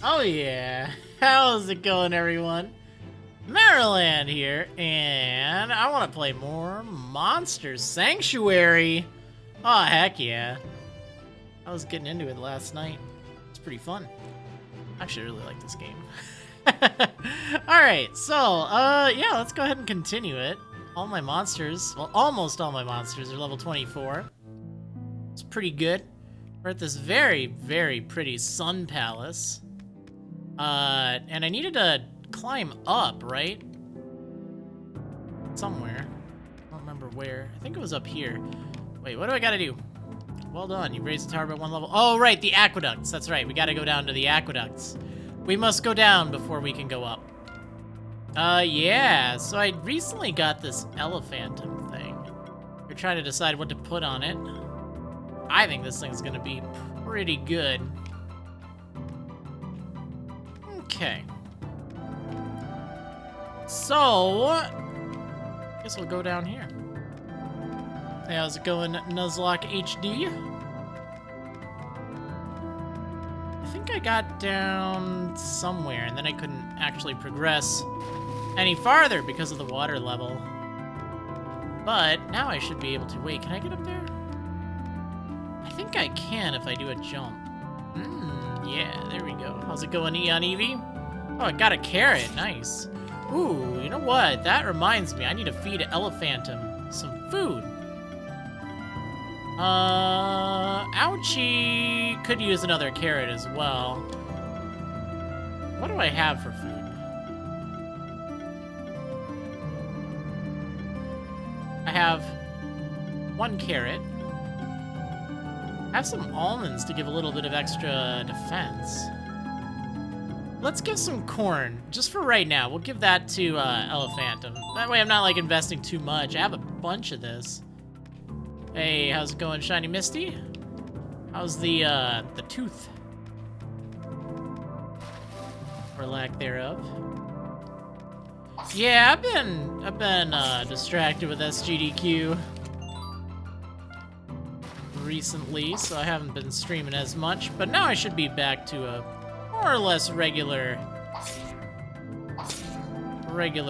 Oh yeah, how's it going everyone? Marriland here, and I want to play more Monster Sanctuary. Oh heck yeah. I was getting into it last night. It's pretty fun. I actually really like this game. Alright, so, yeah, let's go ahead and continue it. All my monsters, well, almost all my monsters are level 24. It's pretty good. We're at this very, very pretty sun palace. And I needed to climb up, right? Somewhere. I don't remember where. I think it was up here. Wait, what do I gotta do? Well done, you raised the tower by 1 level. Oh, right, the aqueducts. That's right, we gotta go down to the aqueducts. We must go down before we can go up. Yeah, so I recently got this elephantum thing. We're trying to decide what to put on it. I think this thing's gonna be pretty good. Okay. So, guess we'll go down here. Hey, how's it going, Nuzlocke HD? I think I got down somewhere, and then I couldn't actually progress any farther because of the water level. But now I should be able to. Wait, can I get up there? I think I can if I do a jump. Yeah, there we go. How's it going, Eon Eevee? Oh, I got a carrot. Nice. Ooh, you know what? That reminds me. I need to feed Elephantum some food. Ouchie could use another carrot as well. What do I have for food? I have 1 carrot. I have some almonds to give a little bit of extra defense. Let's give some corn, just for right now. We'll give that to Elephantum. That way I'm not, like, investing too much. I have a bunch of this. Hey, how's it going, Shiny Misty? How's the tooth? Or lack thereof. Yeah, I've been distracted with SGDQ recently, so I haven't been streaming as much, but now I should be back to a more or less regular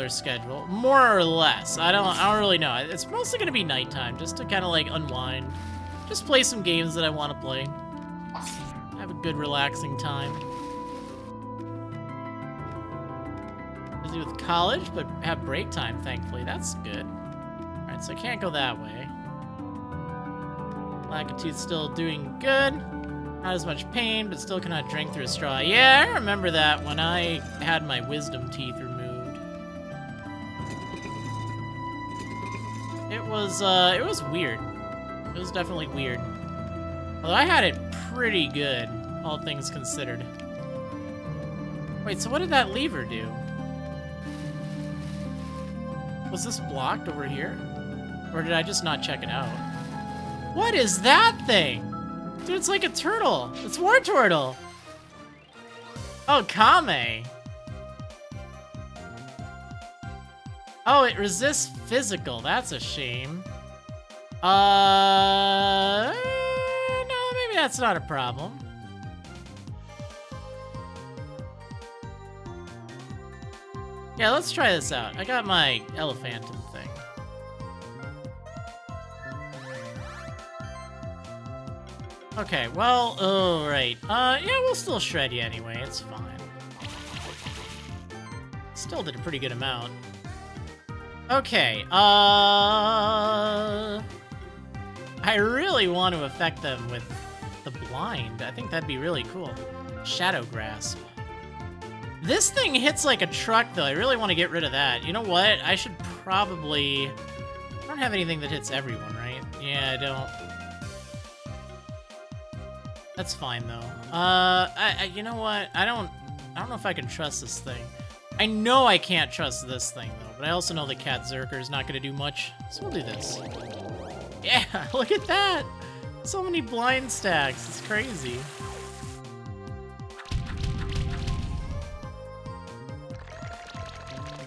schedule. More or less. I don't really know. It's mostly gonna be nighttime, just to kind of like unwind. Just play some games that I want to play. Have a good relaxing time. Busy with college, but have break time, thankfully. That's good. Alright, so I can't go that way. Lackatooth's still doing good. Not as much pain, but still cannot drink through a straw. Yeah, I remember that when I had my wisdom teeth removed. It was weird. It was definitely weird. Although I had it pretty good, all things considered. Wait, so what did that lever do? Was this blocked over here? Or did I just not check it out? What is that thing? Dude, it's like a turtle. It's War Turtle. Oh, Kame. Oh, it resists physical. That's a shame. No, maybe that's not a problem. Yeah, let's try this out. I got my Elephantum thing. Okay, well, oh, right. Yeah, we'll still shred you anyway. It's fine. Still did a pretty good amount. Okay, I really want to affect them with the blind. I think that'd be really cool. Shadow Grasp. This thing hits like a truck, though. I really want to get rid of that. You know what? I should probably... I don't have anything that hits everyone, right? Yeah, I don't. That's fine, though. You know what? I don't know if I can trust this thing. I know I can't trust this thing, though, but I also know the Cat Zerker is not going to do much, so we'll do this. Yeah, look at that! So many blind stacks, it's crazy.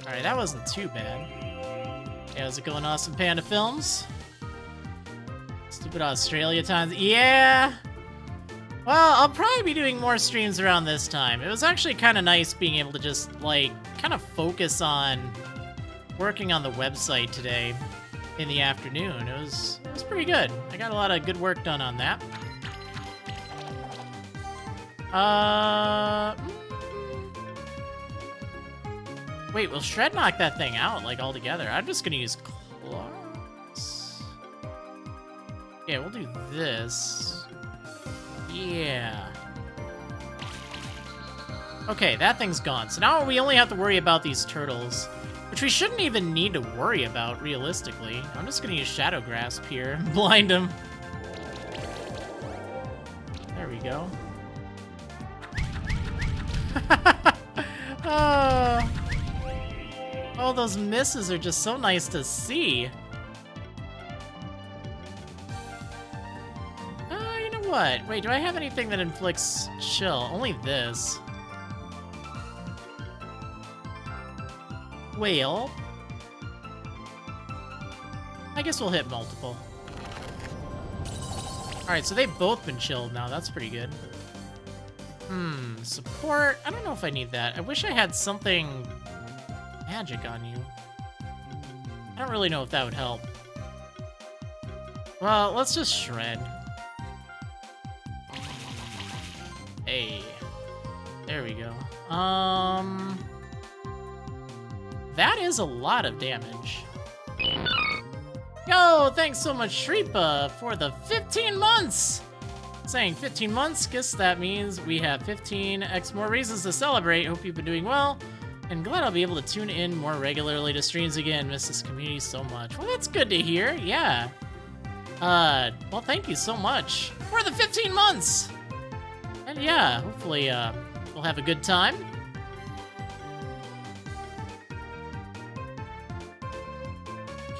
Alright, that wasn't too bad. Hey, how's it going, Awesome Panda Films? Stupid Australia times. Yeah! Well, I'll probably be doing more streams around this time. It was actually kind of nice being able to just, like, kind of focus on working on the website today in the afternoon. It was pretty good. I got a lot of good work done on that. Wait, will Shred knock that thing out, like, altogether? I'm just gonna use claws. Yeah, we'll do this. Yeah. Okay, that thing's gone. So now we only have to worry about these turtles, which we shouldn't even need to worry about, realistically. I'm just gonna use Shadow Grasp here. Blind him. There we go. Oh, those misses are just so nice to see. You know what? Wait, do I have anything that inflicts chill? Only this. Well, I guess we'll hit multiple. Alright, so they've both been chilled now. That's pretty good. Support? I don't know if I need that. I wish I had something magic on you. I don't really know if that would help. Well, let's just shred. Hey. There we go. That is a lot of damage. Yo, thanks so much, Shripa, for the 15 months! Saying 15 months, guess that means we have 15x more reasons to celebrate. Hope you've been doing well, and glad I'll be able to tune in more regularly to streams again. Miss this community so much. Well, that's good to hear, yeah. Well, thank you so much for the 15 months! And yeah, hopefully, we'll have a good time.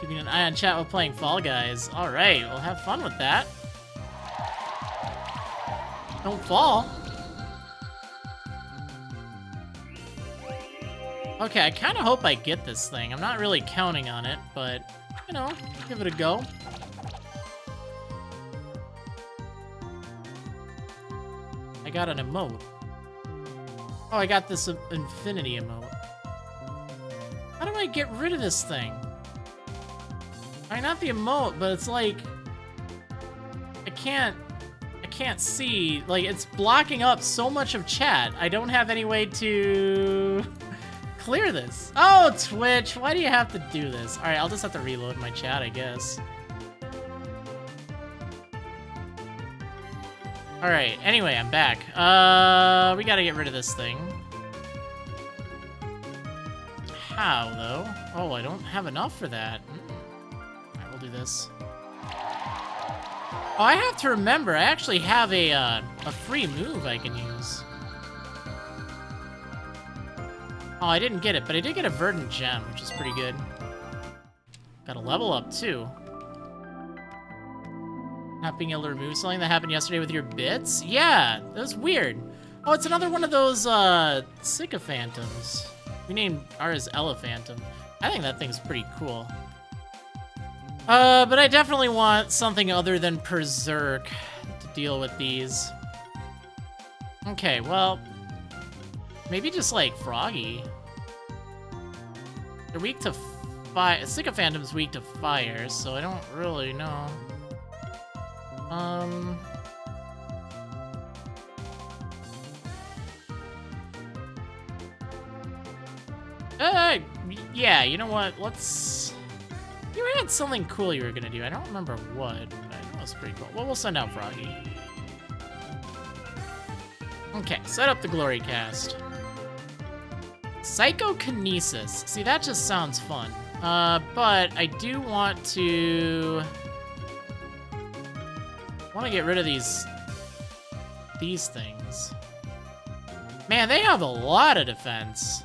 Keeping an eye on chat while playing Fall Guys. Alright, we'll have fun with that. Don't fall. Okay, I kind of hope I get this thing. I'm not really counting on it, but, you know, give it a go. I got an emote. Oh, I got this infinity emote. How do I get rid of this thing? I mean, not the emote, but it's like... I can't see, like, it's blocking up so much of chat. I don't have any way to clear this. Oh, Twitch, why do you have to do this? All right, I'll just have to reload my chat, I guess. All right, anyway, I'm back. We gotta get rid of this thing. How, though? Oh, I don't have enough for that. All right, we'll do this. Oh, I have to remember, I actually have a free move I can use. Oh, I didn't get it, but I did get a Verdant Gem, which is pretty good. Got a level up, too. Not being able to remove something that happened yesterday with your bits? Yeah, that was weird. Oh, it's another one of those, Sycophantums. We named ours Elephantum. I think that thing's pretty cool. But I definitely want something other than Berserk to deal with these. Okay, well, maybe just like Froggy. They're weak to fire. Sycophantum's weak to fire, so I don't really know. Yeah, you know what? Let's... You had something cool you were gonna do. I don't remember what, but I know it's pretty cool. Well, we'll send out Froggy. Okay, set up the Glory Cast. Psychokinesis. See, that just sounds fun. But I do want to get rid of these things. Man, they have a lot of defense.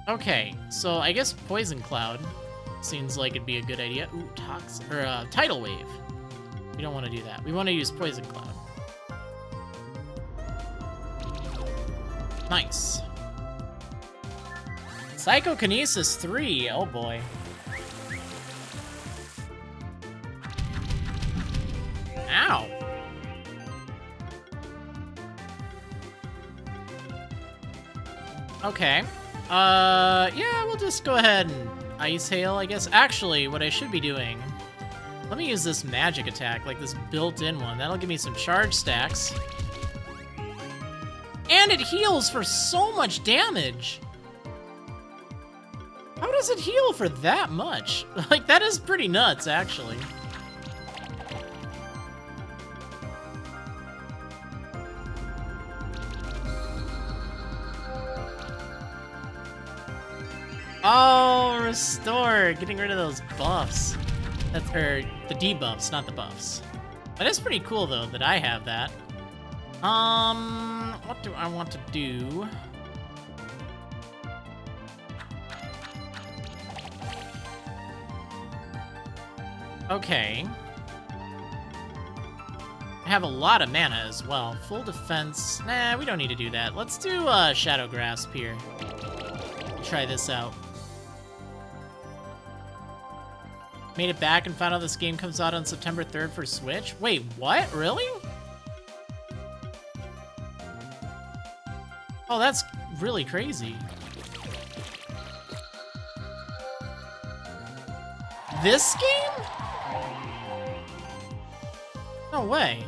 Okay, so I guess Poison Cloud seems like it'd be a good idea. Ooh, Tidal Wave. We don't want to do that. We want to use Poison Cloud. Nice. Psychokinesis 3. Oh boy. Ow. Okay. Yeah, we'll just go ahead and Ice Hail, I guess. Actually, what I should be doing, let me use this magic attack, like this built-in one. That'll give me some charge stacks. And it heals for so much damage. How does it heal for that much? Like, that is pretty nuts, actually. Oh, restore, getting rid of those buffs. That's, or the debuffs, not the buffs. That is pretty cool though that I have that. What do I want to do? Okay. I have a lot of mana as well. Full defense. Nah, we don't need to do that. Let's do Shadow Grasp here. Try this out. Made it back and found out this game comes out on September 3rd for Switch. Wait, what? Really? Oh, that's really crazy. This game? No way.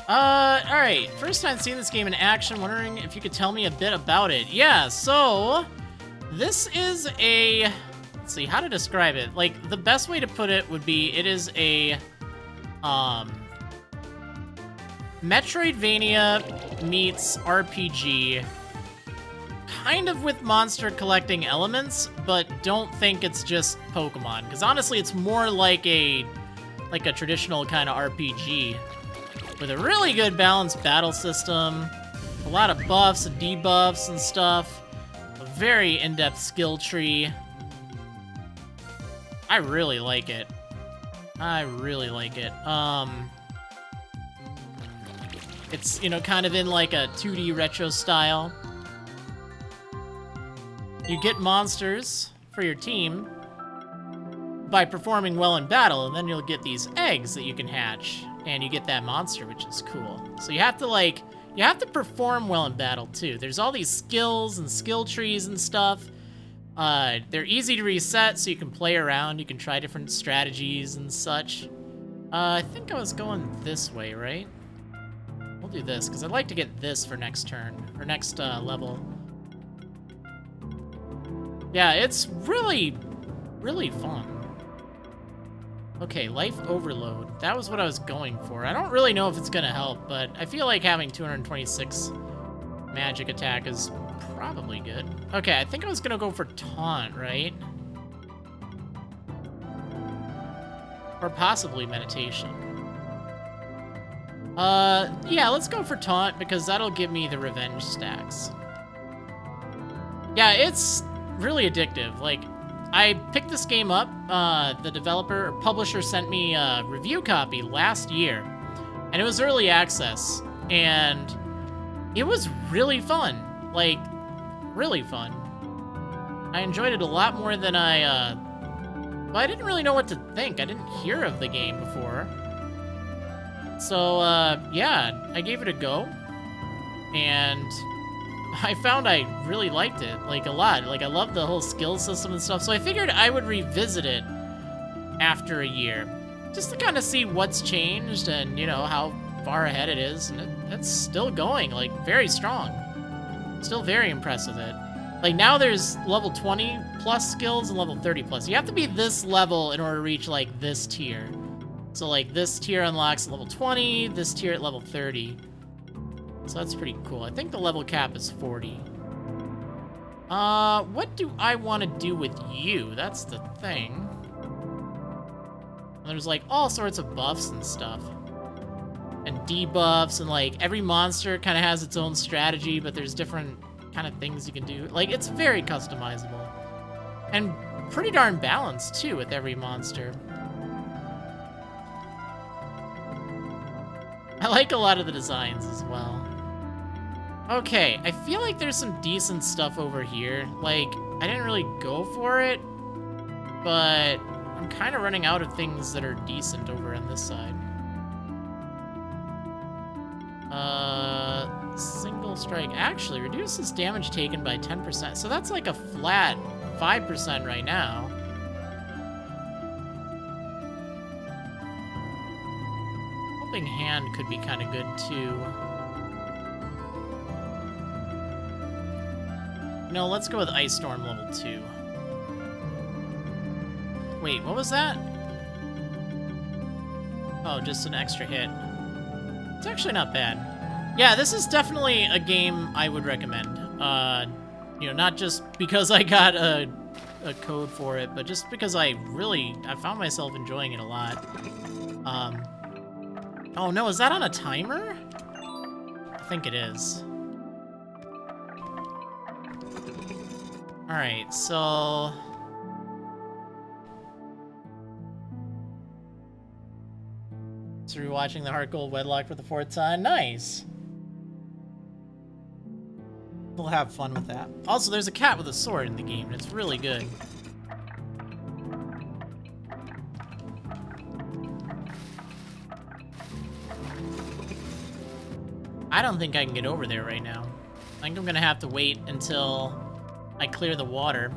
Alright. First time seeing this game in action, wondering if you could tell me a bit about it. Yeah, so this is a, let's see how to describe it. Like, the best way to put it would be it is a Metroidvania meets RPG, kind of with monster collecting elements, but don't think it's just Pokemon, because honestly it's more like a traditional kind of RPG with a really good balanced battle system, a lot of buffs and debuffs and stuff, a very in-depth skill tree. I really like it. I really like it. It's, you know, kind of in like a 2D retro style. You get monsters for your team by performing well in battle, and then you'll get these eggs that you can hatch, and you get that monster, which is cool. So you have to perform well in battle too. There's all these skills and skill trees and stuff. They're easy to reset, so you can play around, you can try different strategies and such. I think I was going this way, right? We'll do this, because I'd like to get this for next turn, or next level. Yeah, it's really, really fun. Okay, life overload. That was what I was going for. I don't really know if it's gonna help, but I feel like having 226 magic attack is probably good. Okay, I think I was gonna go for taunt, right? Or possibly meditation. Yeah, let's go for taunt, because that'll give me the revenge stacks. Yeah, it's really addictive. Like, I picked this game up, the developer or publisher sent me a review copy last year, and it was early access, and it was really fun. Like, really fun. I enjoyed it a lot more than well, I didn't really know what to think. I didn't hear of the game before. So, yeah, I gave it a go, and I found I really liked it, like, a lot. Like, I loved the whole skill system and stuff, so I figured I would revisit it after a year, just to kind of see what's changed and, you know, how far ahead it is, and it's still going, like, very strong. Still very impressed with it. Like, now there's level 20 plus skills and level 30 plus. You have to be this level in order to reach, like, this tier. So, like, this tier unlocks at level 20, this tier at level 30. So that's pretty cool. I think the level cap is 40. What do I want to do with you? That's the thing. And there's, like, all sorts of buffs and stuff. And debuffs, and, like, every monster kind of has its own strategy, but there's different kind of things you can do. Like, it's very customizable. And pretty darn balanced, too, with every monster. I like a lot of the designs as well. Okay, I feel like there's some decent stuff over here. Like, I didn't really go for it, but I'm kind of running out of things that are decent over on this side. Single strike actually reduces damage taken by 10%. So that's like a flat 5% right now. Helping Hand could be kind of good too. No, let's go with Ice Storm level 2. Wait, what was that? Oh, just an extra hit. It's actually not bad. Yeah, this is definitely a game I would recommend. You know, not just because I got a code for it, but just because I found myself enjoying it a lot. Oh no, is that on a timer? I think it is. Alright, so... So rewatching the Heart Gold Wedlock for the 4th time. Nice! We'll have fun with that. Also, there's a cat with a sword in the game, and it's really good. I don't think I can get over there right now. I think I'm gonna have to wait until I clear the water.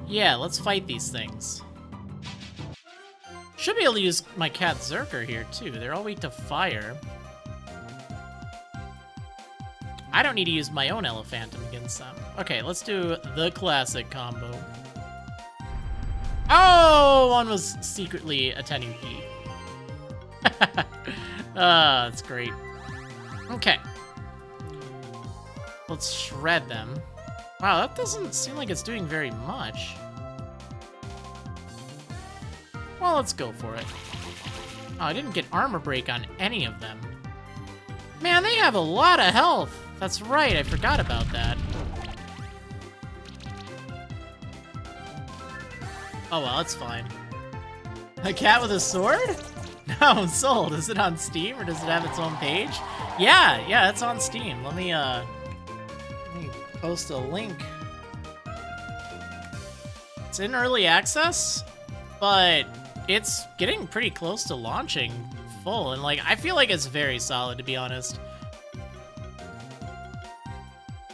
Yeah, let's fight these things. Should be able to use my cat Zerker here, too. They're all weak to fire. I don't need to use my own Elephantum against them. Okay, let's do the classic combo. Oh, one was secretly a Tenuki. That's great. Okay. Let's shred them. Wow, that doesn't seem like it's doing very much. Well, let's go for it. Oh, I didn't get armor break on any of them. Man, they have a lot of health. That's right, I forgot about that. Oh well, it's fine. A cat with a sword? No, sold. Is it on Steam or does it have its own page? Yeah, it's on Steam. Let me post a link. It's in early access, but it's getting pretty close to launching full, and like I feel like it's very solid, to be honest.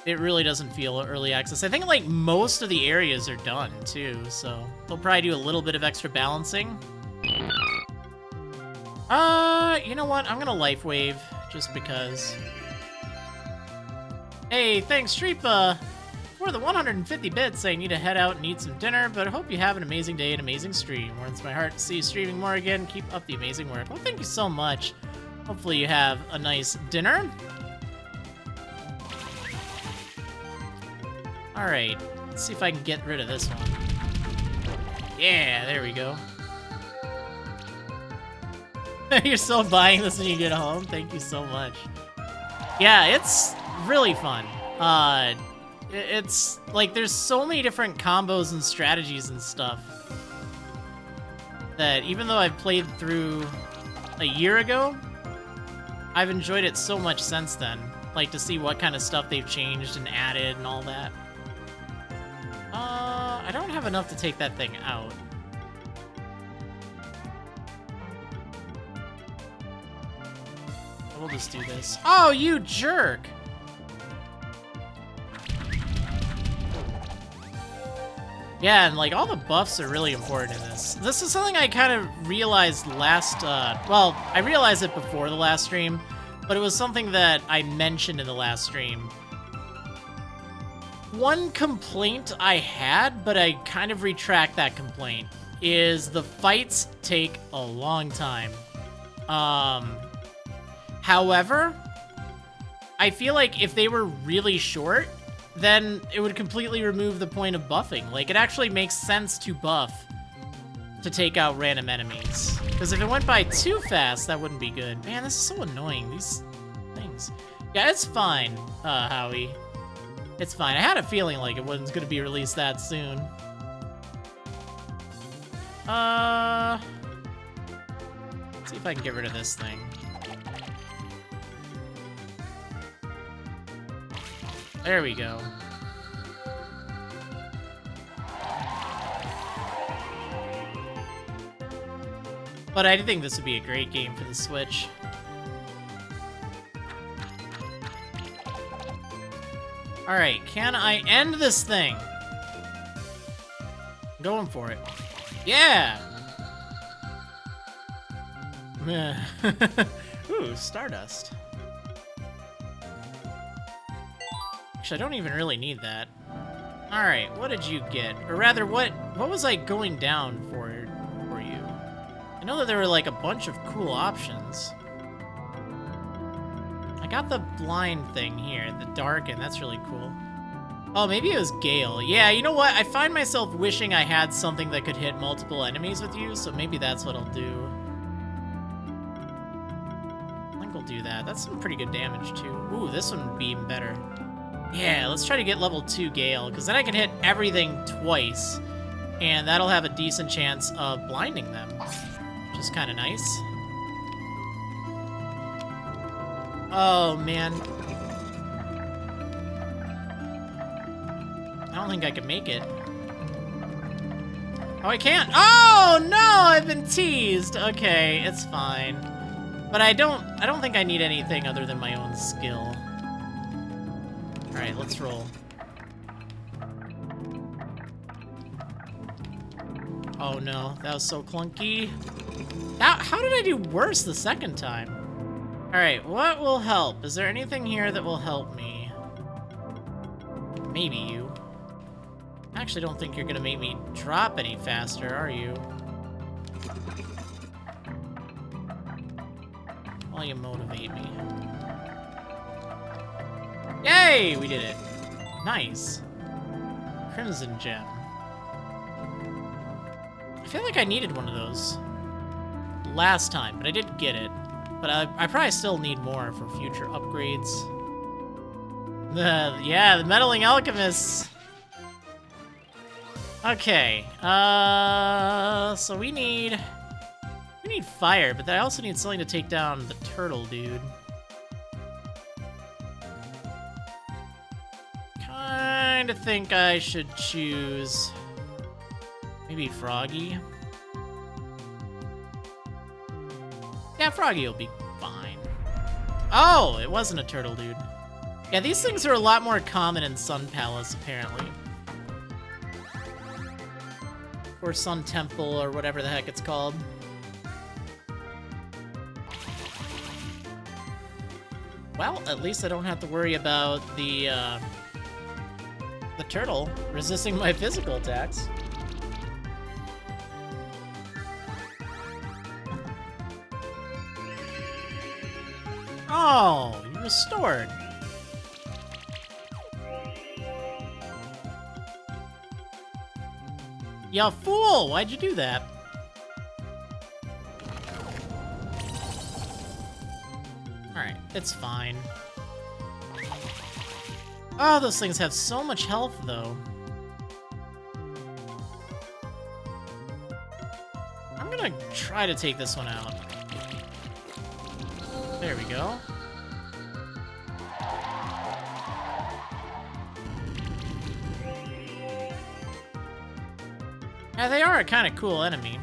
It really doesn't feel early access. I think like most of the areas are done too, so they'll probably do a little bit of extra balancing. You know what? I'm gonna Life Wave just because. Hey, thanks, Shreepa, for the 150 bits. I need to head out and eat some dinner, but I hope you have an amazing day and amazing stream. Warms my heart to see you streaming more again. Keep up the amazing work. Well, thank you so much. Hopefully you have a nice dinner. Alright, let's see if I can get rid of this one. Yeah, there we go. You're still buying this when you get home? Thank you so much. Yeah, it's really fun. It's like there's so many different combos and strategies and stuff that even though I've played through a year ago, I've enjoyed it so much since then. Like to see what kind of stuff they've changed and added and all that. I don't have enough to take that thing out. We'll just do this. Oh, you jerk! Yeah, and like all the buffs are really important in this. This is something I kind of realized last, well, I realized it before the last stream, but it was something that I mentioned in the last stream. One complaint I had, but I kind of retract that complaint, is the fights take a long time. However, I feel like if they were really short, then it would completely remove the point of buffing. Like, it actually makes sense to buff to take out random enemies. Because if it went by too fast, that wouldn't be good. Man, this is so annoying, these things. Yeah, it's fine, Howie. It's fine. I had a feeling like it wasn't going to be released that soon. Let's see if I can get rid of this thing. There we go. But I think this would be a great game for the Switch. Alright, can I end this thing? I'm going for it. Yeah! Ooh, Stardust. Actually, I don't even really need that. Alright, what did you get? Or rather, what was I going down for you? I know that there were like a bunch of cool options. I got the blind thing here, the darken, that's really cool. Oh, maybe it was Gale. Yeah, you know what? I find myself wishing I had something that could hit multiple enemies with you, so maybe that's what I'll do. I think I'll do that. That's some pretty good damage, too. Ooh, this one would be even better. Yeah, let's try to get level 2 Gale, because then I can hit everything twice, and that'll have a decent chance of blinding them, which is kind of nice. Oh, man. I don't think I can make it. Oh, I can't. Oh, no, I've been teased. Okay, it's fine. But I don't think I need anything other than my own skill. All right, let's roll. Oh, no, that was so clunky. How did I do worse the second time? All right, what will help? Is there anything here that will help me? Maybe you. I actually don't think you're gonna make me drop any faster, are you? While you motivate me. Yay! We did it. Nice. Crimson Gem. I feel like I needed one of those last time, but I did get it. But I probably still need more for future upgrades. Yeah, the Meddling Alchemists. Okay, so we need fire, but I also need something to take down the turtle dude. Kinda think I should choose maybe Froggy. Yeah, Froggy will be fine. Oh, it wasn't a turtle dude. Yeah, these things are a lot more common in Sun Palace, apparently. Or Sun Temple, or whatever the heck it's called. Well, at least I don't have to worry about the turtle resisting my physical attacks. Oh, you restored. Ya fool! Why'd you do that? Alright, it's fine. Oh, those things have so much health, though. I'm gonna try to take this one out. There we go. Yeah, they are a kind of cool enemy.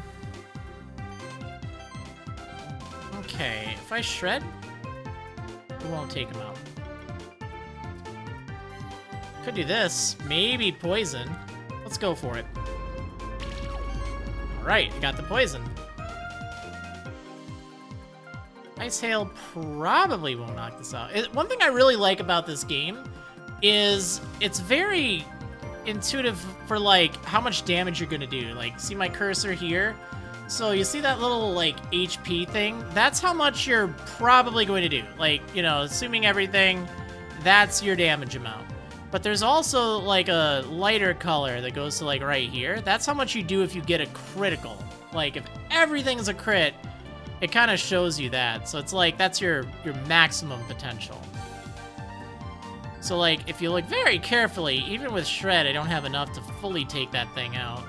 Okay, if I shred, we won't take them out. Could do this. Maybe poison. Let's go for it. Alright, I got the poison. Ice Hail probably won't knock this out. One thing I really like about this game is it's very intuitive for like how much damage you're gonna do. Like, see my cursor here? So you see that little like HP thing? That's how much you're probably going to do. Like, you know, assuming everything, that's your damage amount. But there's also like a lighter color that goes to like right here. That's how much you do if you get a critical. Like if everything's a crit, it kind of shows you that. So it's like that's your maximum potential. So like if you look very carefully, even with Shred, I don't have enough to fully take that thing out.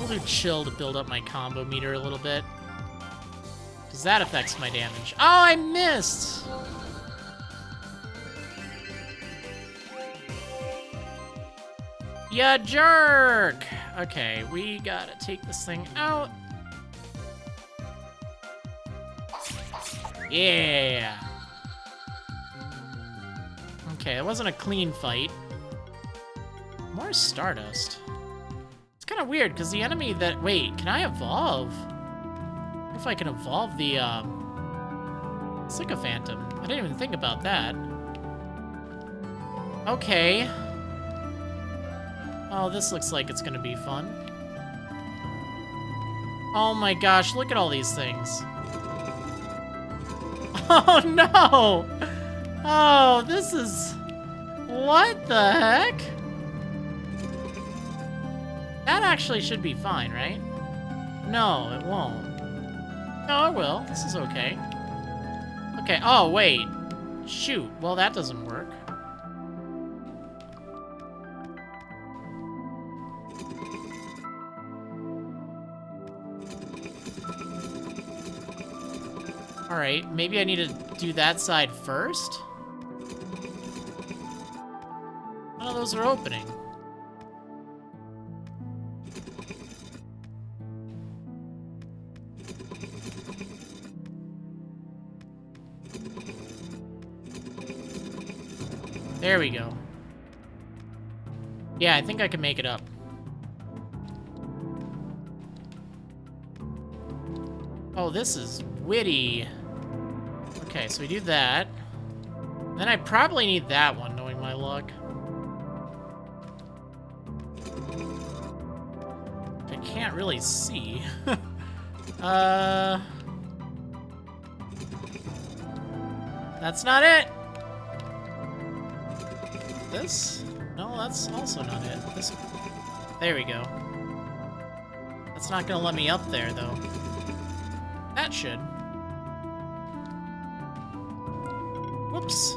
We'll do chill to build up my combo meter a little bit. Because that affects my damage. Oh, I missed! Ya jerk! Okay, we gotta take this thing out. Yeah! Okay, it wasn't a clean fight. More Stardust. It's kind of weird, because the enemy that... Wait, can I evolve? I wonder if I can evolve the, Sycophantum. I didn't even think about that. Okay. Oh, this looks like it's gonna be fun. Oh my gosh, look at all these things. Oh no! Oh, this is... What the heck? That actually should be fine, right? No, it won't. No, it will. This is okay. Okay, oh, wait. Shoot, well, that doesn't work. Alright, maybe I need to do that side first? Oh, those are opening. There we go. Yeah, I think I can make it up. Oh, this is witty. Okay, so we do that. Then I probably need that one, knowing my luck. I can't really see. That's not it! This? No, that's also not it. This... There we go. That's not gonna let me up there, though. That should. Whoops.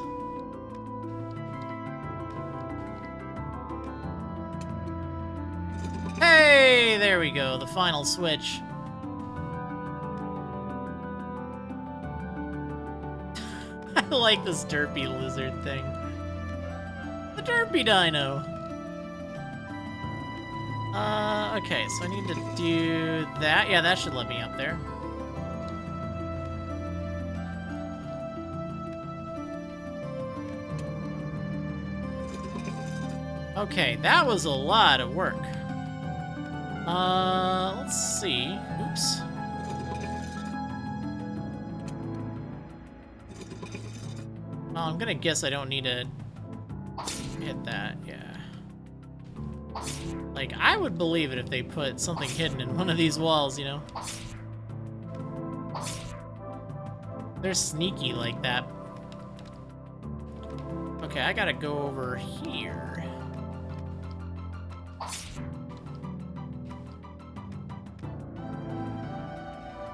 Hey, there we go. The final switch. I like this derpy lizard thing. The derpy dino. Okay, so I need to do that. Yeah, that should let me up there. Okay, that was a lot of work. Let's see. Oops. Well, I'm gonna guess I don't need to hit that, yeah. Like, I would believe it if they put something hidden in one of these walls, you know? They're sneaky like that. Okay, I gotta go over here.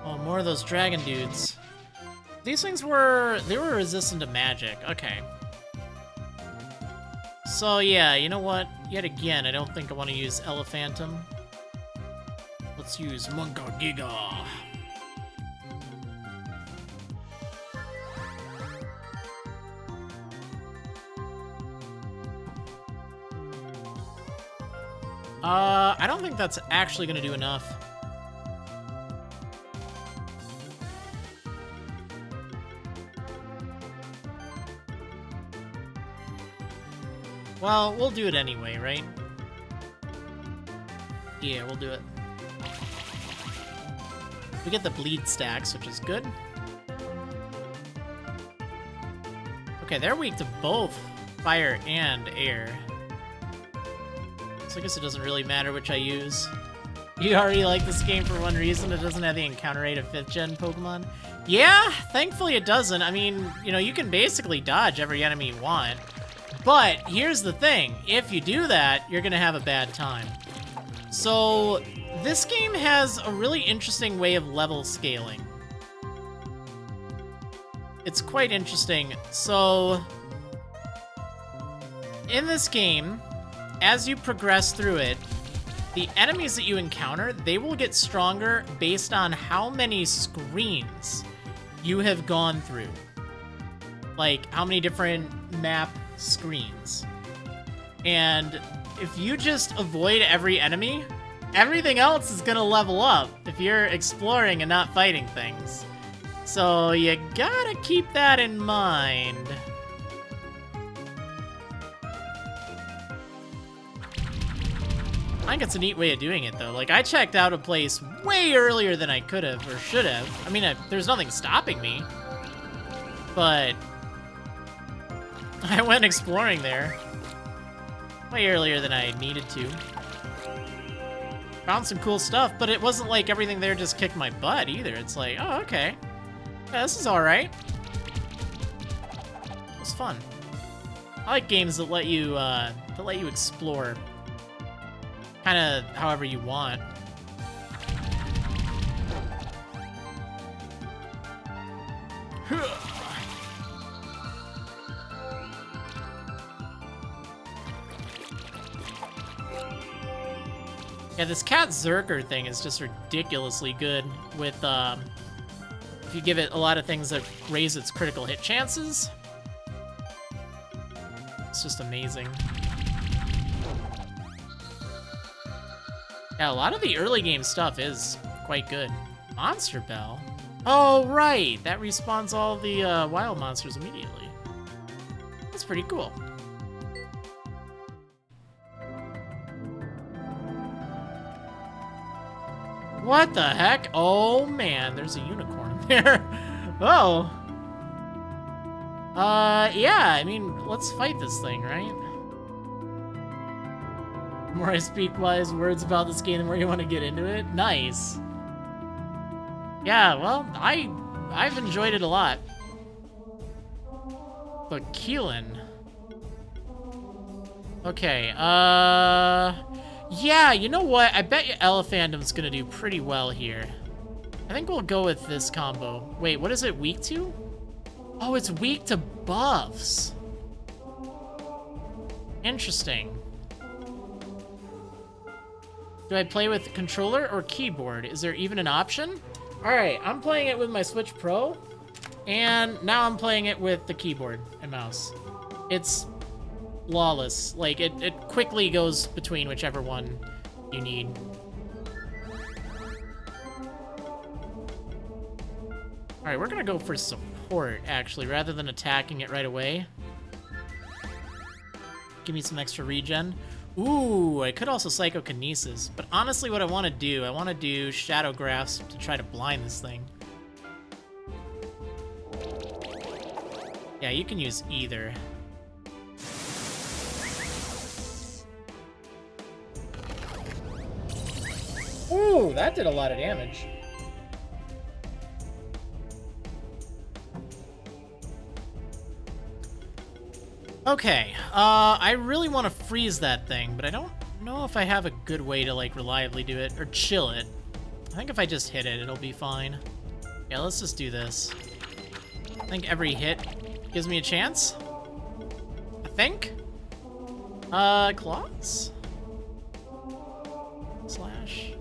Oh, more of those dragon dudes. These things were resistant to magic. Okay. So yeah, you know what? Yet again, I don't think I want to use Elephantum. Let's use Monka Giga. I don't think that's actually gonna do enough. Well, we'll do it anyway, right? Yeah, we'll do it. We get the bleed stacks, which is good. Okay, they're weak to both fire and air. So I guess it doesn't really matter which I use. You already like this game for one reason. It doesn't have the encounter rate of 5th gen Pokemon. Yeah, thankfully it doesn't. I mean, you know, you can basically dodge every enemy you want. But here's the thing, if you do that, you're gonna have a bad time. So this game has a really interesting way of level scaling. It's quite interesting. So in this game, as you progress through it, the enemies that you encounter, they will get stronger based on how many screens you have gone through. Like, how many different map screens. And if you just avoid every enemy, everything else is gonna level up if you're exploring and not fighting things. So you gotta keep that in mind. I think it's a neat way of doing it, though. Like, I checked out a place way earlier than I could have or should have. I mean, there's nothing stopping me. But I went exploring there way earlier than I needed to. Found some cool stuff, but it wasn't like everything there just kicked my butt either. It's like, oh, okay. Yeah, this is all right. It was fun. I like games that let you explore kind of however you want. Yeah, this Cat Zerker thing is just ridiculously good with, if you give it a lot of things that raise its critical hit chances. It's just amazing. Yeah, a lot of the early game stuff is quite good. Monster Bell? Oh, right! That respawns all the wild monsters immediately. That's pretty cool. What the heck? Oh, man, there's a unicorn there. Oh. Yeah, I mean, let's fight this thing, right? The more I speak wise words about this game, the more you want to get into it. Nice. Yeah, well, I've enjoyed it a lot. But Keelan. Okay, yeah, you know what? I bet you Elephandom's gonna do pretty well here. I think we'll go with this combo. Wait, what is it weak to? Oh, it's weak to buffs. Interesting. Do I play with controller or keyboard? Is there even an option? All right, I'm playing it with my Switch Pro, and now I'm playing it with the keyboard and mouse. It's flawless. Like, it quickly goes between whichever one you need. All right, we're gonna go for support, actually, rather than attacking it right away. Give me some extra regen. Ooh, I could also Psychokinesis, but honestly what I want to do Shadow Grasp to try to blind this thing. Yeah, you can use either. Ooh, that did a lot of damage. Okay, I really want to freeze that thing, but I don't know if I have a good way to, like, reliably do it, or chill it. I think if I just hit it, it'll be fine. Yeah, let's just do this. I think every hit gives me a chance. I think? Claws? Slash.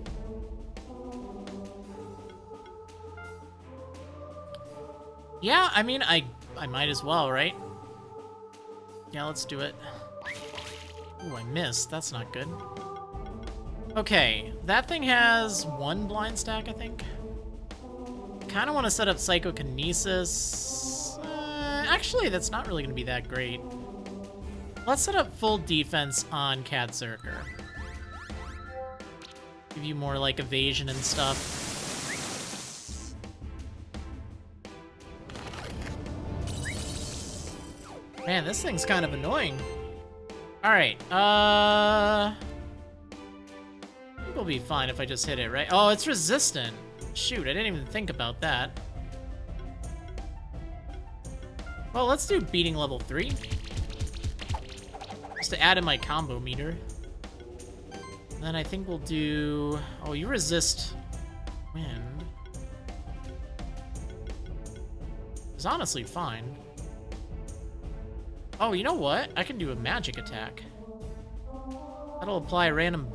Yeah, I mean, I might as well, right? Yeah, let's do it. Ooh, I missed. That's not good. Okay, that thing has one blind stack, I think. Kind of want to set up Psychokinesis. Actually, that's not really going to be that great. Let's set up full defense on Cat Zerker. Give you more, like, evasion and stuff. Man, this thing's kind of annoying. Alright, I think we'll be fine if I just hit it, right? Oh, it's resistant. Shoot, I didn't even think about that. Well, let's do beating level 3. Just to add in my combo meter. And then I think we'll do... Oh, you resist wind. It's honestly fine. Oh, you know what? I can do a magic attack. That'll apply random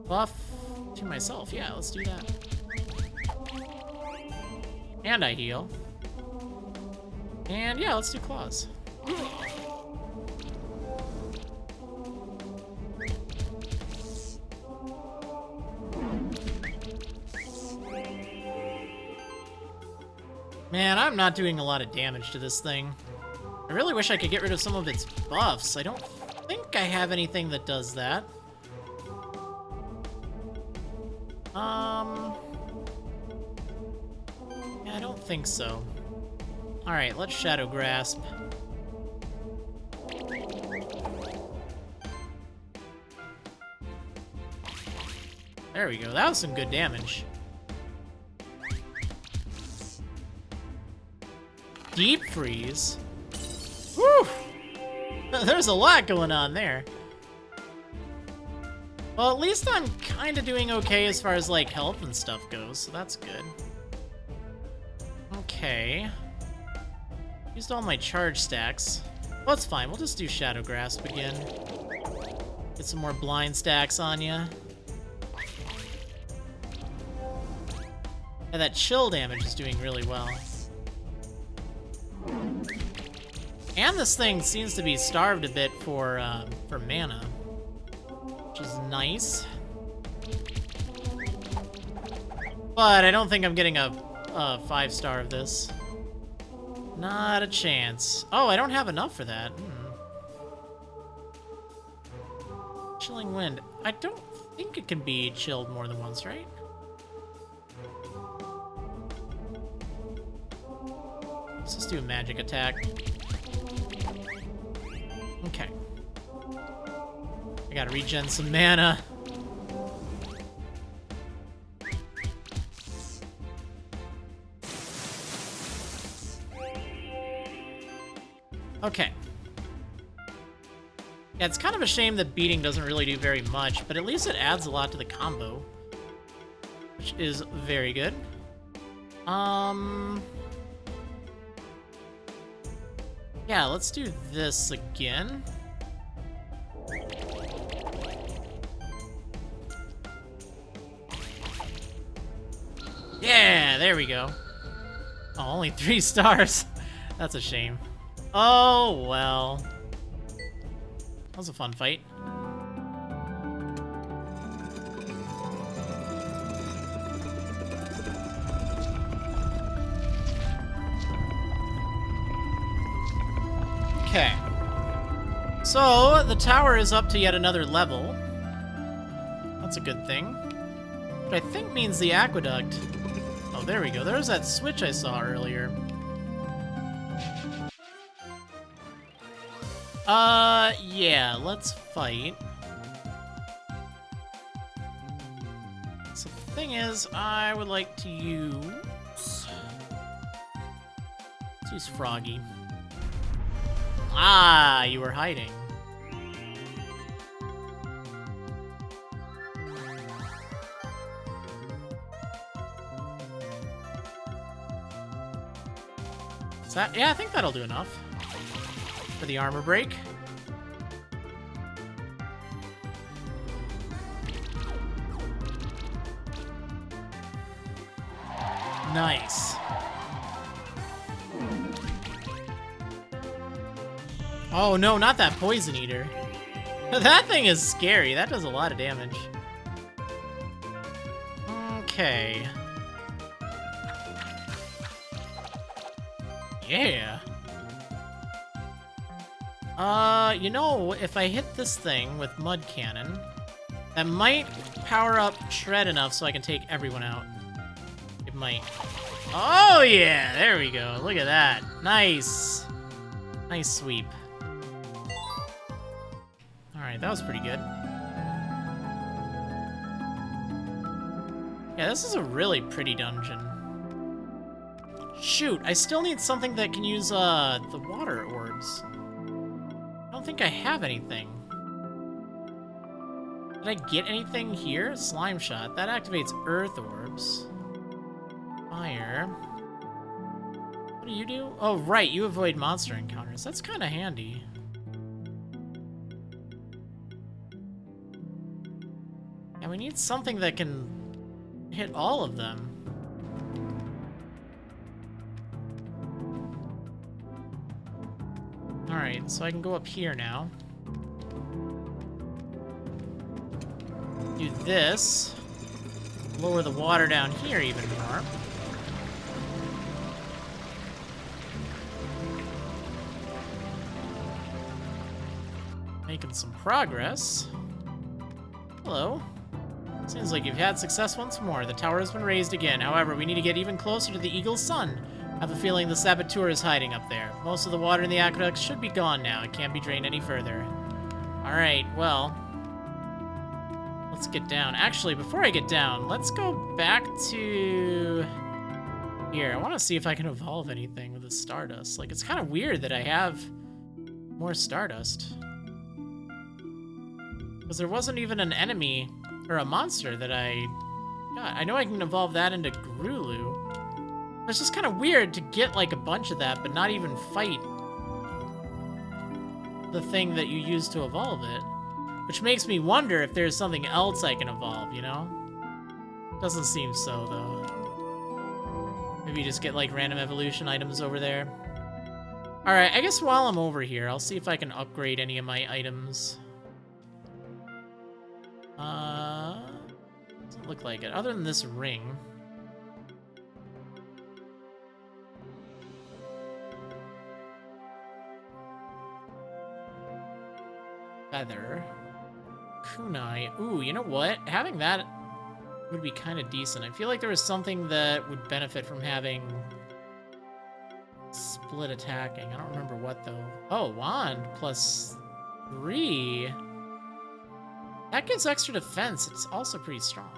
buff to myself. Yeah, let's do that. And I heal. And yeah, let's do claws. Man, I'm not doing a lot of damage to this thing. I really wish I could get rid of some of its buffs. I don't think I have anything that does that. Yeah, I don't think so. Alright, let's Shadow Grasp. There we go, that was some good damage. Deep Freeze? Whew! There's a lot going on there. Well, at least I'm kind of doing okay as far as, like, health and stuff goes, so that's good. Okay. Used all my charge stacks. Well, that's fine. We'll just do Shadow Grasp again. Get some more blind stacks on ya. Yeah, that chill damage is doing really well. And this thing seems to be starved a bit for mana, which is nice. But I don't think I'm getting a 5-star of this. Not a chance. Oh, I don't have enough for that. Chilling Wind. I don't think it can be chilled more than once, right? Let's just do a magic attack. Okay. I gotta regen some mana. Okay. Yeah, it's kind of a shame that beating doesn't really do very much, but at least it adds a lot to the combo, which is very good. Yeah, let's do this again. Yeah, there we go. Oh, only 3 stars. That's a shame. Oh, well. That was a fun fight. Okay. So, the tower is up to yet another level. That's a good thing. Which I think means the aqueduct. Oh, there we go. There's that switch I saw earlier. Yeah, let's fight. So the thing is, I would like to use... Let's use Froggy. Ah, you were hiding. Is that... Yeah, I think that'll do enough for the armor break. Nice. Oh no, not that Poison Eater. That thing is scary. That does a lot of damage. Okay. Yeah. You know, if I hit this thing with Mud Cannon, that might power up Shred enough so I can take everyone out. It might. Oh yeah, there we go. Look at that. Nice. Nice sweep. Alright, that was pretty good. Yeah, this is a really pretty dungeon. Shoot, I still need something that can use, the water orbs. I don't think I have anything. Did I get anything here? Slime Shot. That activates Earth Orbs. Fire. What do you do? Oh, right, you avoid monster encounters. That's kind of handy. Yeah, we we need something that can hit all of them. Alright, so I can go up here now. Do this. Lower the water down here even more. Making some progress. Hello. Seems like you've had success once more. The tower has been raised again. However, we need to get even closer to the Eagle's Sun. I have a feeling the saboteur is hiding up there. Most of the water in the aqueduct should be gone now. It can't be drained any further. Alright, well. Let's get down. Actually, before I get down, let's go back to... Here, I want to see if I can evolve anything with the Stardust. Like, it's kind of weird that I have more Stardust. Because there wasn't even an enemy or a monster that I got. I know I can evolve that into Grulu. It's just kind of weird to get like a bunch of that, but not even fight the thing that you use to evolve it. Which makes me wonder if there's something else I can evolve, you know? Doesn't seem so, though. Maybe you just get like random evolution items over there. Alright, I guess while I'm over here, I'll see if I can upgrade any of my items. Doesn't look like it. Other than this ring. Feather. Kunai. Ooh, you know what? Having that would be kind of decent. I feel like there was something that would benefit from having split attacking. I don't remember what, though. Oh, wand +3. That gives extra defense. It's also pretty strong.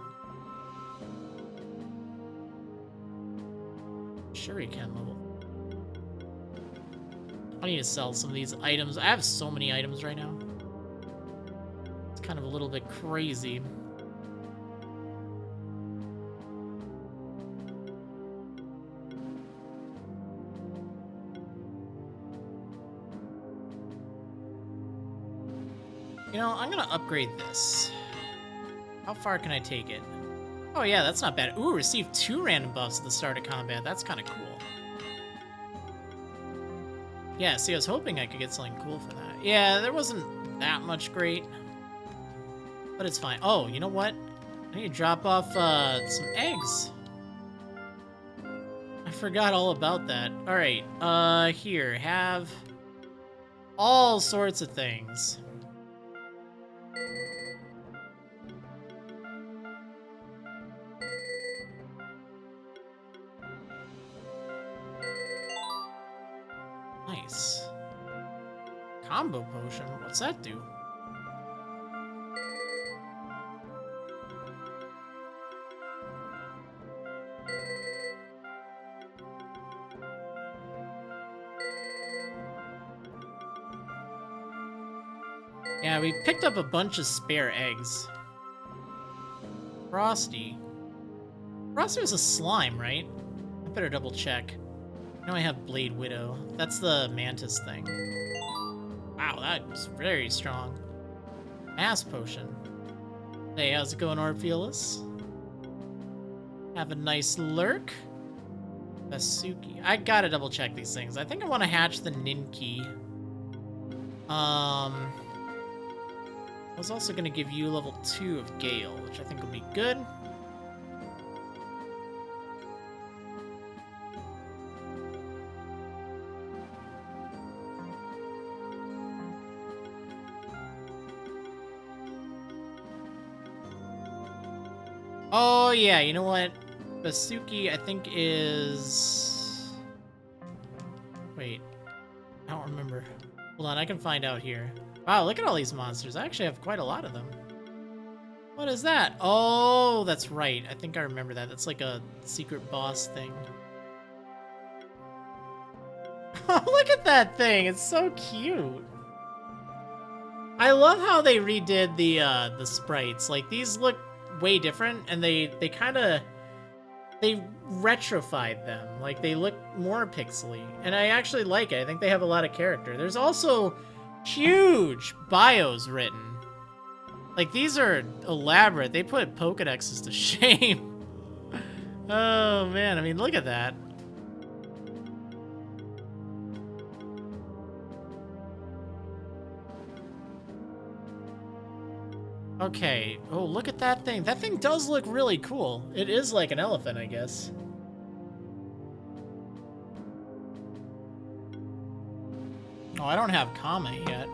Shuriken level. I need to sell some of these items. I have so many items right now. It's kind of a little bit crazy. You know, I'm gonna upgrade this. How far can I take it? Oh yeah, that's not bad. Ooh, receive 2 random buffs at the start of combat. That's kind of cool. Yeah, see, I was hoping I could get something cool for that. Yeah, there wasn't that much great. But it's fine. Oh, you know what? I need to drop off some eggs. I forgot all about that. Alright, here, have all sorts of things. Nice. Combo potion? What's that do? Yeah, we picked up a bunch of spare eggs. Frosty. Frosty was a slime, right? I better double check. Now I have Blade Widow. That's the Mantis thing. Wow, that's very strong. Mass Potion. Hey, how's it going, Orpheolus? Have a nice lurk. Basuki. I gotta double check these things. I think I want to hatch the Ninki. I was also gonna give you level 2 of Gale, which I think will be good. Oh, yeah, you know what? Basuki, I think, is... Wait. I don't remember. Hold on, I can find out here. Wow, look at all these monsters. I actually have quite a lot of them. What is that? Oh, that's right. I think I remember that. That's like a secret boss thing. Look at that thing. It's so cute. I love how they redid the sprites. Like, these look way different, and they retrofied them. Like, they look more pixely, and I actually like it. I think they have a lot of character. There's also huge bios written. Like, these are elaborate. They put Pokedexes to shame. Oh, man. I mean, look at that. Okay. Oh, look at that thing. That thing does look really cool. It is like an elephant, I guess. Oh, I don't have Kame yet.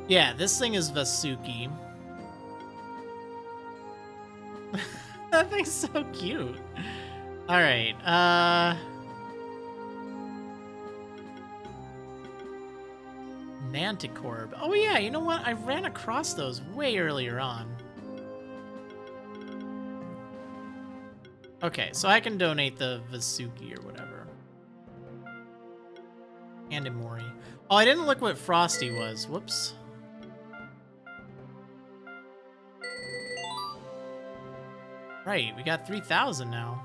Yeah, this thing is Vasuki. That thing's so cute. Alright, Manticorp. Oh yeah, you know what? I ran across those way earlier on. Okay, so I can donate the Vasuki or whatever. And Imori. Oh, I didn't look what Frosty was. Whoops. Right, we got 3,000 now.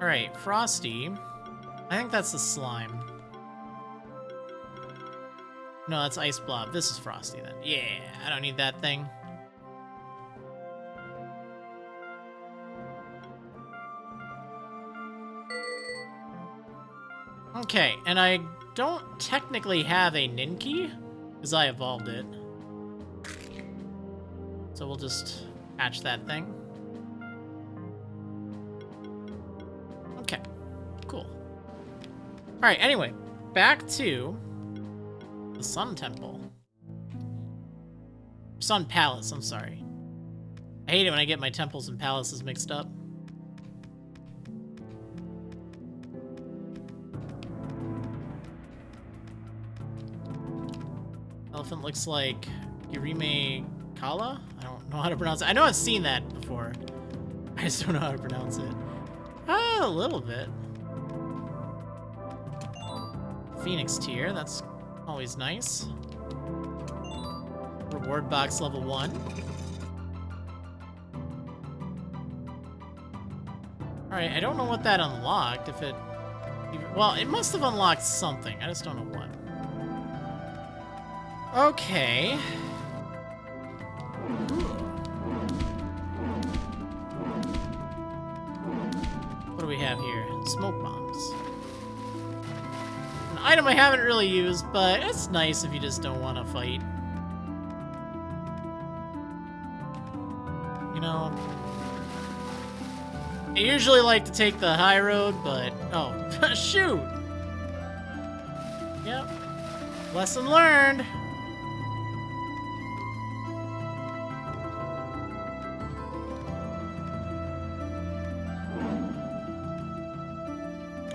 Alright, Frosty. I think that's the slime. No, that's Ice Blob. This is Frosty then. Yeah, I don't need that thing. Okay, and I don't technically have a Ninki, because I evolved it. So we'll just hatch that thing. Okay, cool. Alright, anyway, back to the Sun Temple. Sun Palace, I'm sorry. I hate it when I get my temples and palaces mixed up. Elephant looks like Girime Kala? I don't know how to pronounce it. I know I've seen that before. I just don't know how to pronounce it. Ah, a little bit. Phoenix tier, that's always nice. Reward box level 1. Alright, I don't know what that unlocked. If it... Well, it must have unlocked something. I just don't know what. Okay. What do we have here? Smoke bombs. An item I haven't really used, but it's nice if you just don't want to fight. You know, I usually like to take the high road, but... Oh, shoot! Yep. Lesson learned!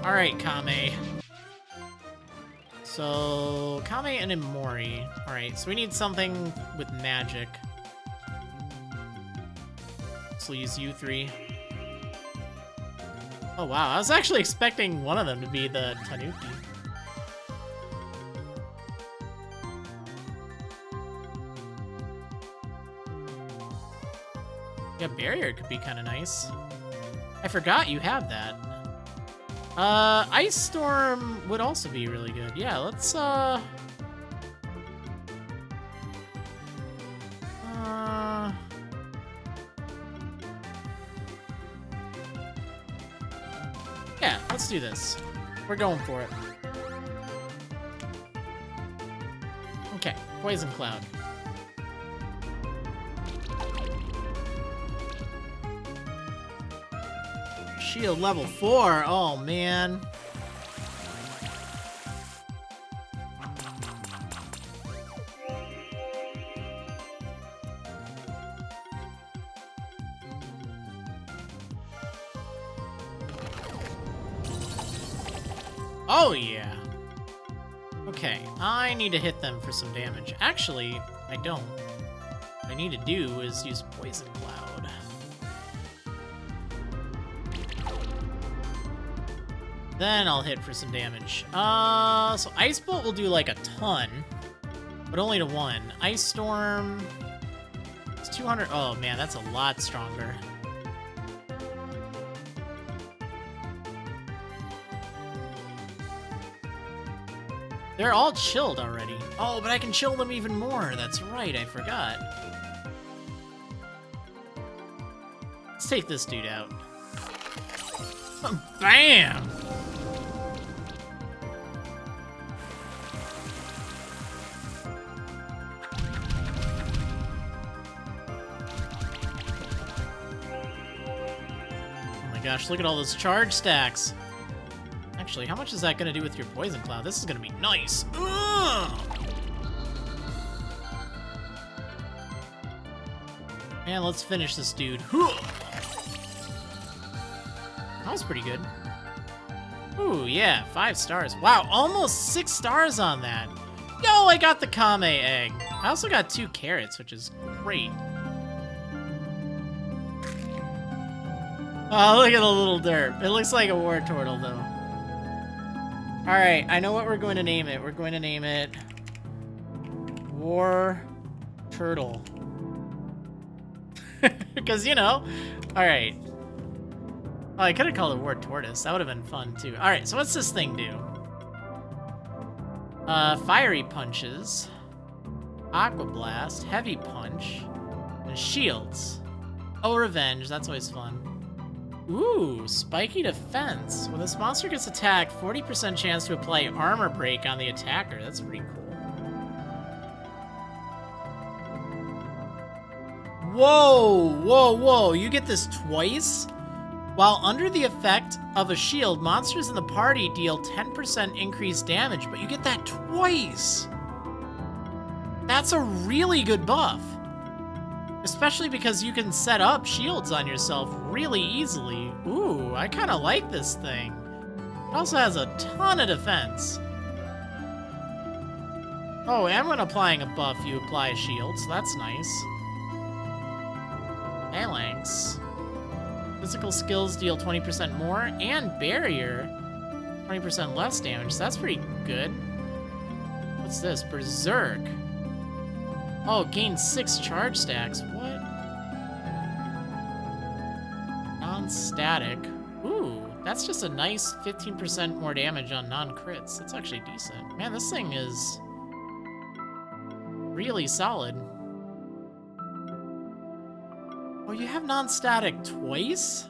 Alright, Kame. So, Kame and Imori. Alright, so we need something with magic. So we'll use you 3. Oh wow, I was actually expecting one of them to be the Tanuki. Yeah, barrier could be kind of nice. I forgot you have that. Ice Storm would also be really good. Yeah, let's, yeah, let's do this. We're going for it. Okay, Poison Cloud. Shield level 4. Oh, man. Oh, yeah. Okay, I need to hit them for some damage. Actually, I don't. What I need to do is use Poison Cloud. Then I'll hit for some damage. So Ice Bolt will do like a ton, but only to 1. Ice Storm, it's 200. Oh man, that's a lot stronger. They're all chilled already. Oh, but I can chill them even more. That's right, I forgot. Let's take this dude out. Bam! Oh my gosh, look at all those charge stacks. Actually, how much is that going to do with your poison cloud? This is going to be nice. Ugh! And let's finish this dude. That was pretty good. Ooh, yeah, 5 stars. Wow, almost 6 stars on that. Yo, I got the Kame egg. I also got 2 carrots, which is great. Oh, look at the little derp. It looks like a war turtle, though. Alright, I know what we're going to name it. We're going to name it War Turtle. Because, you know, alright. Oh, I could have called it War Tortoise. That would have been fun, too. Alright, so what's this thing do? Fiery punches, Aqua Blast, Heavy Punch, and Shields. Oh, Revenge. That's always fun. Ooh, Spiky Defense. When this monster gets attacked, 40% chance to apply Armor Break on the attacker. That's pretty cool. Whoa, whoa, whoa. You get this twice? While under the effect of a shield, monsters in the party deal 10% increased damage, but you get that twice. That's a really good buff. Especially because you can set up shields on yourself really easily. Ooh, I kind of like this thing. It also has a ton of defense. Oh, and when applying a buff, you apply a shield, so that's nice. Phalanx. Physical skills deal 20% more, and barrier, 20% less damage, so that's pretty good. What's this? Berserk. Oh, gain 6 charge stacks. What? Non-static. Ooh, that's just a nice 15% more damage on non-crits. That's actually decent. Man, this thing is really solid. Oh, you have non-static twice?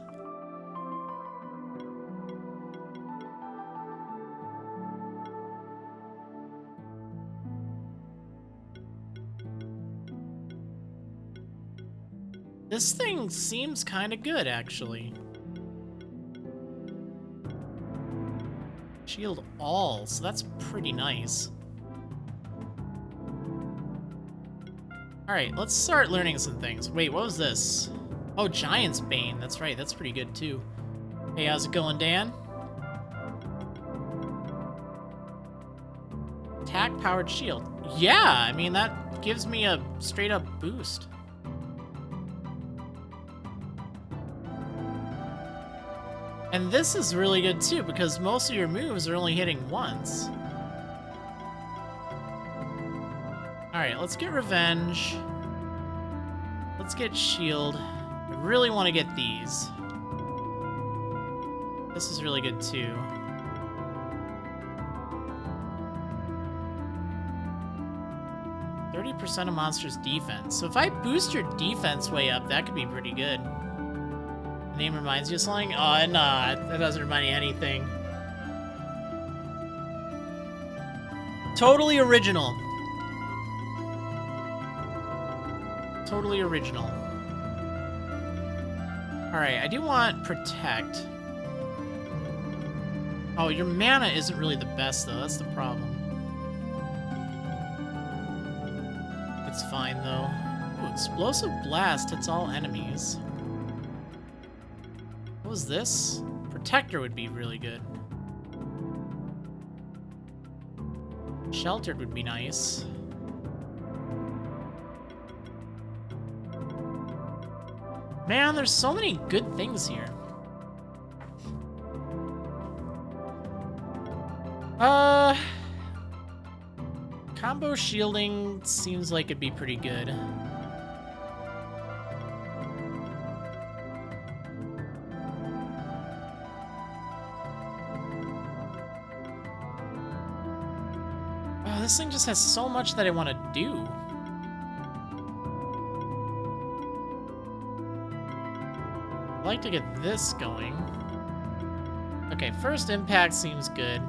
This thing seems kind of good, actually. Shield all, so that's pretty nice. Alright, let's start learning some things. Wait, what was this? Oh, Giant's Bane. That's right, that's pretty good, too. Hey, how's it going, Dan? Attack-powered shield. Yeah, I mean, that gives me a straight-up boost. And this is really good too, because most of your moves are only hitting once. Alright, let's get Revenge. Let's get Shield. I really want to get these. This is really good too. % of monsters' defense. So if I boost your defense way up, that could be pretty good. The name reminds you of something? Oh, nah, that doesn't remind me of anything. Totally original. Totally original. Alright, I do want Protect. Oh, your mana isn't really the best, though. That's the problem. It's fine, though. Ooh, Explosive Blast hits all enemies. What was this? Protector would be really good. Sheltered would be nice. Man, there's so many good things here. Combo shielding seems like it'd be pretty good. Oh, this thing just has so much that I want to do. I'd like to get this going. Okay, first impact seems good.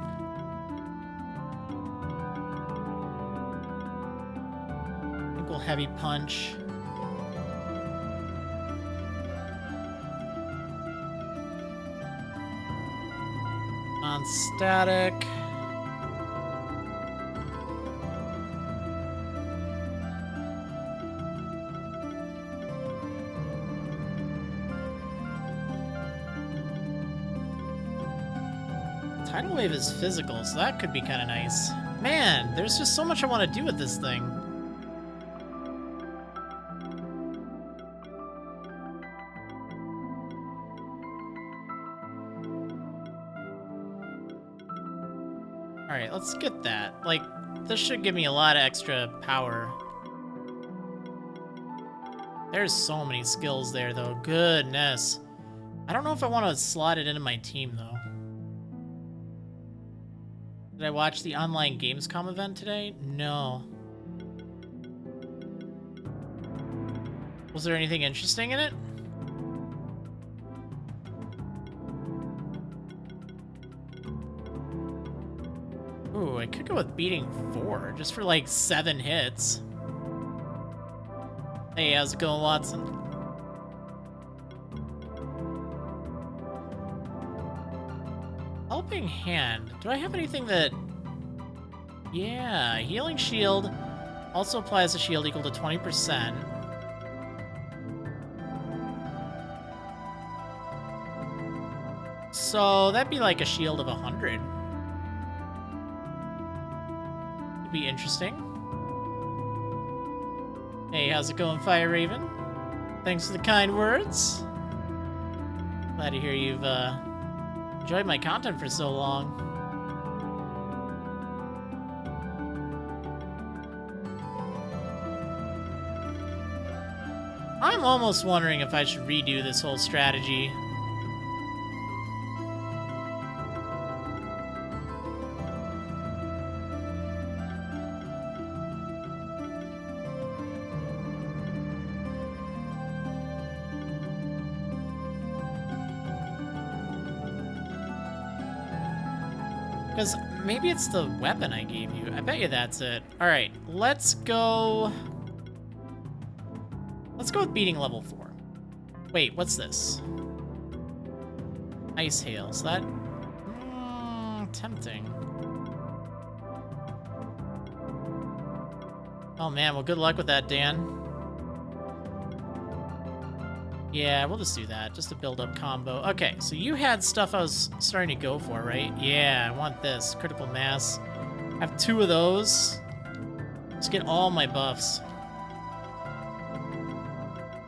I think we'll heavy punch. Non-static. Tidal Wave is physical, so that could be kind of nice. Man, there's just so much I want to do with this thing. Alright, let's get that. Like, this should give me a lot of extra power. There's so many skills there, though. Goodness. I don't know if I want to slot it into my team, though. Did I watch the online Gamescom event today? No. Was there anything interesting in it? Ooh, I could go with beating 4, just for like 7 hits. Hey, how's it going, Watson? Helping Hand. Do I have anything that... Yeah, Healing Shield also applies a shield equal to 20%. So that'd be like a shield of 100. Could be interesting. Hey, how's it going, Fire Raven? Thanks for the kind words. Glad to hear you've enjoyed my content for so long. I'm almost wondering if I should redo this whole strategy. Because maybe it's the weapon I gave you. I bet you that's it. Alright, let's go... Let's go with beating level 4. Wait, what's this? Ice Hail. So that... tempting. Oh man, well good luck with that, Dan. Yeah, we'll just do that, just to build up combo. Okay, so you had stuff I was starting to go for, right? Yeah, I want this. Critical Mass. Have 2 of those. Let's get all my buffs.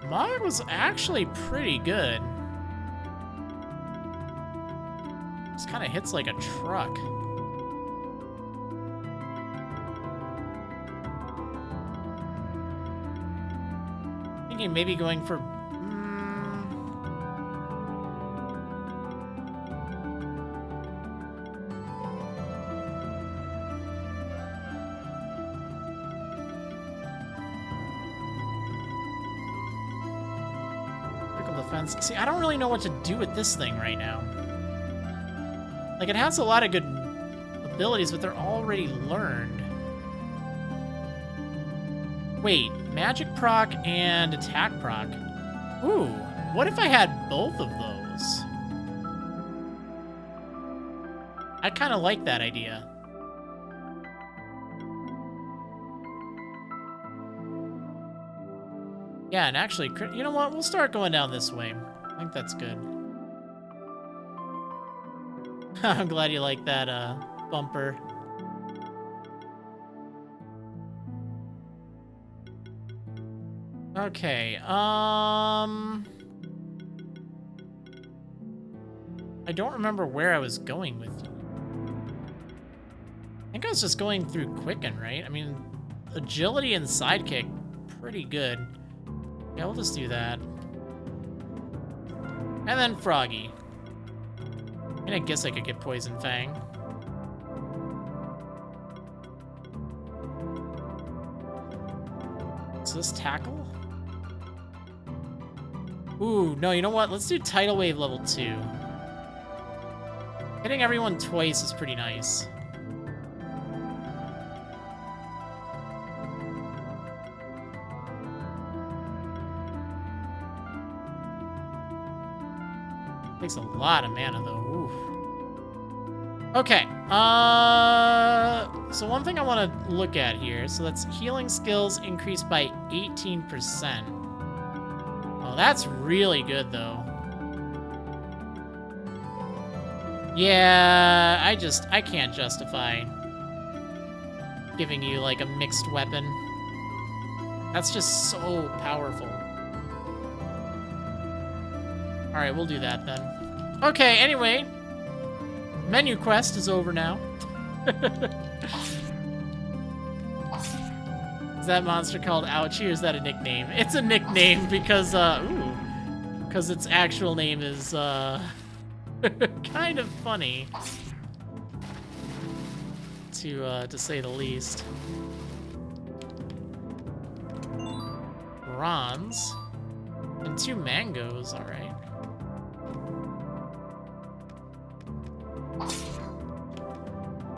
Mine was actually pretty good. Just kind of hits like a truck. Thinking maybe going for... defense. See, I don't really know what to do with this thing right now. Like, it has a lot of good abilities, but they're already learned. Wait, magic proc and attack proc. Ooh, what if I had both of those? I kind of like that idea. Yeah, and actually, you know what? We'll start going down this way. I think that's good. I'm glad you like that, bumper. Okay, I don't remember where I was going with you. I think I was just going through Quicken, right? I mean, agility and sidekick, pretty good. Yeah, we'll just do that. And then Froggy. I mean, I guess I could get Poison Fang. is this tackle? Ooh, no, you know what? Let's do Tidal Wave level 2. Hitting everyone twice is pretty nice. Takes a lot of mana, though. Oof. Okay. So one thing I want to look at here. So that's healing skills increased by 18%. Oh, that's really good, though. Yeah, I can't justify giving you, like, a mixed weapon. That's just so powerful. Alright, we'll do that then. Okay, anyway. Menu quest is over now. Is that monster called Ouchie, or is that a nickname? It's a nickname because, because its actual name is, kind of funny. To say the least. Bronze. And 2 mangoes, alright.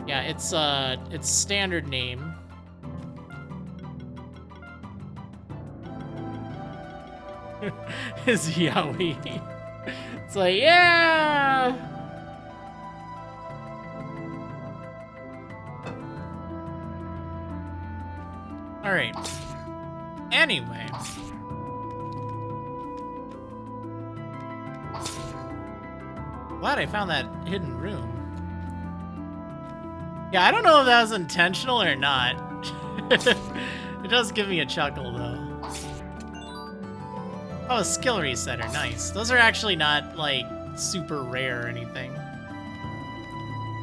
Yeah, it's standard name. Is Yowie. It's like, yeah! Alright. Anyway. Glad I found that hidden room. Yeah, I don't know if that was intentional or not. It does give me a chuckle, though. Oh, a skill resetter. Nice. Those are actually not, like, super rare or anything.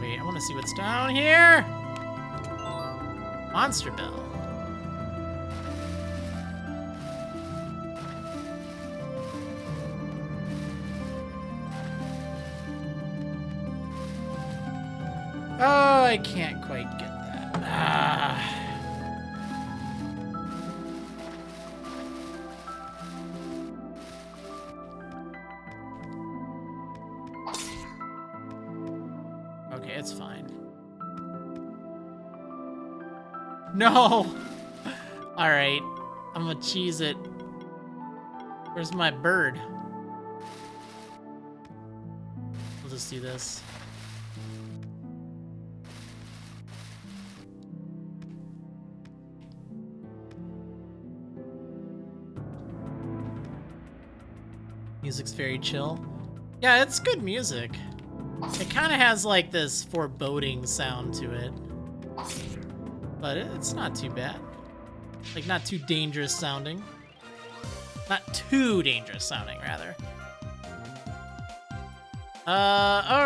Wait, I want to see what's down here. Monster Bell. Oh, I can't quite get that. Ah. Okay, it's fine. No! Alright, I'm gonna cheese it. Where's my bird? We'll just do this. Music's very chill. Yeah, it's good music. It kind of has like this foreboding sound to it. But it's not too bad. Like, not too dangerous sounding. Not too dangerous sounding, rather.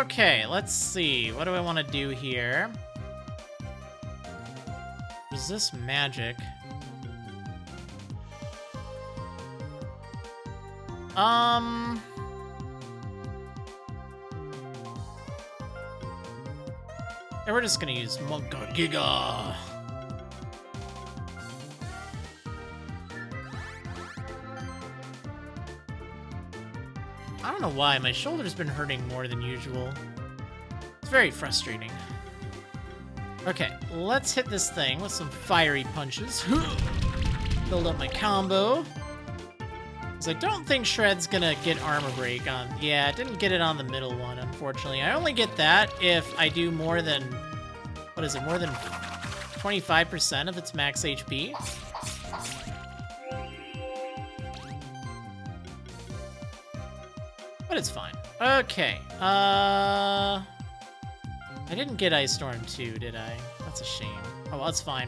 Okay, let's see. What do I want to do here? Resist magic. Yeah, we're just gonna use Monka Giga. I don't know why, my shoulder's been hurting more than usual. It's very frustrating. Okay, let's hit this thing with some fiery punches. Build up my combo. Because I don't think Shred's gonna get armor break on... Yeah, it didn't get it on the middle one, unfortunately. I only get that if I do more than... What is it? More than 25% of its max HP? But it's fine. Okay. I didn't get Ice Storm 2, did I? That's a shame. Oh, well, that's fine.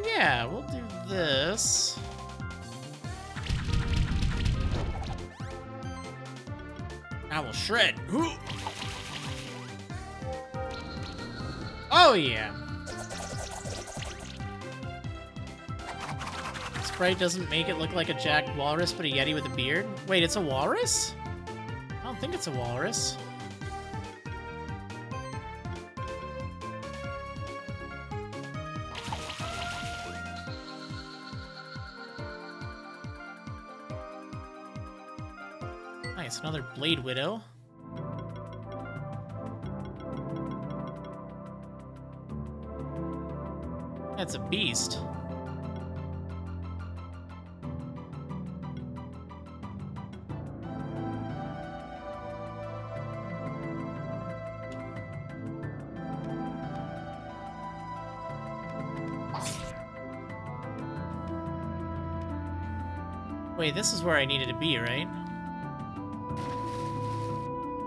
Yeah, we'll do this. I will shred. Ooh. Oh, yeah. Sprite doesn't make it look like a jacked walrus, but a yeti with a beard. Wait, it's a walrus? I don't think it's a walrus. Nice, another Blade Widow. That's a beast. Wait, this is where I needed to be, right?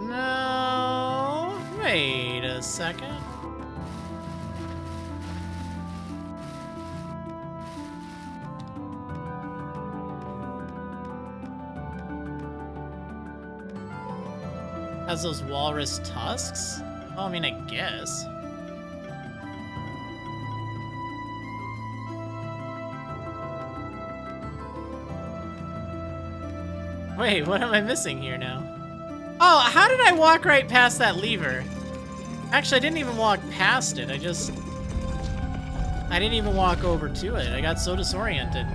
No, wait a second. Has those walrus tusks? Oh, I mean, I guess. Wait, what am I missing here now? Oh, how did I walk right past that lever? Actually, I didn't even walk past it. I didn't even walk over to it. I got so disoriented.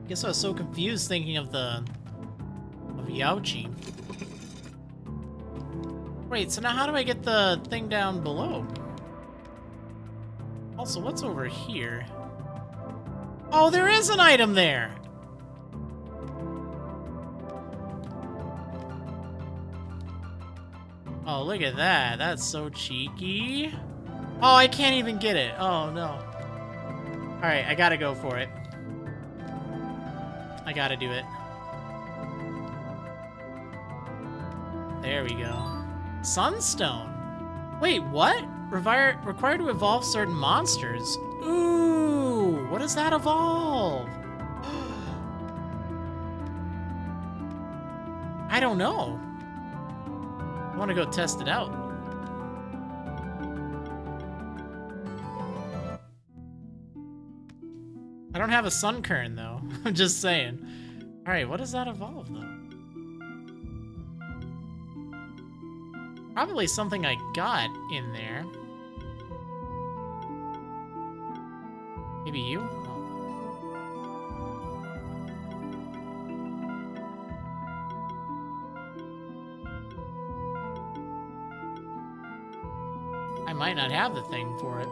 Guess I was so confused thinking of Yauchi. Wait, so now how do I get the thing down below? Also, what's over here? Oh, there is an item there! Oh, look at that. That's so cheeky. Oh, I can't even get it. Oh, no. Alright, I gotta go for it. I gotta do it. There we go. Sunstone. Wait, what? Required to evolve certain monsters. Ooh, what does that evolve? I don't know. I want to go test it out. I don't have a Sunkern, though. I'm just saying. Alright, what does that evolve, though? Probably something I got in there. Maybe you? I might not have the thing for it.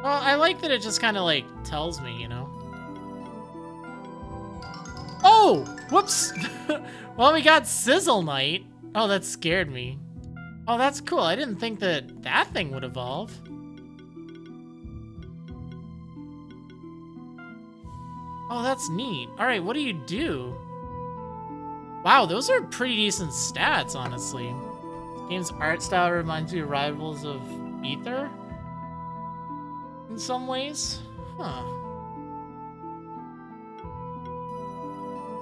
Well, I like that it just kind of, like, tells me, you know? Oh! Whoops! Well, we got Sizzle Knight. Oh, that scared me. Oh, that's cool. I didn't think that that thing would evolve. Oh, that's neat. Alright, what do you do? Wow, those are pretty decent stats, honestly. This game's art style reminds me of Rivals of Ether? In some ways? Huh.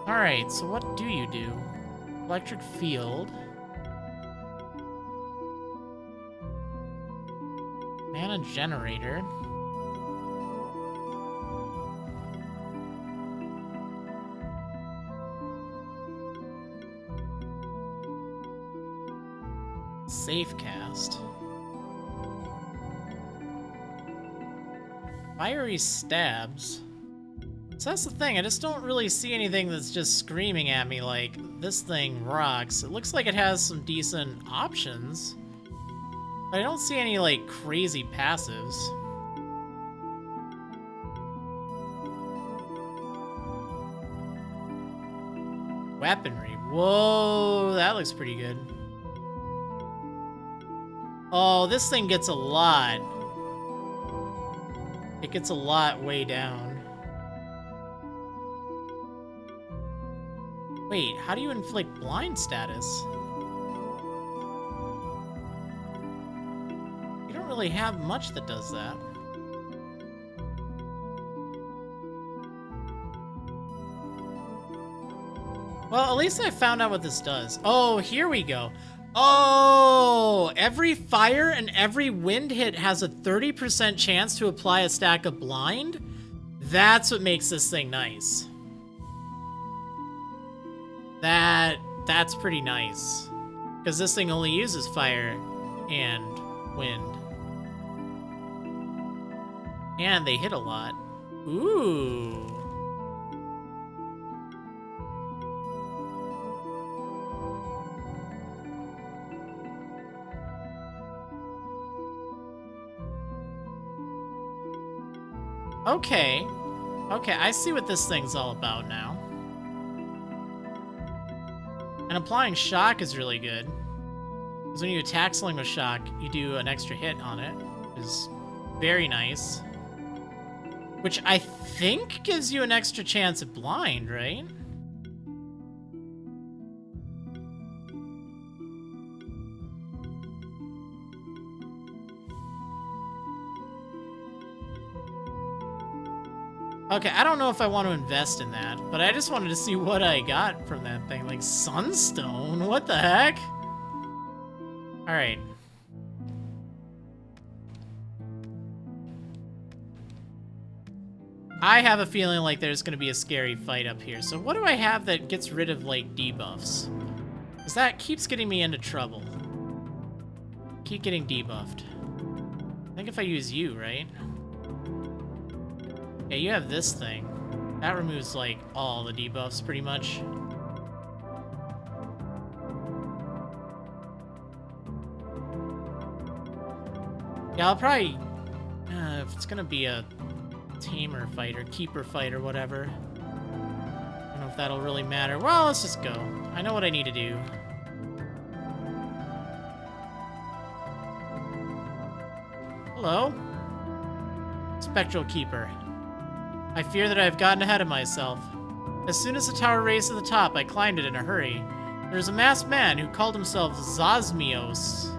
Alright, so what do you do? Electric field. Mana generator. Safe cast. Fiery stabs. So that's the thing, I just don't really see anything that's just screaming at me like, this thing rocks. It looks like it has some decent options, but I don't see any, like, crazy passives. Weaponry. Whoa, that looks pretty good. Oh, this thing gets a lot. It gets a lot way down. Wait, how do you inflict blind status? You don't really have much that does that. Well, at least I found out what this does. Oh, here we go. Oh, every fire and every wind hit has a 30% chance to apply a stack of blind? That's what makes this thing nice. That's pretty nice. Because this thing only uses fire and wind. And they hit a lot. Ooh. Okay. Okay, I see what this thing's all about now. And applying shock is really good. Because when you attack something with shock, you do an extra hit on it. Which is very nice. Which I think gives you an extra chance at blind, right? Okay, I don't know if I want to invest in that, but I just wanted to see what I got from that thing. Like, sunstone? What the heck? Alright. I have a feeling like there's going to be a scary fight up here. So what do I have that gets rid of, like, debuffs? Because that keeps getting me into trouble. Keep getting debuffed. I think if I use you, right? Yeah, you have this thing. That removes, like, all the debuffs, pretty much. Yeah, I'll probably... if it's gonna be a tamer fight or keeper fight or whatever. I don't know if that'll really matter. Well, let's just go. I know what I need to do. Hello? Spectral Keeper. I fear that I have gotten ahead of myself. As soon as the tower raised to the top, I climbed it in a hurry. There was a masked man who called himself Zazimos.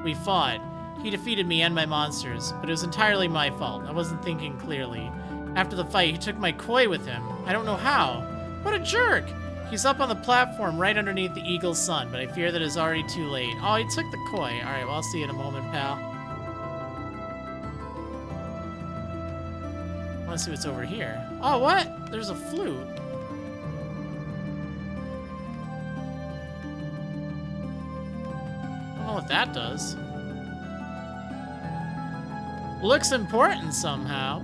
We fought. He defeated me and my monsters, but it was entirely my fault. I wasn't thinking clearly. After the fight, he took my koi with him. I don't know how. What a jerk! He's up on the platform right underneath the eagle's sun, but I fear that it's already too late. Oh, he took the koi. Alright, well, I'll see you in a moment, pal. Let's see what's over here. Oh, what? There's a flute. I don't know what that does. Looks important somehow.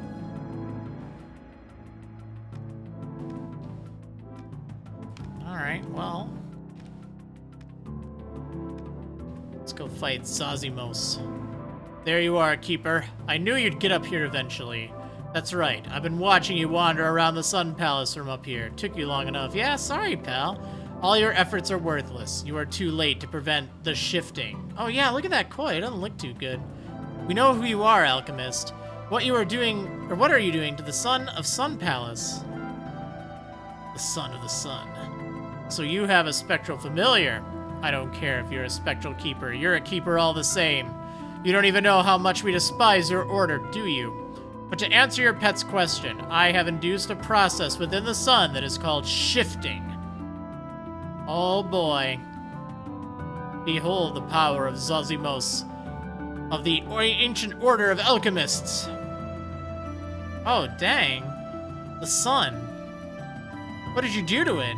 Alright, well. Let's go fight Zazimos. There you are, Keeper. I knew you'd get up here eventually. That's right. I've been watching you wander around the Sun Palace from up here. Took you long enough. Yeah, sorry, pal. All your efforts are worthless. You are too late to prevent the shifting. Oh yeah, look at that koi. It doesn't look too good. We know who you are, alchemist. What you are doing, or what are you doing to the son of Sun Palace? The son of the sun. So you have a spectral familiar. I don't care if you're a spectral keeper. You're a keeper all the same. You don't even know how much we despise your order, do you? But to answer your pet's question, I have induced a process within the sun that is called shifting. Oh boy. Behold the power of Zazimos, of the ancient order of alchemists. Oh, dang. The sun. What did you do to it?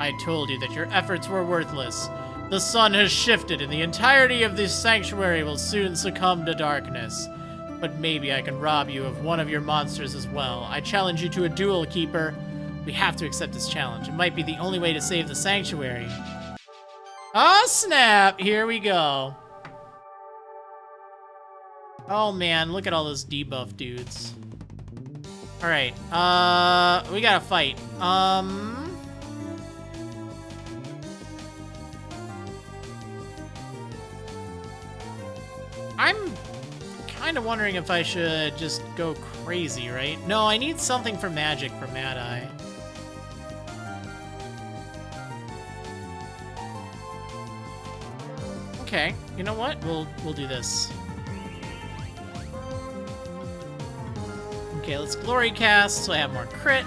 I told you that your efforts were worthless. The sun has shifted, and the entirety of this sanctuary will soon succumb to darkness. But maybe I can rob you of one of your monsters as well. I challenge you to a duel, Keeper. We have to accept this challenge. It might be the only way to save the sanctuary. Oh, snap! Here we go. Oh, man. Look at all those debuff dudes. Alright. We gotta fight. I'm kind of wondering if I should just go crazy, right? No, I need something for magic for Mad Eye. Okay, you know what? We'll do this. Okay, let's glory cast so I have more crit,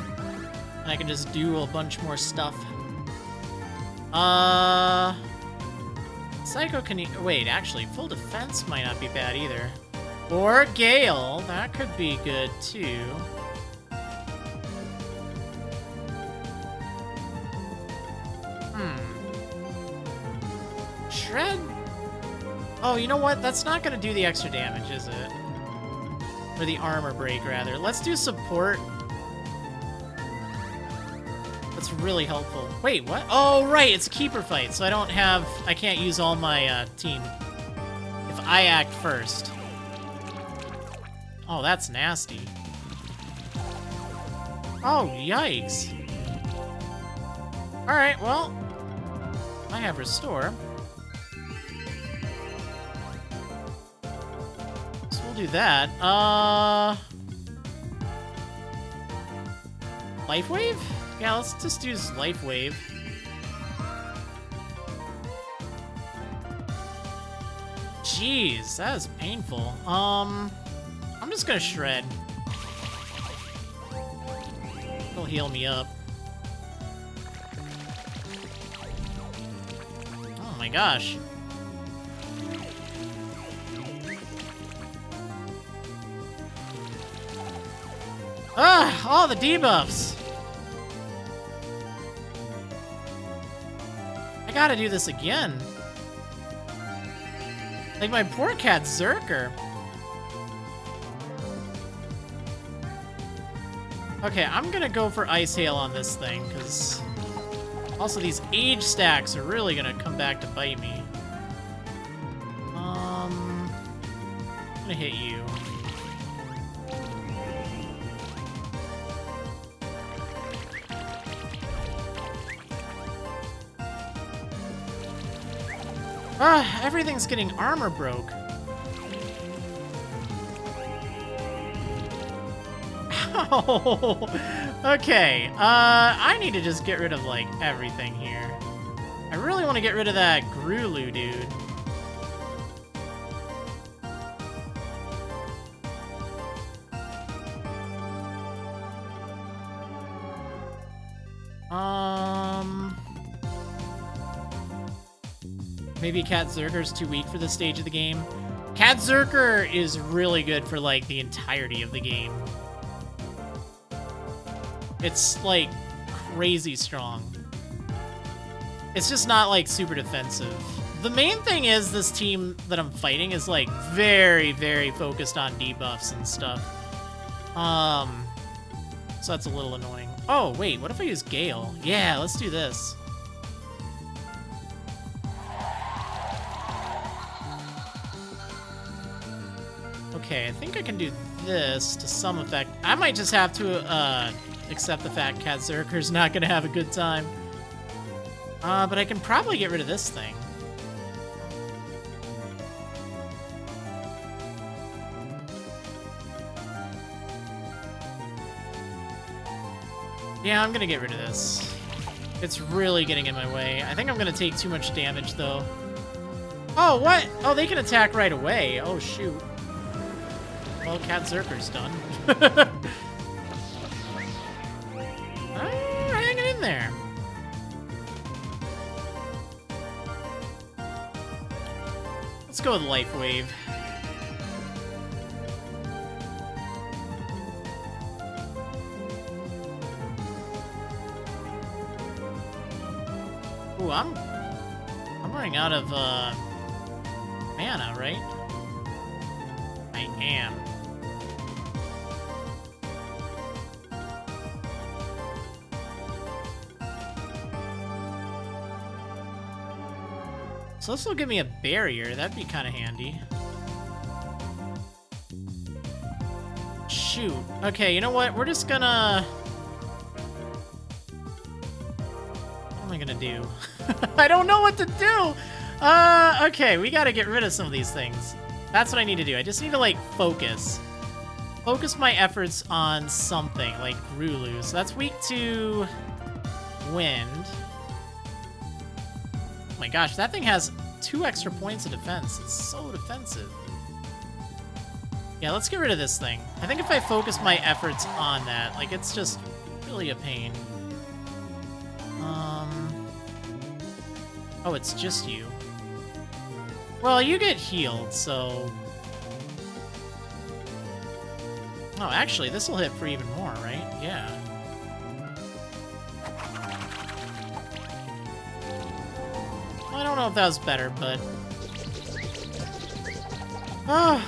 and I can just do a bunch more stuff. Psycho can wait, actually, full defense might not be bad either. Or Gale. That could be good, too. Shred? Oh, you know what? That's not going to do the extra damage, is it? Or the armor break, rather. Let's do support. That's really helpful. Wait, what? Oh, right, it's a keeper fight, so I can't use all my team if I act first. Oh, that's nasty. Oh, yikes. Alright, well, I have restore. So we'll do that. Life Wave? Yeah, let's just use Life Wave. Jeez, that is painful. I'm just gonna shred. It'll heal me up. Oh my gosh. Ah, all the debuffs. I gotta do this again. Like my poor cat Zerker. Okay, I'm gonna go for Ice Hail on this thing, because also these age stacks are really gonna come back to bite me. I'm gonna hit you. Ah, everything's getting armor broke. Ow! Okay, I need to just get rid of, like, everything here. I really want to get rid of that Grulu, dude. Maybe Cat Zerker's too weak for this stage of the game. Cat Zerker is really good for, like, the entirety of the game. It's, like, crazy strong. It's just not, like, super defensive. The main thing is this team that I'm fighting is, like, very, very focused on debuffs and stuff. So that's a little annoying. Oh, wait, what if I use Gale? Yeah, let's do this. Okay, I think I can do this to some effect. I might just have to, accept the fact Cat Zerker's not gonna have a good time. But I can probably get rid of this thing. Yeah, I'm gonna get rid of this. It's really getting in my way. I think I'm gonna take too much damage, though. Oh, what? Oh, they can attack right away. Oh, shoot. Well, Cat Zerker's done. Oh, hanging in there. Let's go with Life Wave. Ooh, I'm running out of mana, right? I am. So this will give me a barrier. That'd be kind of handy. Shoot. Okay, you know what? We're just gonna... What am I gonna do? I don't know what to do! Okay, we gotta get rid of some of these things. That's what I need to do. I just need to, like, focus. Focus my efforts on something, like Grulu. So that's weak to wind. Oh my gosh, that thing has 2 extra points of defense. It's so defensive. Yeah, let's get rid of this thing. I think if I focus my efforts on that, like, it's just really a pain. Oh, it's just you. Well, you get healed, so... Oh, actually, this will hit for even more, right? Yeah. Well, I don't know if that was better, but... Ah.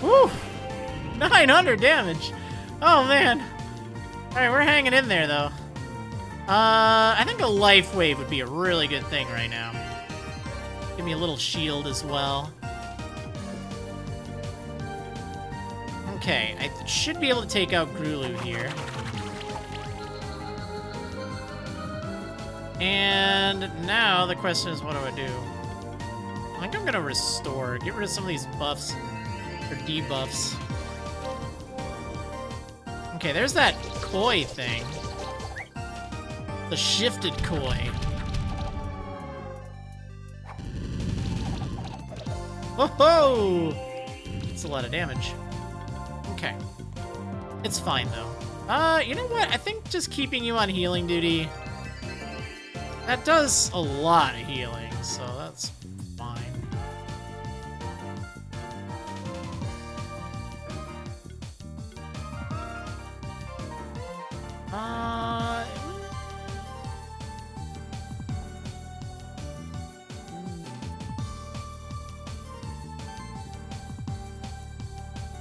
Woo! 900 damage! Oh, man! Alright, we're hanging in there, though. I think a life wave would be a really good thing right now. Give me a little shield as well. Okay, I should be able to take out Grulu here. And now the question is, what do I do? I think I'm gonna restore. Get rid of some of these buffs. Or debuffs. Okay, there's that koi thing. The shifted koi. Whoa! That's a lot of damage. Okay. It's fine, though. You know what? I think just keeping you on healing duty... That does a lot of healing, so that's fine.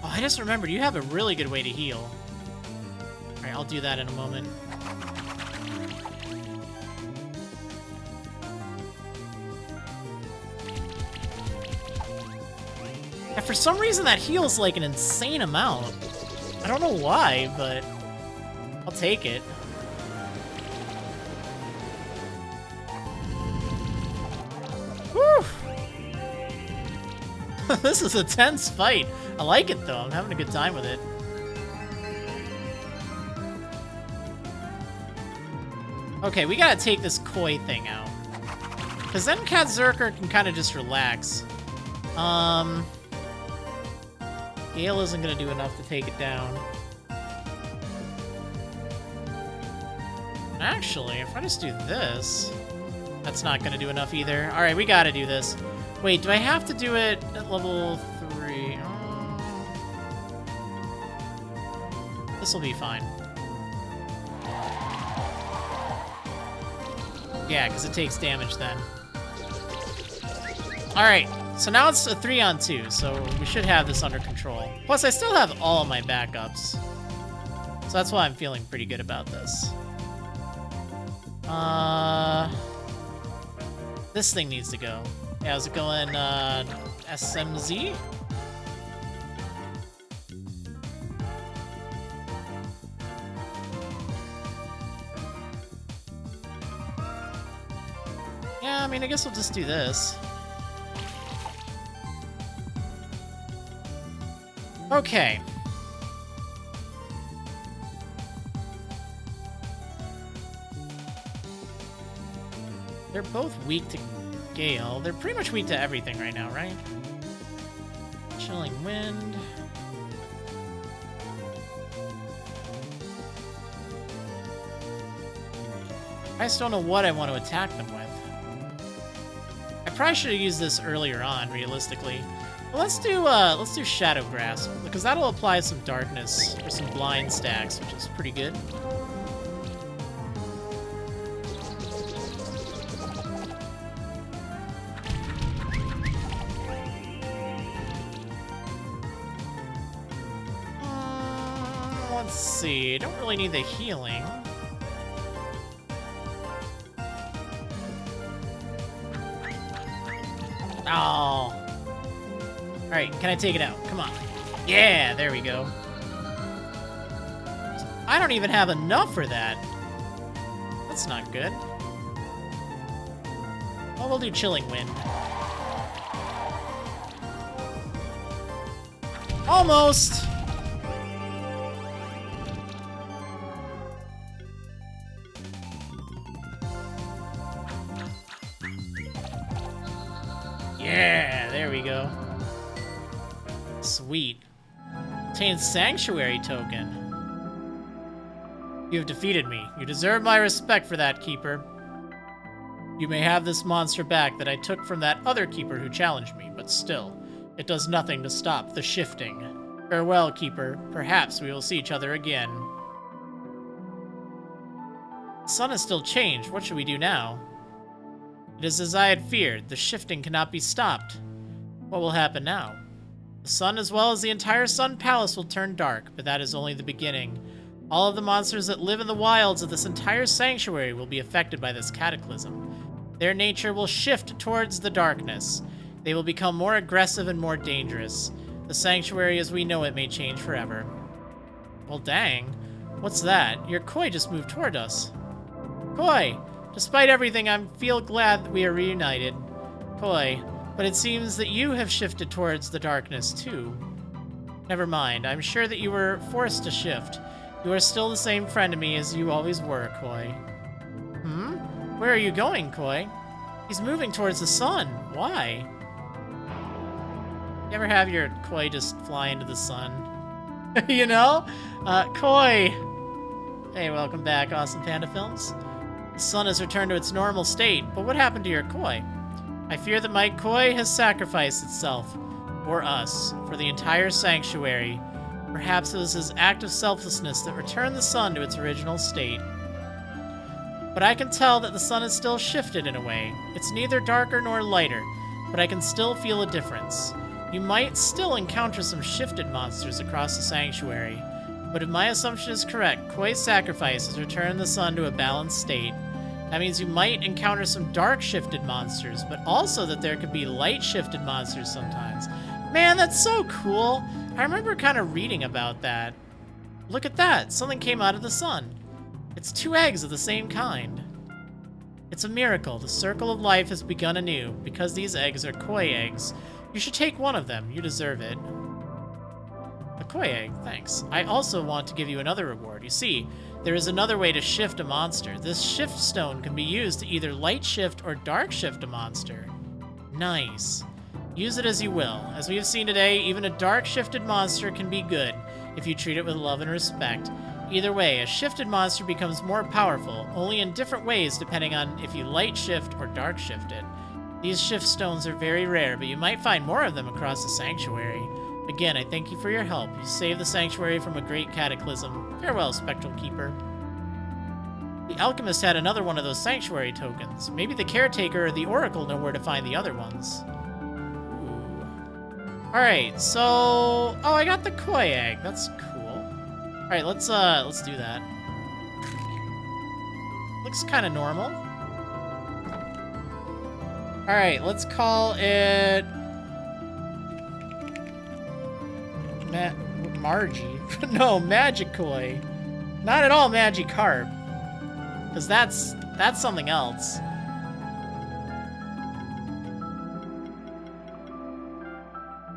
Oh, I just remembered, you have a really good way to heal. Alright, I'll do that in a moment. And for some reason, that heals like an insane amount. I don't know why, but I'll take it. Whew! This is a tense fight. I like it, though. I'm having a good time with it. Okay, we gotta take this koi thing out. Because then Katzerker can kind of just relax. Gale isn't gonna do enough to take it down. Actually, if I just do this, that's not gonna do enough either. Alright, we gotta do this. Wait, do I have to do it at level 3? This will be fine. Yeah, because it takes damage then. Alright, so now it's a 3-on-2, so we should have this under control. Plus, I still have all of my backups. So that's why I'm feeling pretty good about this. This thing needs to go. Yeah, how's it going, SMZ? Yeah, I mean, I guess we'll just do this. Okay. They're both weak to Gale. They're pretty much weak to everything right now, right? Chilling Wind. I just don't know what I want to attack them with. I probably should have used this earlier on, realistically. Well, let's do Shadow Grasp, because that'll apply some darkness or some blind stacks, which is pretty good. Let's see. Don't really need the healing. Oh. Alright, can I take it out? Come on. Yeah, there we go. I don't even have enough for that. That's not good. Well, we'll do Chilling Wind. Almost! Yeah, there we go. Sweet. Obtained Sanctuary Token. You have defeated me. You deserve my respect for that, Keeper. You may have this monster back that I took from that other keeper who challenged me, but still, it does nothing to stop the shifting. Farewell, keeper. Perhaps we will see each other again. The sun has still changed. What should we do now? It is as I had feared. The shifting cannot be stopped. What will happen now? The sun as well as the entire Sun Palace will turn dark, but that is only the beginning. All of the monsters that live in the wilds of this entire sanctuary will be affected by this cataclysm. Their nature will shift towards the darkness. They will become more aggressive and more dangerous. The sanctuary as we know it may change forever. Well, dang. What's that? Your koi just moved toward us. Koi! Despite everything, I feel glad that we are reunited. Koi, but it seems that you have shifted towards the darkness too. Never mind, I'm sure that you were forced to shift. You are still the same friend to me as you always were, Koi. Where are you going, Koi? He's moving towards the sun. Why? You ever have your koi just fly into the sun? You know? Koi! Hey, welcome back, Awesome Panda Films. The sun has returned to its normal state, but what happened to your koi? I fear that my koi has sacrificed itself. For us. For the entire sanctuary. Perhaps it was his act of selflessness that returned the sun to its original state. But I can tell that the sun has still shifted in a way. It's neither darker nor lighter, but I can still feel a difference. You might still encounter some shifted monsters across the sanctuary, but if my assumption is correct, Koi's sacrifice has returned the sun to a balanced state. That means you might encounter some dark shifted monsters, but also that there could be light shifted monsters sometimes. Man, that's so cool! I remember kind of reading about that. Look at that! Something came out of the sun. It's 2 eggs of the same kind. It's a miracle. The circle of life has begun anew. Because these eggs are koi eggs, you should take one of them. You deserve it. A koi egg, thanks. I also want to give you another reward. You see, there is another way to shift a monster. This shift stone can be used to either light shift or dark shift a monster. Nice. Use it as you will. As we have seen today, even a dark shifted monster can be good if you treat it with love and respect. Either way, a shifted monster becomes more powerful, only in different ways depending on if you light shift or dark shift it. These shift stones are very rare, but you might find more of them across the sanctuary. Again, I thank you for your help. You saved the sanctuary from a great cataclysm. Farewell, Spectral Keeper. The alchemist had another one of those sanctuary tokens. Maybe the caretaker or the oracle know where to find the other ones. Ooh. Alright, so... Oh, I got the koi egg. That's cool. Alright, let's do that. Looks kind of normal. Alright, let's call it... Margie. No, Magikoi. Not at all Magikarp. Because that's something else.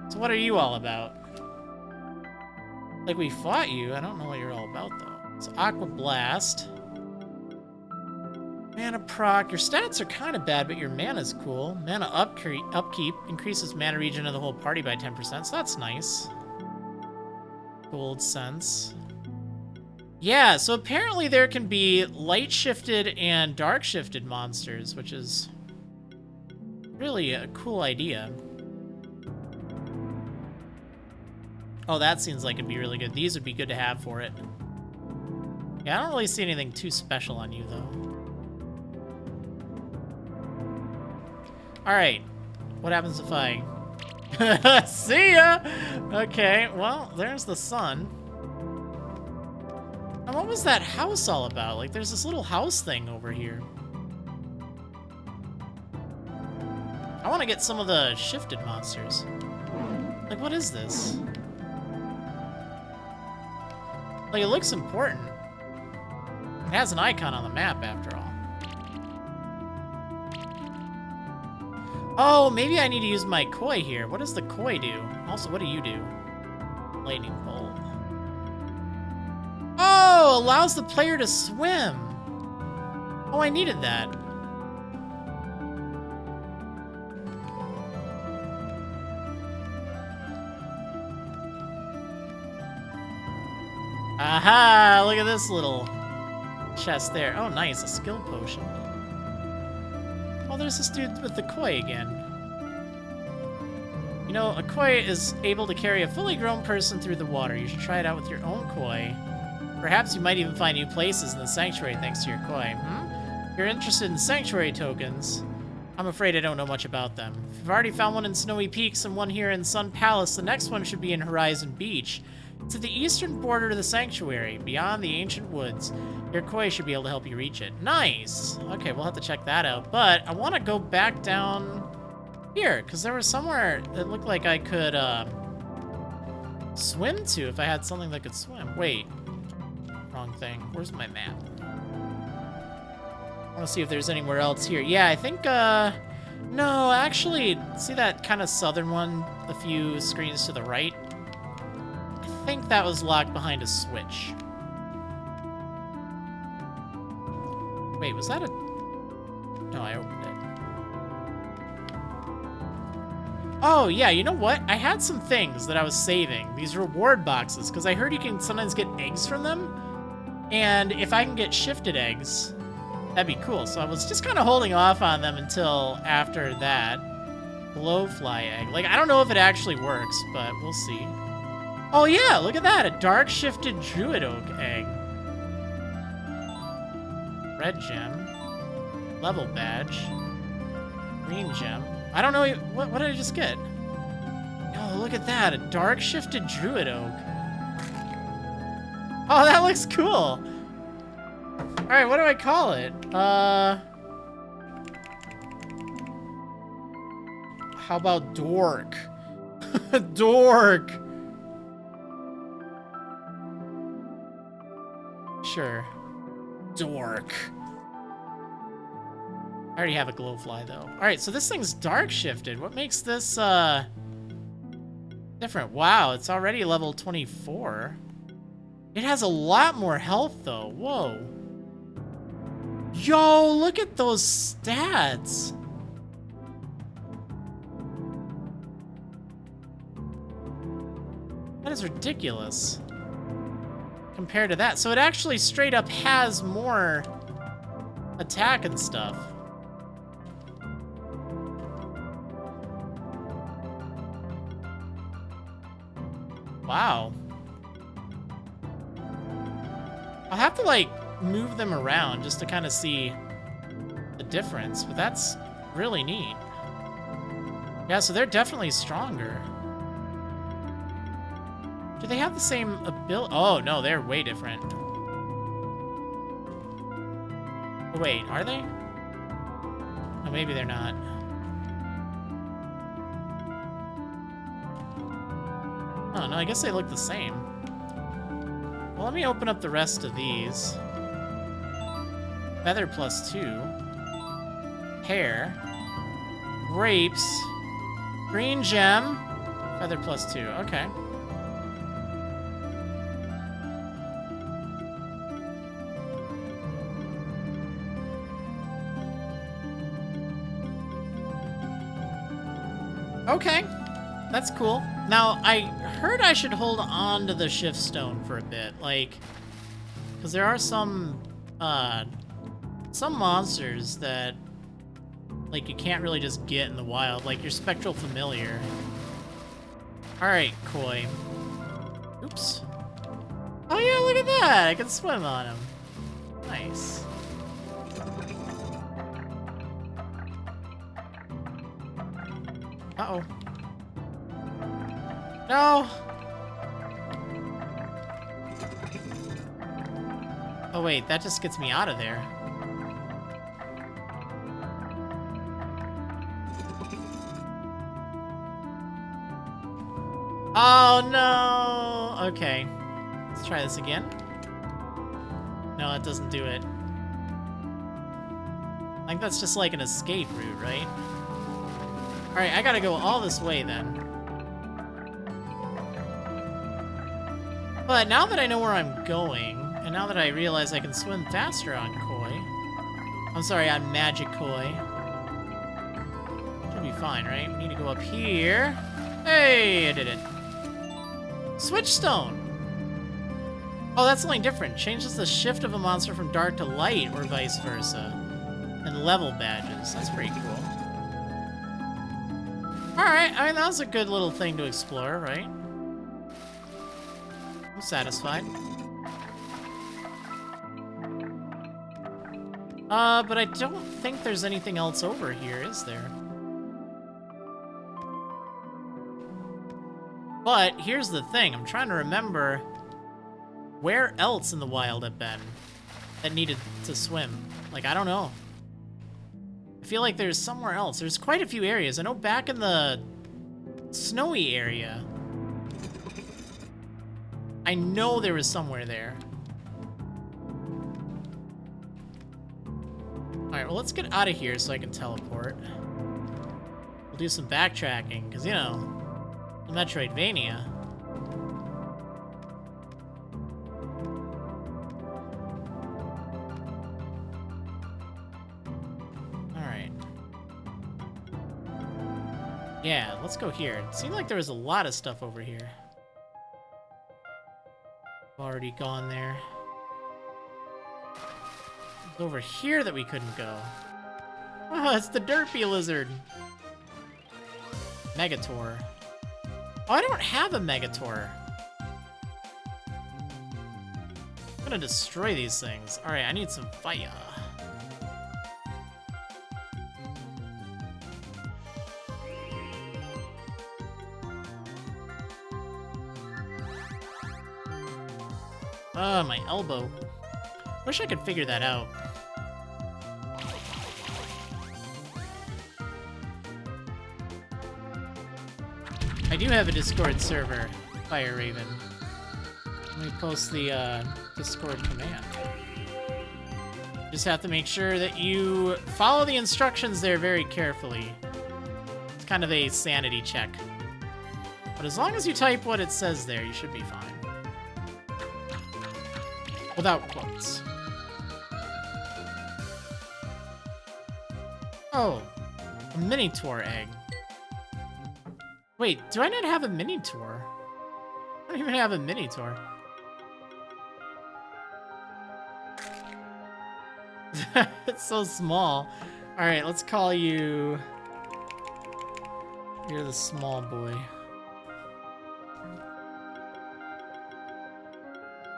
So what are you all about? Like, we fought you. I don't know what you're all about, though. It's Aqua Blast. Mana proc. Your stats are kind of bad, but your mana's cool. Mana upkeep increases mana regen of the whole party by 10%, so that's nice. Gold sense. Yeah, so apparently there can be light-shifted and dark-shifted monsters, which is really a cool idea. Oh, that seems like it'd be really good. These would be good to have for it. Yeah, I don't really see anything too special on you, though. Alright. What happens if I... See ya! Okay, well, there's the sun. And what was that house all about? Like, there's this little house thing over here. I want to get some of the shifted monsters. Like, what is this? Like, it looks important. It has an icon on the map, after all. Oh, maybe I need to use my koi here. What does the koi do? Also, what do you do? Lightning bolt. Oh, allows the player to swim. Oh, I needed that. Aha! Look at this little chest there. Oh, nice. A skill potion. Oh, there's this dude with the koi again. You know, a koi is able to carry a fully grown person through the water. You should try it out with your own koi. Perhaps you might even find new places in the sanctuary thanks to your koi. If you're interested in sanctuary tokens, I'm afraid I don't know much about them. If you've already found one in Snowy Peaks and one here in Sun Palace, the next one should be in Horizon Beach. It's at the eastern border of the sanctuary, beyond the ancient woods. Your koi should be able to help you reach it. Nice! Okay, we'll have to check that out. But I want to go back down here, because there was somewhere that looked like I could swim to if I had something that could swim. Wait. Wrong thing. Where's my map? I want to see if there's anywhere else here. Yeah, I think, no, actually, see that kind of southern one a few screens to the right? I think that was locked behind a switch. Wait, was that a... No, I opened it. Oh, yeah, you know what? I had some things that I was saving. These reward boxes, because I heard you can sometimes get eggs from them. And if I can get shifted eggs, that'd be cool. So I was just kind of holding off on them until after that. Glowfly egg. Like, I don't know if it actually works, but we'll see. Oh, yeah, look at that. A dark shifted druid oak egg. Red gem. Level badge. Green gem. I don't know. What did I just get? Oh, look at that. A dark shifted druid oak. Oh, that looks cool. All right, what do I call it? How about dork? Dork. Sure. Dork. I already have a glowfly, though. All right, so this thing's dark shifted. What makes this different? Wow, it's already level 24. It has a lot more health, though. Whoa. Yo, look at those stats. That is ridiculous compared to that. So it actually straight up has more attack and stuff. Wow. I'll have to, like, move them around just to kind of see the difference, but that's really neat. Yeah, so they're definitely stronger. Do they have the same ability? Oh, no, they're way different. Oh, wait, are they? Oh, maybe they're not. Oh, no, I guess they look the same. Well, let me open up the rest of these. Feather +2. Hair. Grapes. Green gem. Feather +2. Okay. Okay. That's cool. Now, I heard I should hold on to the shift stone for a bit, like, because there are some monsters that, like, you can't really just get in the wild, like your spectral familiar. All right, koi. Oops. Oh yeah, look at that! I can swim on him. Nice. Uh-oh. No! Oh wait, that just gets me out of there. Oh no! Okay. Let's try this again. No, it doesn't do it. I think that's just like an escape route, right? Alright, I gotta go all this way then. But now that I know where I'm going, and now that I realize I can swim faster on koi... I'm sorry, on magic koi. Should be fine, right? We need to go up here. Hey, I did it. Switch stone! Oh, that's something different. Changes the shift of a monster from dark to light, or vice versa. And level badges. That's pretty cool. Alright, I mean, that was a good little thing to explore, right? I'm satisfied. But I don't think there's anything else over here, is there? But here's the thing, I'm trying to remember where else in the wild I've been that needed to swim. Like, I don't know. I feel like there's somewhere else. There's quite a few areas. I know back in the snowy area, I know there was somewhere there. Alright, well, let's get out of here so I can teleport. We'll do some backtracking, because, you know, Metroidvania. Alright. Yeah, let's go here. It seemed like there was a lot of stuff over here. Already gone there. It's over here that we couldn't go. Oh, it's the Derpy Lizard. Megator. Oh, I don't have a Megator. I'm gonna destroy these things. Alright, I need some fire. Oh, my elbow. Wish I could figure that out. I do have a Discord server, Fire Raven. Let me post the Discord command. Just have to make sure that you follow the instructions there very carefully. It's kind of a sanity check. But as long as you type what it says there, you should be fine. Without quotes. Oh, a Minotaur egg. Wait, do I not have a Minotaur? I don't even have a Minotaur. It's so small. Alright, let's call you... You're the small boy.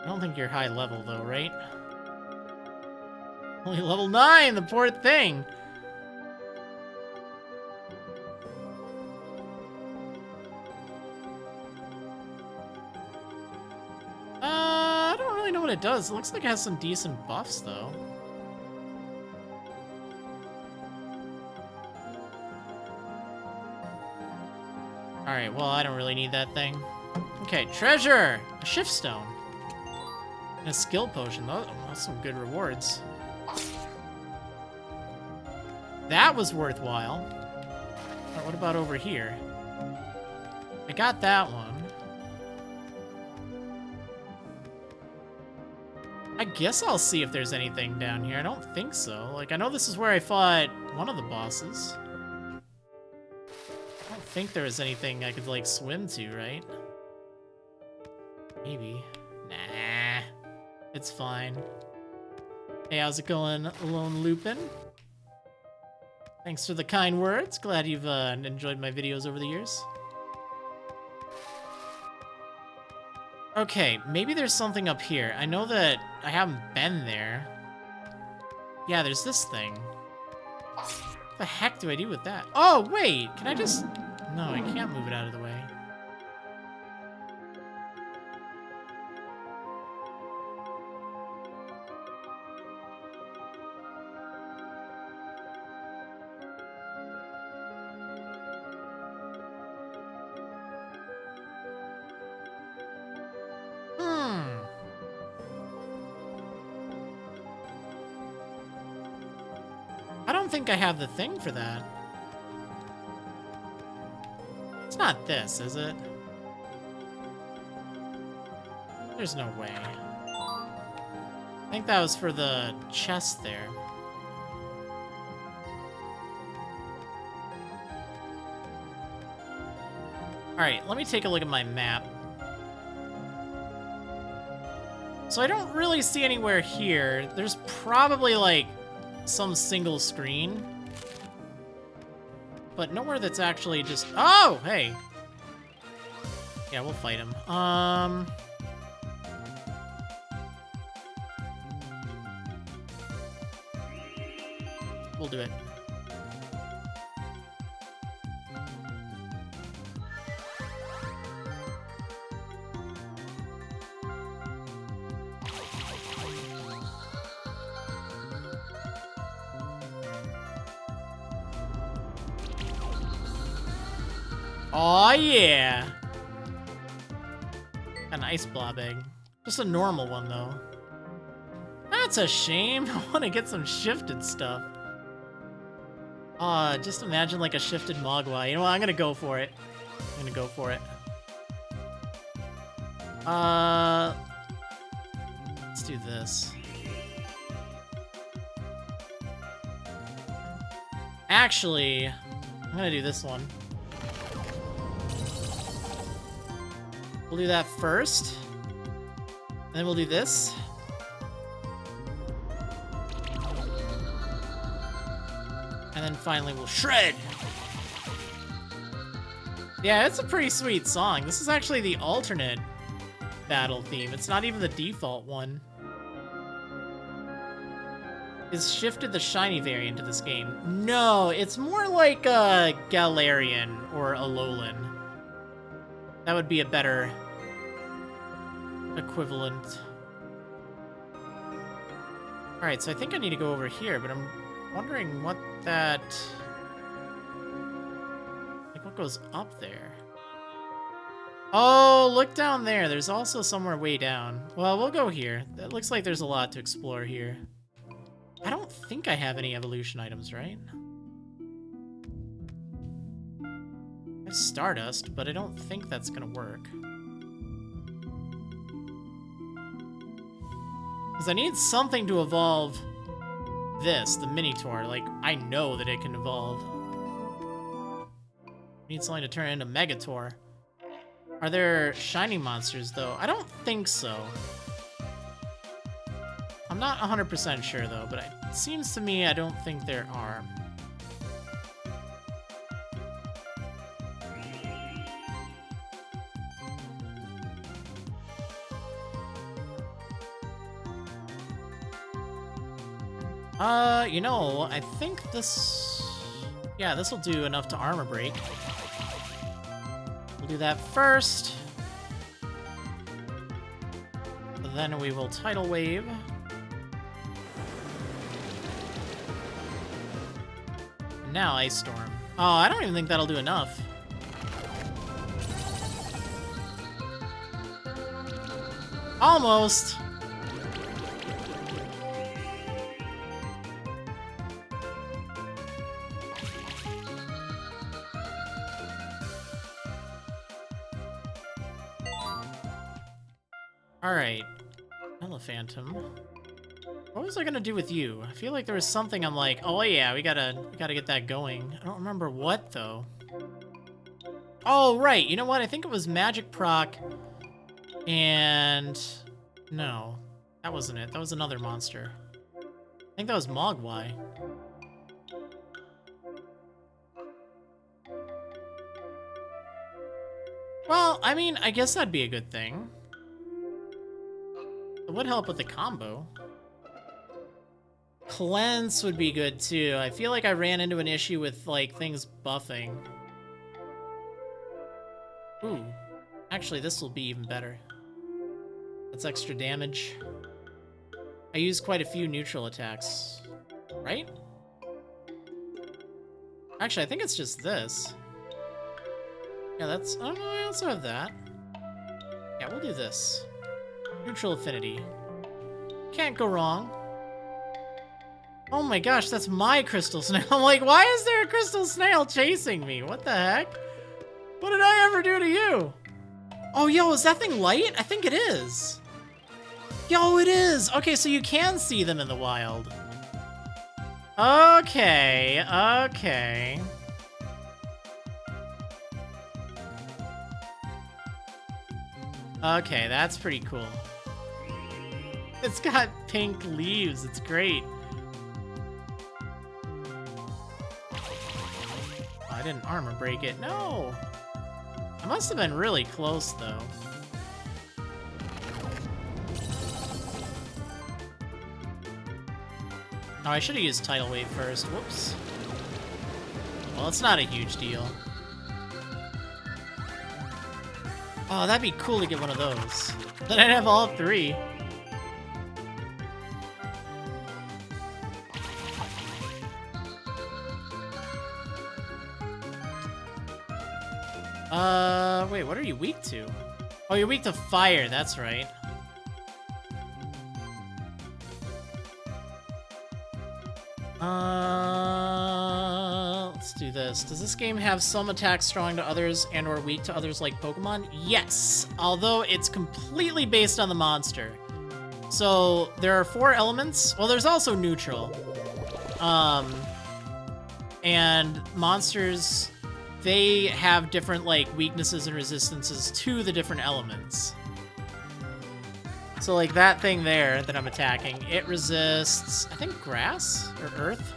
I don't think you're high level though, right? Only level 9, the poor thing! I don't really know what it does. It looks like it has some decent buffs though. Alright, well, I don't really need that thing. Okay, treasure! A shift stone. And a skill potion. That's some good rewards. That was worthwhile. Alright, what about over here? I got that one. I guess I'll see if there's anything down here. I don't think so. Like, I know this is where I fought one of the bosses. I don't think there was anything I could, like, swim to, right? Maybe. Nah. It's fine. Hey, how's it going, Lone Lupin? Thanks for the kind words. Glad you've enjoyed my videos over the years. Okay, maybe there's something up here. I know that I haven't been there. Yeah, there's this thing. What the heck do I do with that? Oh, wait! Can I just... No, I can't move it out of the way. I don't think I have the thing for that. It's not this, is it? There's no way. I think that was for the chest there. Alright, let me take a look at my map. So I don't really see anywhere here. There's probably, like, some single screen. But nowhere that's actually just... Oh, hey. Yeah, we'll fight him. We'll do it. Oh yeah! An ice blob egg. Just a normal one though. That's a shame. I want to get some shifted stuff. Just imagine like a shifted Mogwai. You know what? I'm gonna go for it. I'm gonna go for it. Let's do this. Actually, I'm gonna do this one. We'll do that first. And then we'll do this. And then finally we'll shred. Yeah, it's a pretty sweet song. This is actually the alternate battle theme. It's not even the default one. Is shifted the shiny variant of this game? No, it's more like a Galarian or Alolan. That would be a better equivalent. Alright, so I think I need to go over here, but I'm wondering what that... Like, what goes up there? Oh, look down there. There's also somewhere way down. Well, we'll go here. It looks like there's a lot to explore here. I don't think I have any evolution items, right? I have Stardust, but I don't think that's gonna work. Because I need something to evolve this, the Minotaur. Like, I know that it can evolve. I need something to turn into Megator. Are there shiny monsters, though? I don't think so. I'm not 100% sure, though, but it seems to me I don't think there are. You know, I think this... Yeah, this will do enough to armor break. We'll do that first. Then we will Tidal Wave. And now Ice Storm. Oh, I don't even think that'll do enough. Almost! Alright. Elephantum. What was I gonna do with you? I feel like there was something I'm like, oh yeah, we gotta get that going. I don't remember what, though. Oh, right. You know what? I think it was Magic Proc and... No. That wasn't it. That was another monster. I think that was Mogwai. Well, I mean, I guess that'd be a good thing. It would help with the combo. Cleanse would be good too. I feel like I ran into an issue with like things buffing. Ooh. Actually, this will be even better. That's extra damage. I use quite a few neutral attacks. Right? Actually, I think it's just this. Yeah, that's... Oh, no, I also have that. Yeah, we'll do this. Neutral affinity. Can't go wrong. Oh my gosh, that's my crystal snail. I'm like, why is there a crystal snail chasing me? What the heck? What did I ever do to you? Oh, yo, is that thing light? I think it is. Yo, it is. Okay, so you can see them in the wild. Okay, okay. Okay, that's pretty cool. It's got pink leaves. It's great. I didn't armor break it. No! I must have been really close, though. Oh, I should have used Tidal Wave first. Whoops. Well, it's not a huge deal. Oh, that'd be cool to get one of those. Then I'd have all three. Wait, what are you weak to? Oh, you're weak to fire, that's right. Let's do this. Does this game have some attacks strong to others and or weak to others like Pokemon? Yes, although it's completely based on the monster. So there are 4 elements. Well, there's also neutral. And monsters, they have different like weaknesses and resistances to the different elements. So like that thing there that I'm attacking, it resists, I think, grass or earth.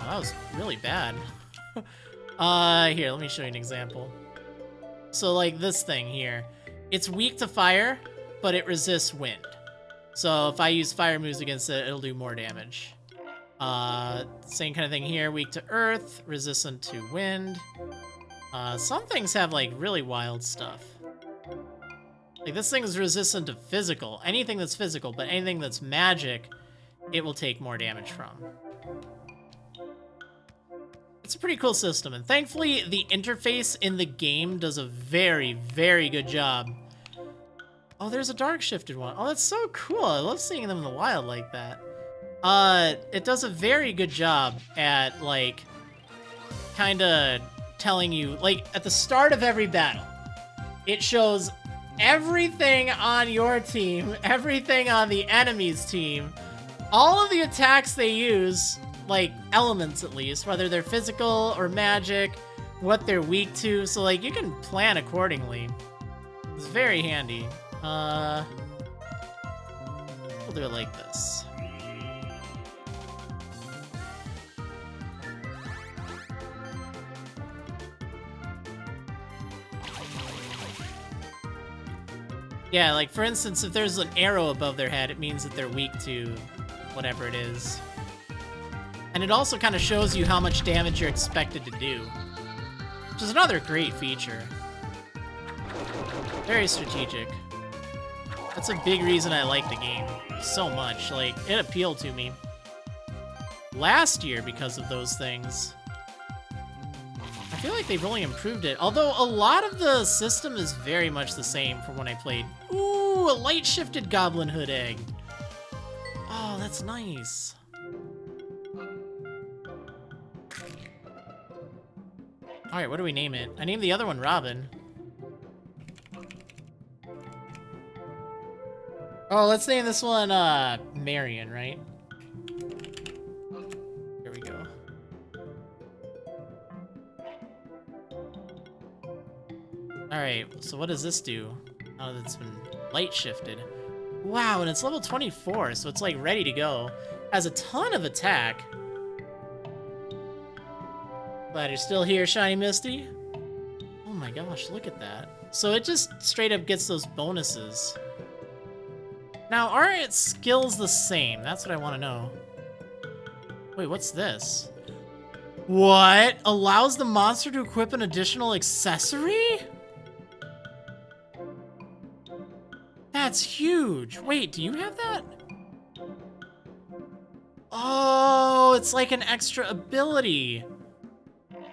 Oh, that was really bad. Here, let me show you an example. So like this thing here, it's weak to fire, but it resists wind. So if I use fire moves against it, it'll do more damage. Same kind of thing here, weak to earth, resistant to wind. Some things have like really wild stuff. Like this thing is resistant to physical, anything that's physical, but anything that's magic, it will take more damage from. It's a pretty cool system, and thankfully the interface in the game does a very, very good job. Oh, there's a dark shifted one. Oh, that's so cool. I love seeing them in the wild like that. It does a very good job at, like, kind of telling you, like, at the start of every battle, it shows everything on your team, everything on the enemy's team, all of the attacks they use, like, elements at least, whether they're physical or magic, what they're weak to, so, like, you can plan accordingly. It's very handy. We'll do it like this. Yeah, like, for instance, if there's an arrow above their head, it means that they're weak to whatever it is. And it also kind of shows you how much damage you're expected to do, which is another great feature. Very strategic. That's a big reason I like the game so much. Like, it appealed to me last year because of those things. I feel like they've really improved it, although a lot of the system is very much the same from when I played. Ooh, a light-shifted Goblin Hood egg. Oh, that's nice. Alright, what do we name it? I named the other one Robin. Oh, let's name this one, Marion, right? There we go. Alright, so what does this do? Now that it's been light shifted. Wow, and it's level 24, so it's like ready to go. Has a ton of attack. Glad you're still here, Shiny Misty. Oh my gosh, look at that. So it just straight up gets those bonuses. Now, are its skills the same? That's what I want to know. Wait, what's this? What? Allows the monster to equip an additional accessory? That's huge. Wait, do you have that? Oh, it's like an extra ability.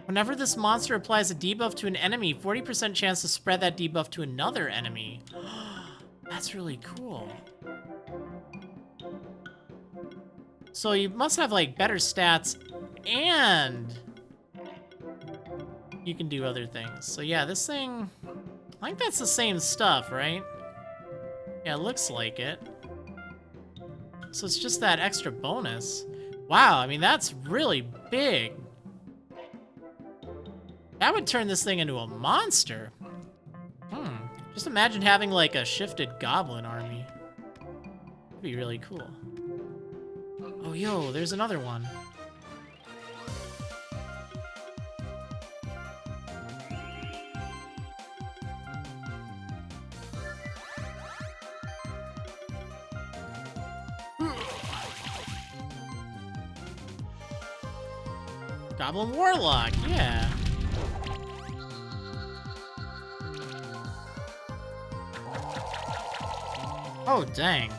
Whenever this monster applies a debuff to an enemy, 40% chance to spread that debuff to another enemy. That's really cool. So you must have, like, better stats, and you can do other things. So yeah, this thing, I think that's the same stuff, right? Yeah, it looks like it. So it's just that extra bonus. Wow, I mean, that's really big. That would turn this thing into a monster. Just imagine having, like, a shifted goblin army. That'd be really cool. Oh, yo, there's another one. Goblin Warlock, yeah. Oh, dang.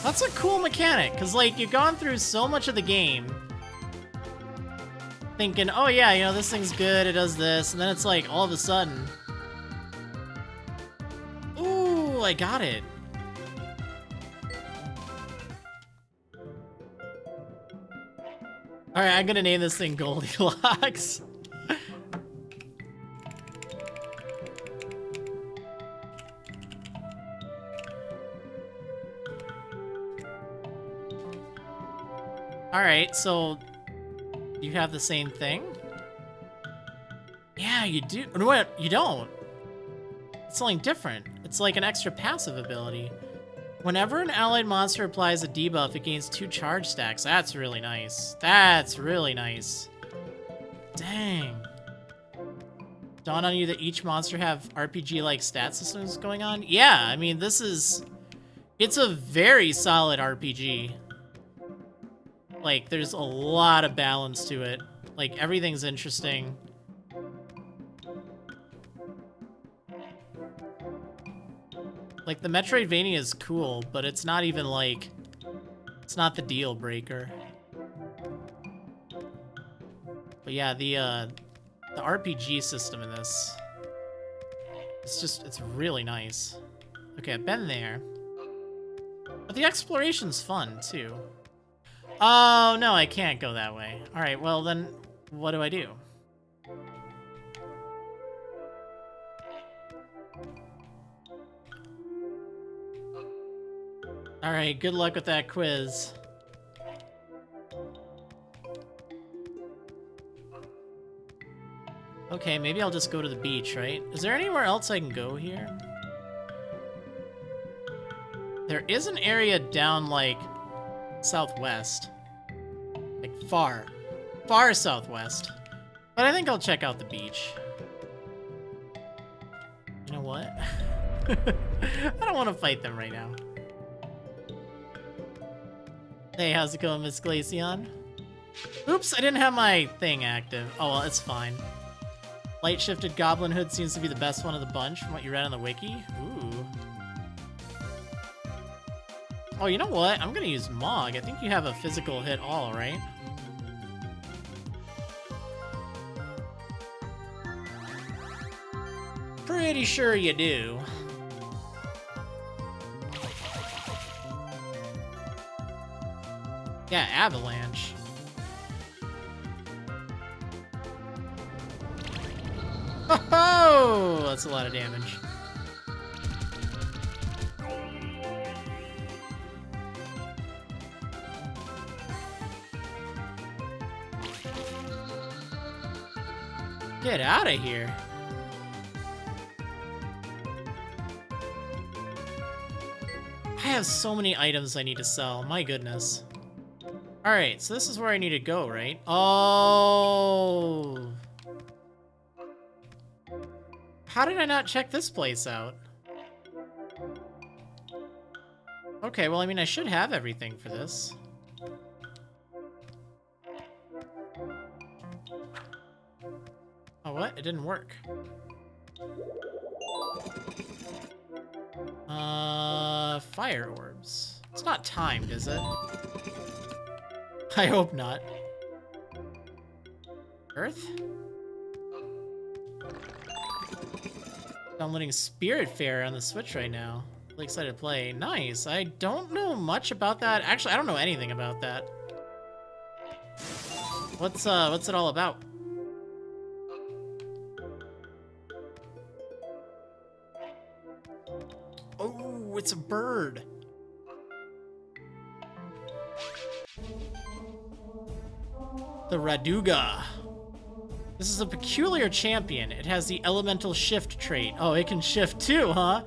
That's a cool mechanic, because, like, you've gone through so much of the game thinking, oh yeah, you know, this thing's good, it does this, and then it's like, all of a sudden, ooh, I got it. Alright, I'm gonna name this thing Goldilocks. Alright, so you have the same thing? Yeah, you do. No, what? You don't. It's something different. It's like an extra passive ability. Whenever an allied monster applies a debuff, it gains 2 charge stacks. That's really nice. That's really nice. Dang. Dawn on you that each monster have RPG-like stat systems going on? Yeah, I mean, this is... It's a very solid RPG. Like, there's a lot of balance to it. Like, everything's interesting. Like, the Metroidvania is cool, but it's not even, like... It's not the deal breaker. But yeah, the RPG system in this... It's just, it's really nice. Okay, I've been there. But the exploration's fun, too. Oh, no, I can't go that way. Alright, well then, what do I do? Alright, good luck with that quiz. Okay, maybe I'll just go to the beach, right? Is there anywhere else I can go here? There is an area down, like, southwest. Like, far southwest. But I think I'll check out the beach. You know what? I don't want to fight them right now. Hey, how's it going, Miss Glaceon? Oops, I didn't have my thing active. Oh, well, it's fine. Light-shifted Goblin Hood seems to be the best one of the bunch from what you read on the wiki. Ooh. Oh, you know what? I'm gonna use Mog. I think you have a physical hit all, right? Pretty sure you do. Yeah, Avalanche. Oh, that's a lot of damage. Get out of here. I have so many items I need to sell. My goodness. Alright, so this is where I need to go, right? Oh. How did I not check this place out? Okay, well, I mean, I should have everything for this. Oh, what? It didn't work. Fire orbs. It's not timed, is it? I hope not. Earth? Downloading Spiritfarer on the Switch right now. Really excited to play. Nice. I don't know much about that. Actually, I don't know anything about that. What's it all about? Oh, it's a bird. The Raduga. This is a peculiar champion. It has the elemental shift trait. Oh, it can shift too, huh?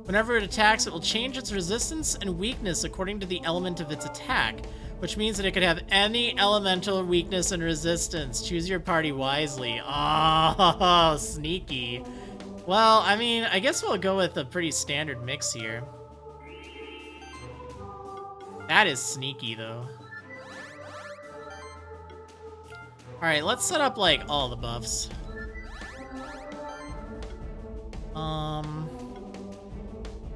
Whenever it attacks, it will change its resistance and weakness according to the element of its attack, which means that it could have any elemental weakness and resistance. Choose your party wisely. Oh, sneaky. Well, I mean, I guess we'll go with a pretty standard mix here. That is sneaky, though. Alright, let's set up, like, all the buffs. I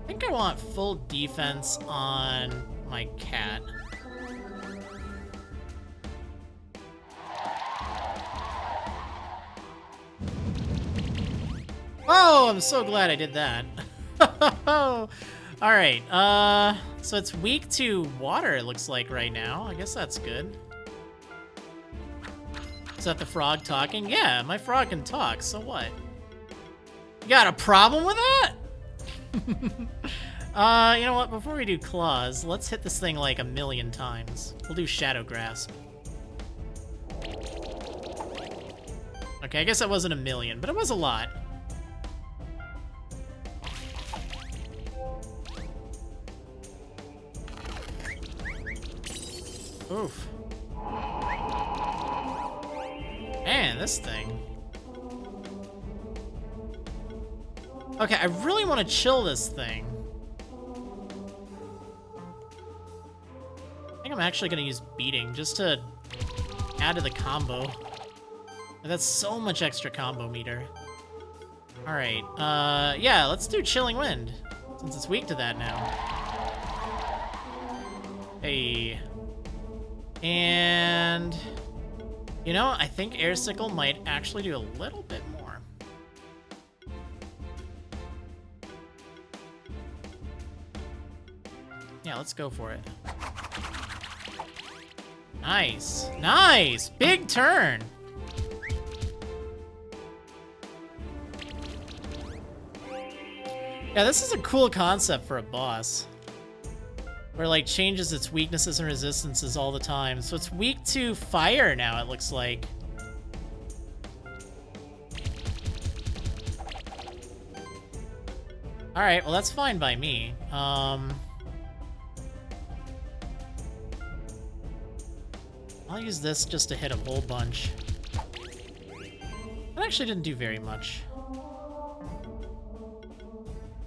think I want full defense on my cat. Oh, I'm so glad I did that. Alright, so it's weak to water, it looks like, right now. I guess that's good. Is that the frog talking? Yeah, my frog can talk, so what? You got a problem with that? You know what? Before we do claws, let's hit this thing like 1,000,000 times. We'll do Shadow Grasp. Okay, I guess that wasn't 1,000,000, but it was a lot. Oof. Man, this thing. Okay, I really want to chill this thing. I think I'm actually going to use beating just to add to the combo. That's so much extra combo meter. Alright, yeah, let's do Chilling Wind, since it's weak to that now. Hey. And... you know, I think Air Sickle might actually do a little bit more. Yeah, let's go for it. Nice. Nice! Big turn! Yeah, this is a cool concept for a boss. Where, like, changes its weaknesses and resistances all the time. So it's weak to fire now, it looks like. Alright, well that's fine by me. I'll use this just to hit a whole bunch. That actually didn't do very much.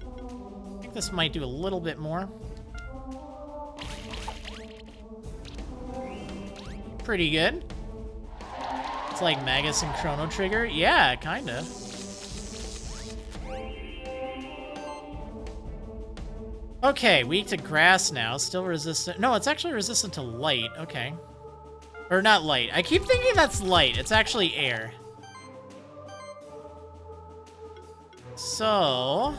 I think this might do a little bit more. Pretty good. It's like Magus and Chrono Trigger. Yeah, kinda. Okay, weak to grass now. Still resistant. No, it's actually resistant to light. Okay. Or not light. I keep thinking that's light. It's actually air. So...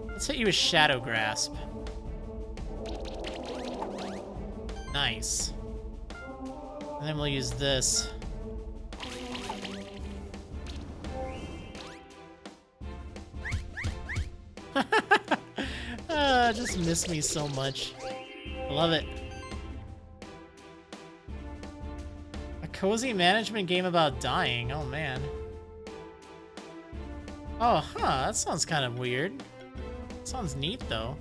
let's hit you with Shadow Grasp. Nice. And then we'll use this. Just miss me so much. I love it. A cozy management game about dying. Oh, man. Oh, huh. That sounds kind of weird. Sounds neat, though.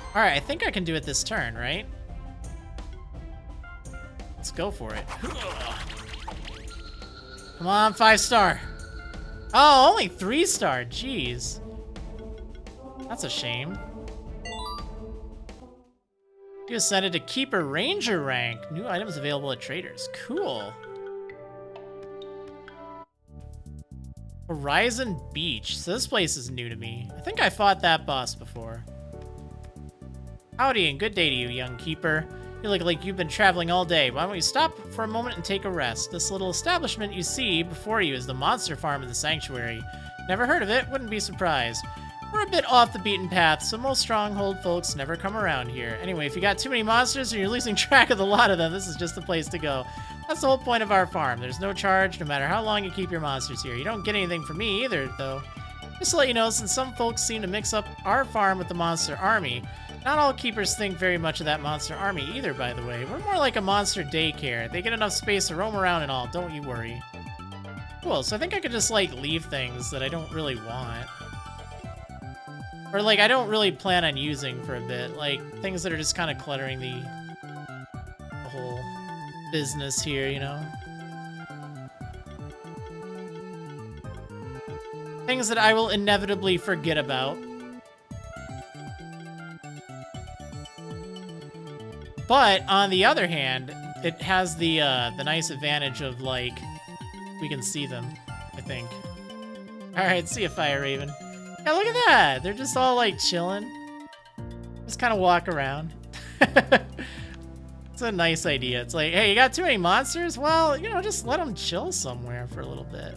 Alright, I think I can do it this turn, right? Let's go for it. Come on, 5-star. Oh, only 3-star. Jeez. That's a shame. You ascended to Keeper Ranger rank. New items available at traders. Cool. Horizon Beach. So this place is new to me. I think I fought that boss before. Howdy and good day to you, young keeper. You look like you've been traveling all day. Why don't you stop for a moment and take a rest? This little establishment you see before you is the monster farm in the sanctuary. Never heard of it? Wouldn't be surprised. We're a bit off the beaten path, so most stronghold folks never come around here. Anyway, if you got too many monsters or you're losing track of the lot of them, this is just the place to go. That's the whole point of our farm. There's no charge, no matter how long you keep your monsters here. You don't get anything from me either, though. Just to let you know, since some folks seem to mix up our farm with the monster army, not all keepers think very much of that monster army either, by the way. We're more like a monster daycare. They get enough space to roam around and all, don't you worry. Cool, so I think I could just, like, leave things that I don't really want. Or, like, I don't really plan on using for a bit. Like, things that are just kind of cluttering the whole business here, you know? Things that I will inevitably forget about. But on the other hand, it has the nice advantage of, like, we can see them, I think. All right, see ya, Fire Raven. Yeah, look at that. They're just all, like, chilling. Just kind of walk around. It's a nice idea. It's like, hey, you got too many monsters? Well, you know, just let them chill somewhere for a little bit.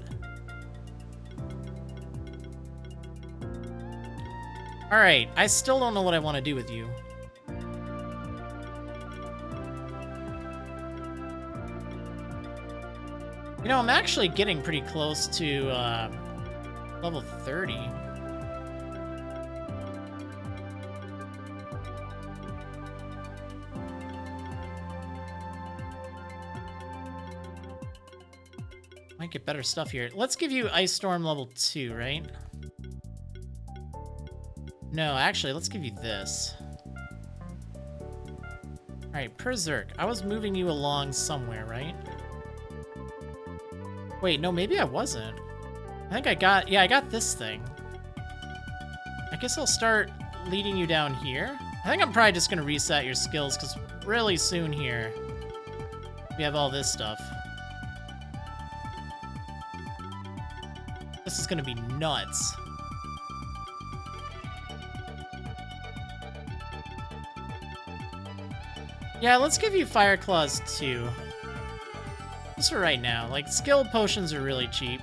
All right, I still don't know what I want to do with you. You know, I'm actually getting pretty close to level 30. Might get better stuff here. Let's give you Ice Storm level 2, right? No, actually, let's give you this. All right, Berserk. I was moving you along somewhere, right? Wait, no, maybe I wasn't. I think I got, yeah, I got this thing. I guess I'll start leading you down here. I think I'm probably just gonna reset your skills because really soon here, we have all this stuff. This is gonna be nuts. Yeah, let's give you Fire Claws too. Just for right now. Like, skill potions are really cheap.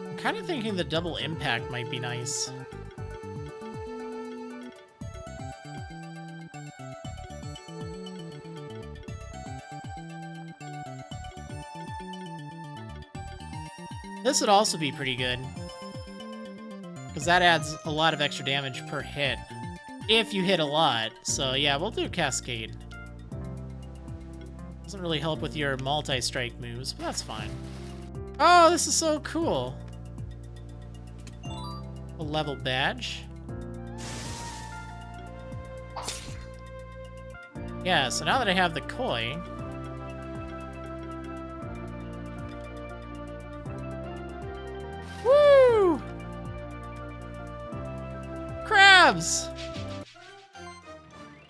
I'm kind of thinking the double impact might be nice. This would also be pretty good, because that adds a lot of extra damage per hit, if you hit a lot. So yeah, we'll do Cascade. Doesn't really help with your multi-strike moves, but that's fine. Oh, this is so cool. A level badge. Yeah, so now that I have the koi,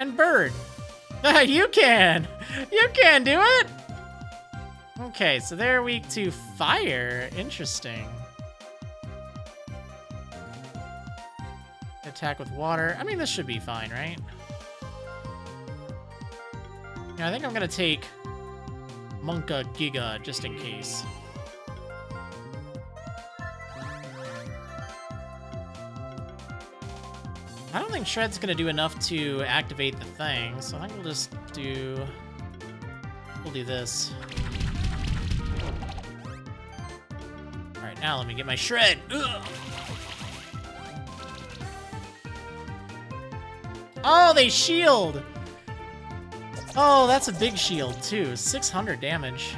and bird. You can do it. Okay, so they're weak to fire. Interesting. Attack with water. I mean, this should be fine, right? Yeah, I think I'm gonna take Monka Giga just in case. I don't think Shred's gonna do enough to activate the thing, so I think we'll just do... We'll do this. Alright, now let me get my Shred! Ugh. Oh, they shield! Oh, that's a big shield, too. 600 damage.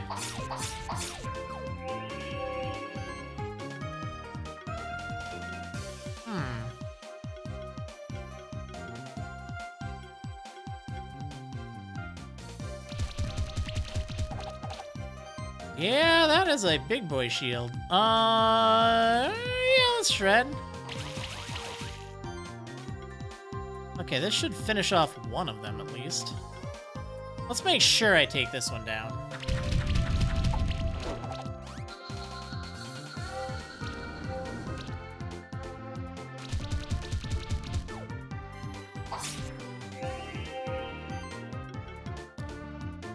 Yeah, that is a big boy shield. Yeah, let's Shred. Okay, this should finish off one of them at least. Let's make sure I take this one down.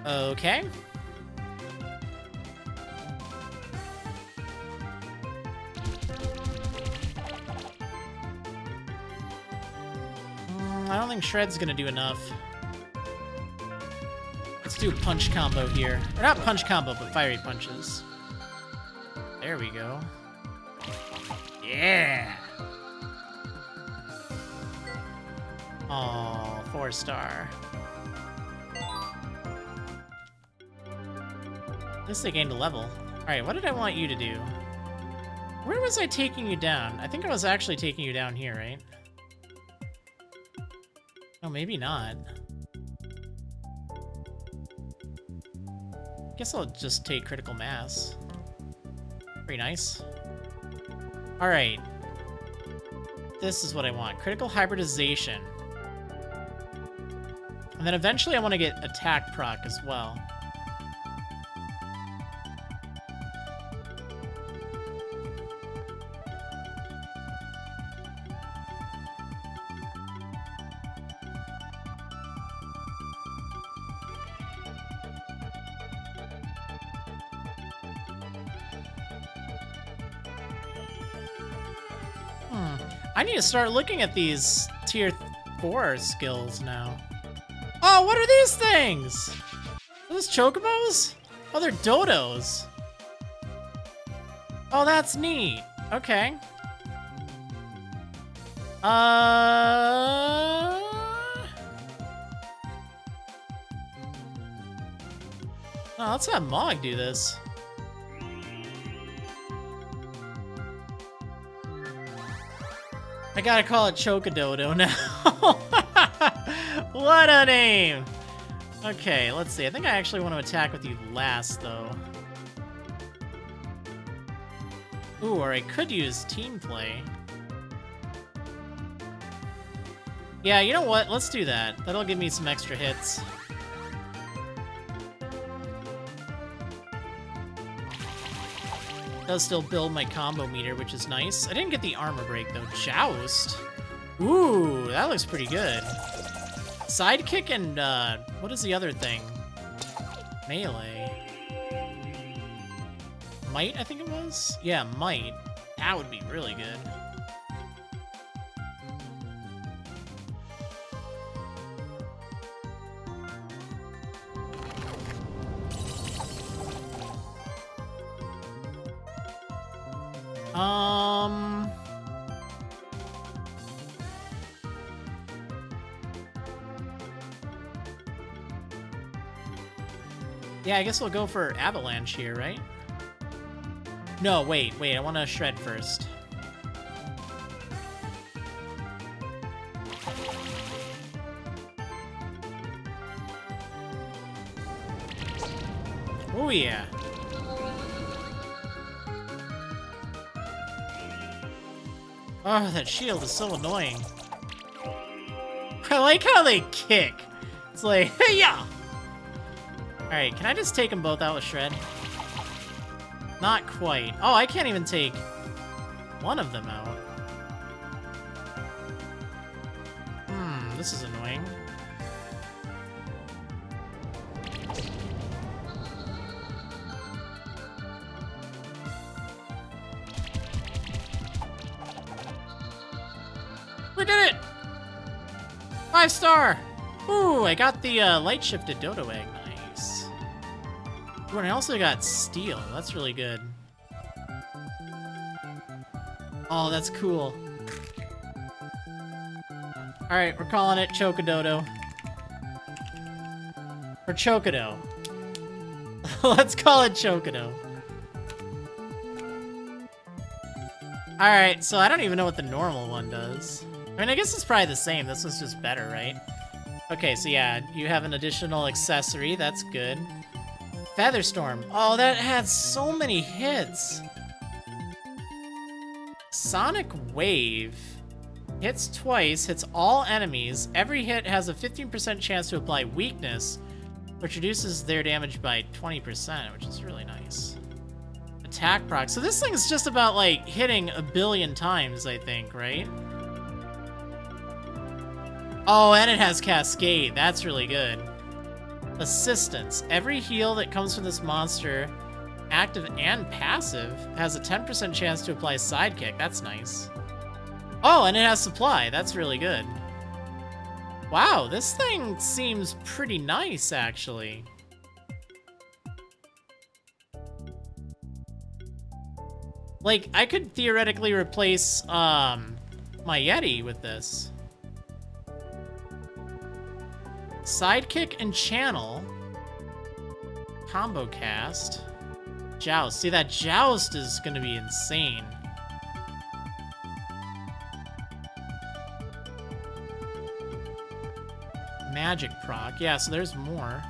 Okay. I don't think Shred's gonna do enough. Let's do a punch combo here. Or not punch combo, but fiery punches. There we go. Yeah! Oh, 4-star. At least they gained a level. Alright, what did I want you to do? Where was I taking you down? I think I was actually taking you down here, right? Oh, maybe not. Guess I'll just take critical mass. Pretty nice. Alright. This is what I want. Critical hybridization. And then eventually I want to get attack proc as well. I need to start looking at these tier 4 skills now. Oh, what are these things? Are those chocobos? Oh, they're dodos. Oh, that's neat. Okay. Oh, let's have Mog do this. I gotta call it Chocododo now. What a name! Okay, let's see. I think I actually want to attack with you last, though. Ooh, or I could use team play. Yeah, you know what? Let's do that. That'll give me some extra hits. Does still build my combo meter, which is nice. I didn't get the armor break, though. Joust? Ooh, that looks pretty good. Sidekick and, what is the other thing? Melee. Might, I think it was? Yeah, might. That would be really good. Yeah, I guess we'll go for Avalanche here, right? No, wait, I want to Shred first. Oh, yeah. Oh, that shield is so annoying. I like how they kick. It's like, hey, yeah. Alright, can I just take them both out with Shred? Not quite. Oh, I can't even take one of them out. This is annoying. We did it! 5-star! Ooh, I got the light shifted Dodo Egg. Nice. Ooh, and I also got Steel. That's really good. Oh, that's cool. Alright, we're calling it Chocododo. Or Chocodo. Let's call it Chocodo. Alright, so I don't even know what the normal one does. I mean, I guess it's probably the same. This was just better, right? Okay, so yeah, you have an additional accessory. That's good. Featherstorm. Oh, that had so many hits. Sonic Wave. Hits twice, hits all enemies. Every hit has a 15% chance to apply weakness, which reduces their damage by 20%, which is really nice. Attack proc. So this thing's just about, like, hitting a billion times, I think, right? Oh, and it has Cascade. That's really good. Assistance. Every heal that comes from this monster, active and passive, has a 10% chance to apply Sidekick. That's nice. Oh, and it has supply. That's really good. Wow, this thing seems pretty nice, actually. Like, I could theoretically replace, my Yeti with this. Sidekick and Channel. Combo cast. Joust. See, that Joust is gonna be insane. magic proc. Yeah, so there's more.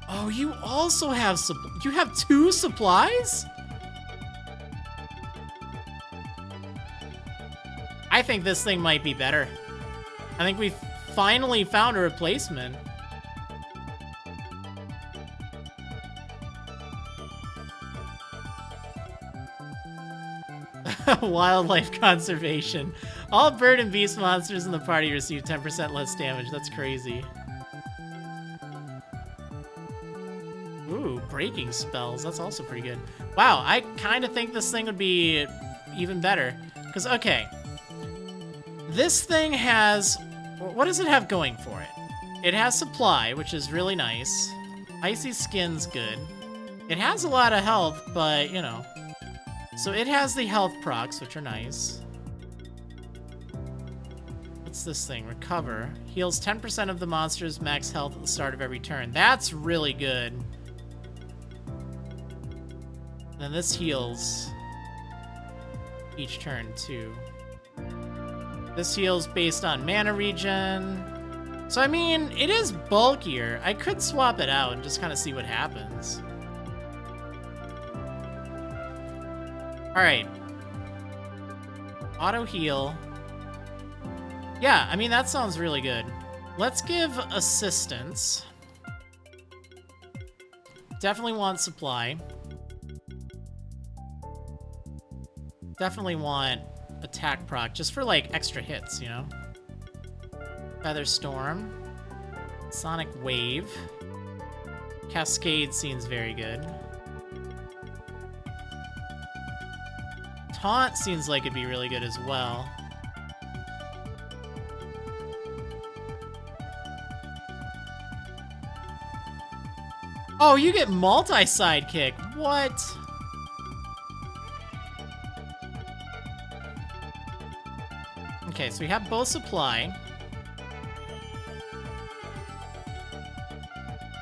Oh, you also have you have 2 supplies? I think this thing might be better. I think we finally found a replacement. Wildlife conservation. All bird and beast monsters in the party receive 10% less damage. That's crazy. Ooh, breaking spells. That's also pretty good. Wow, I kind of think this thing would be even better. Because, okay, this thing has... What does it have going for it? It has supply, which is really nice. Icy skin's good. It has a lot of health, but, you know. So it has the health procs, which are nice. What's this thing? Recover. Heals 10% of the monster's max health at the start of every turn. That's really good. And then this heals each turn, too. This heals based on mana regen. So, I mean, it is bulkier. I could swap it out and just kind of see what happens. Alright. Auto heal. Yeah, I mean, that sounds really good. Let's give assistance. Definitely want supply. Definitely want attack proc, just for, like, extra hits, you know? Feather Storm. Sonic Wave. Cascade seems very good. Taunt seems like it'd be really good as well. Oh, you get multi-sidekick. What? Okay, so we have both supply.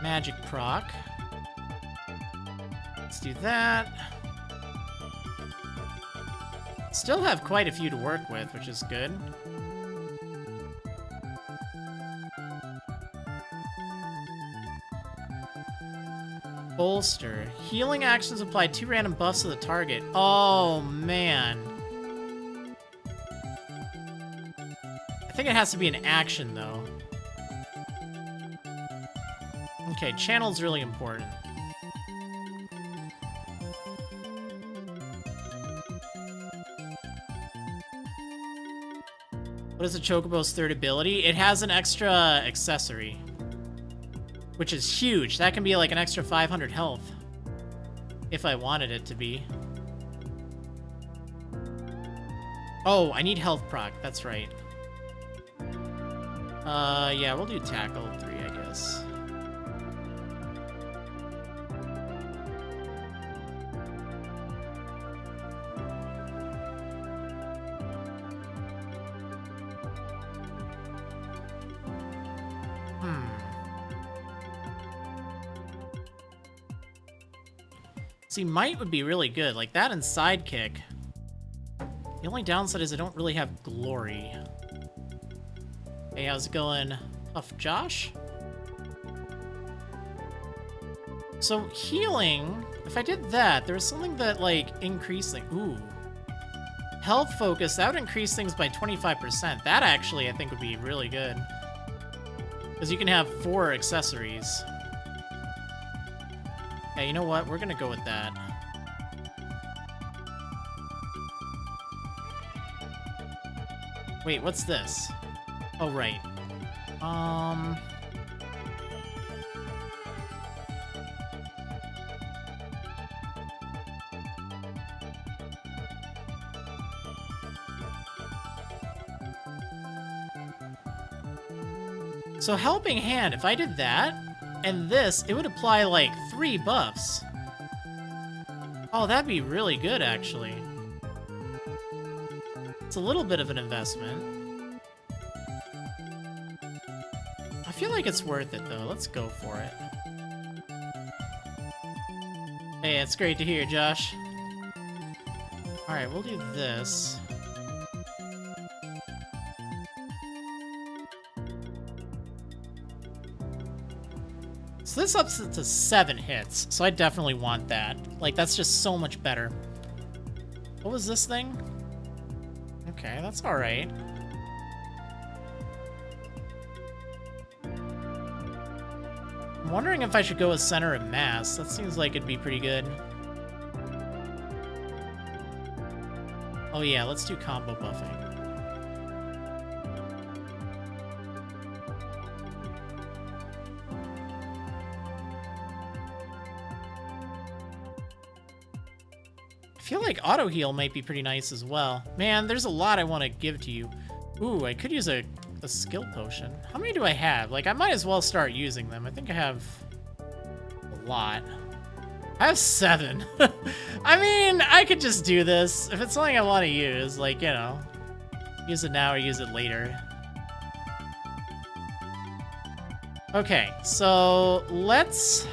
Magic proc. Let's do that. Still have quite a few to work with, which is good. Bolster. Healing actions apply 2 random buffs to the target. Oh, man. I think it has to be an action, though. Okay, channel's really important. What is the Chocobo's third ability? It has an extra accessory, which is huge. That can be like an extra 500 health, if I wanted it to be. Oh, I need health proc. That's right. Yeah, we'll do Tackle 3, I guess. See, Might would be really good. Like that and Sidekick. The only downside is I don't really have Glory. Hey, how's it going, Puff Josh? So, healing, if I did that, there was something that, like, increased things. Ooh. Health focus, that would increase things by 25%. That actually, I think, would be really good. Because you can have 4 accessories. Yeah, you know what? We're gonna go with that. Wait, what's this? Oh, right. So Helping Hand, if I did that, and this, it would apply like 3 buffs. Oh, that'd be really good, actually. It's a little bit of an investment. I feel like it's worth it, though. Let's go for it. Hey, it's great to hear, Josh. Alright, we'll do this. So this ups it to 7 hits, so I definitely want that. Like, that's just so much better. What was this thing? Okay, that's alright. I'm wondering if I should go with center and mass. That seems like it'd be pretty good. Oh yeah, let's do combo buffing. I feel like auto heal might be pretty nice as well. Man, there's a lot I want to give to you. Ooh, I could use a skill potion. How many do I have? Like, I might as well start using them. I think I have a lot. I have 7. I mean, I could just do this. If it's something I want to use, like, you know, use it now or use it later. Okay, so let's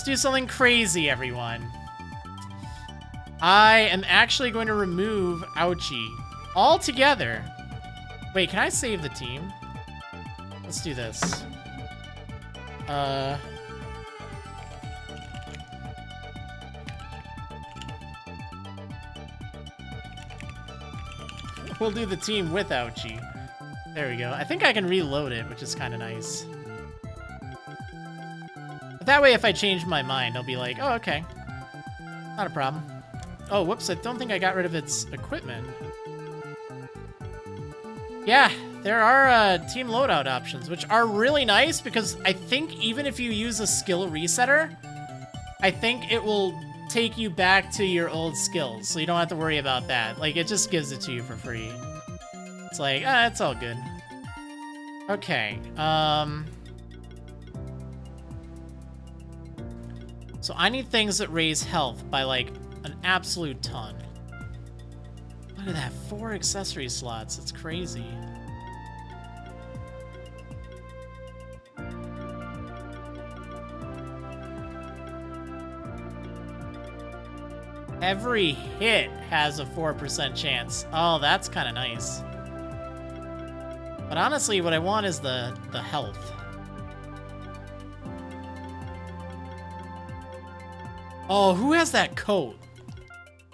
do something crazy, everyone. I am actually going to remove Ouchie altogether. Wait, can I save the team? Let's do this. We'll do the team with Ouchie. There we go. I think I can reload it, which is kind of nice. But that way, if I change my mind, I'll be like, oh, okay. Not a problem. Oh, whoops, I don't think I got rid of its equipment. Yeah, there are team loadout options, which are really nice because I think even if you use a skill resetter, I think it will take you back to your old skills, so you don't have to worry about that. Like, it just gives it to you for free. It's like, it's all good. Okay, so I need things that raise health by, like, an absolute ton. Look at that, 4 accessory slots. It's crazy. Every hit has a 4% chance. Oh, that's kind of nice. But honestly, what I want is the health. Oh, who has that coat?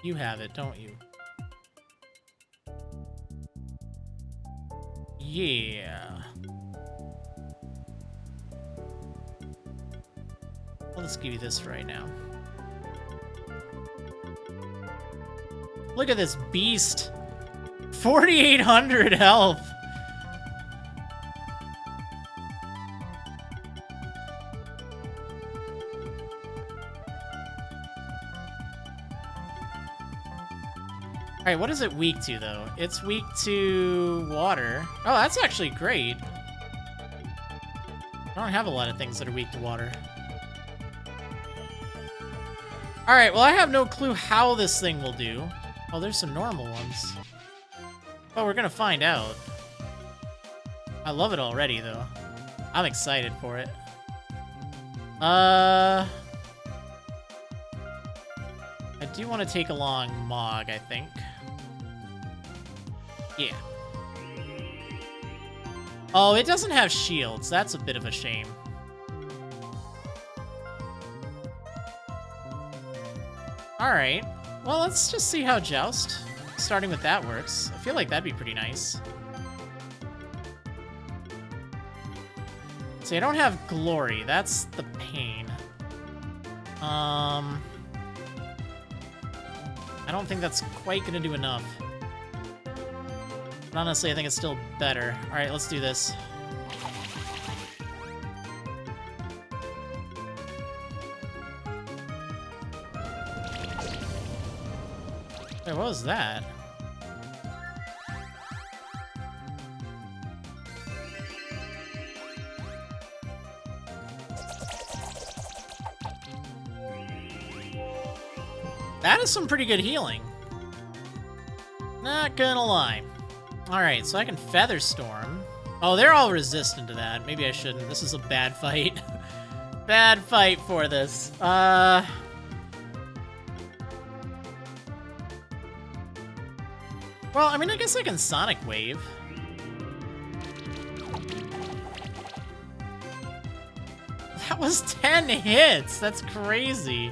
You have it, don't you? Yeah. I'll just give you this right now. Look at this beast. 4,800 health. All right, what is it weak to, though? It's weak to water. Oh, that's actually great. I don't have a lot of things that are weak to water. All right, well, I have no clue how this thing will do. Oh, there's some normal ones. Oh, we're gonna find out. I love it already, though. I'm excited for it. I do want to take along Mog, I think. Yeah. Oh, it doesn't have shields. That's a bit of a shame. Alright. Well, let's just see how Joust, starting with that, works. I feel like that'd be pretty nice. See, I don't have Glory. That's the pain. I don't think that's quite gonna do enough. But honestly, I think it's still better. Alright, let's do this. Wait, what was that? That is some pretty good healing. Not gonna lie. Alright, so I can Feather Storm. Oh, they're all resistant to that. Maybe I shouldn't. This is a bad fight. Bad fight for this. Well, I mean, I guess I can Sonic Wave. That was 10 hits! That's crazy.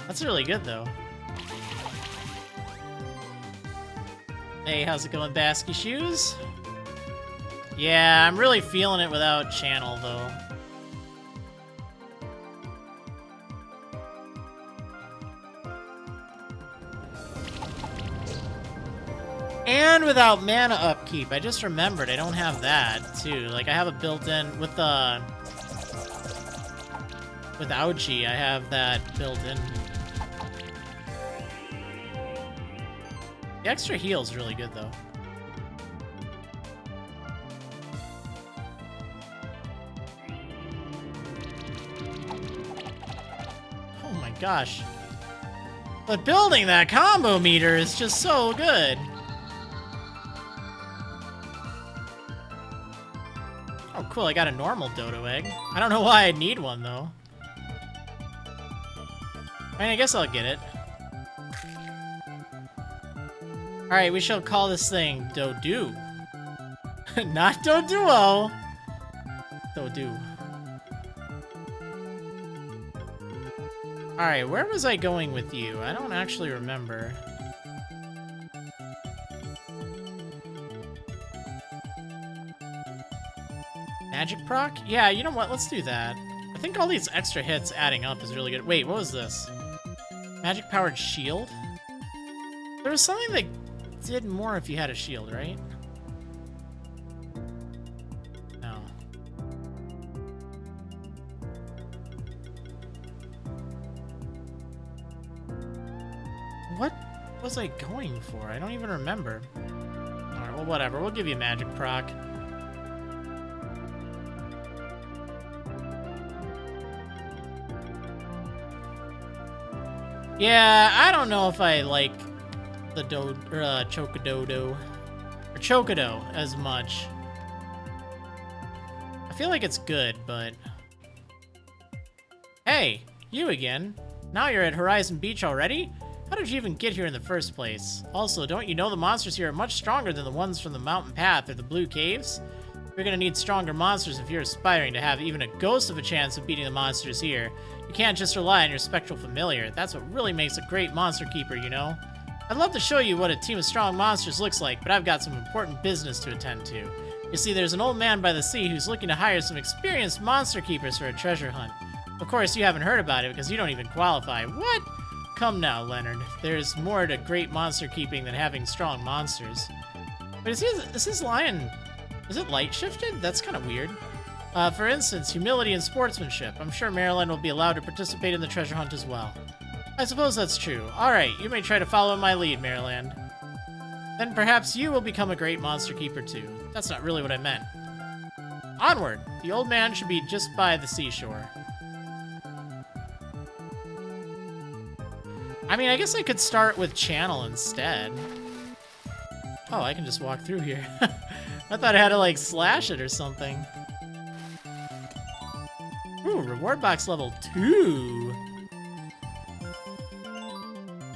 That's really good, though. Hey, how's it going, Basky Shoes? Yeah, I'm really feeling it without channel, though. And without mana upkeep. I just remembered I don't have that, too. Like, I have a built-in with Ouchie, I have that built in. The extra heal's really good, though. Oh my gosh. But building that combo meter is just so good. Oh, cool, I got a normal dodo egg. I don't know why I'd need one, though. I mean, I guess I'll get it. Alright, we shall call this thing Dodu. Not Doduo! Dodu. Alright, where was I going with you? I don't actually remember. Magic proc? Yeah, you know what? Let's do that. I think all these extra hits adding up is really good. Wait, what was this? Magic powered shield? There was something that did more if you had a shield, right? No. What was I going for? I don't even remember. Alright, well, whatever. We'll give you magic proc. Yeah, I don't know if I like the Chocododo or Chocodo as much. I feel like it's good, but hey, you again. Now you're at Horizon Beach already? How did you even get here in the first place? Also, don't you know the monsters here are much stronger than the ones from the Mountain Path or the Blue Caves? You're gonna need stronger monsters if you're aspiring to have even a ghost of a chance of beating the monsters here. You can't just rely on your spectral familiar. That's what really makes a great monster keeper, you know? I'd love to show you what a team of strong monsters looks like, but I've got some important business to attend to. You see, there's an old man by the sea who's looking to hire some experienced monster keepers for a treasure hunt. Of course, you haven't heard about it because you don't even qualify. What? Come now, Leonard. There's more to great monster keeping than having strong monsters. But is his lion... Is it light shifted? That's kind of weird. For instance, humility and sportsmanship. I'm sure Marriland will be allowed to participate in the treasure hunt as well. I suppose that's true. Alright, you may try to follow my lead, Marriland. Then perhaps you will become a great monster keeper too. That's not really what I meant. Onward! The old man should be just by the seashore. I mean, I guess I could start with channel instead. Oh, I can just walk through here. I thought I had to, like, slash it or something. Ooh, reward box level 2.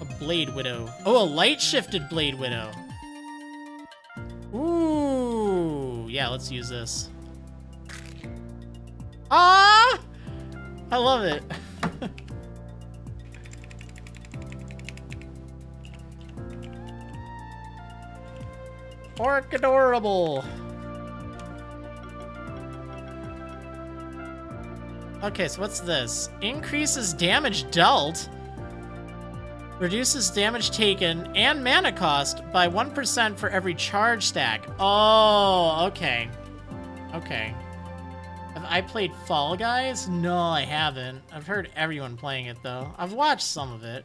A Blade Widow. Oh, a light-shifted Blade Widow. Ooh. Yeah, let's use this. Ah! I love it. Orc adorable. Okay, so what's this? Increases damage dealt, reduces damage taken, and mana cost by 1% for every charge stack. Oh, okay. Okay. Have I played Fall Guys? No, I haven't. I've heard everyone playing it, though. I've watched some of it.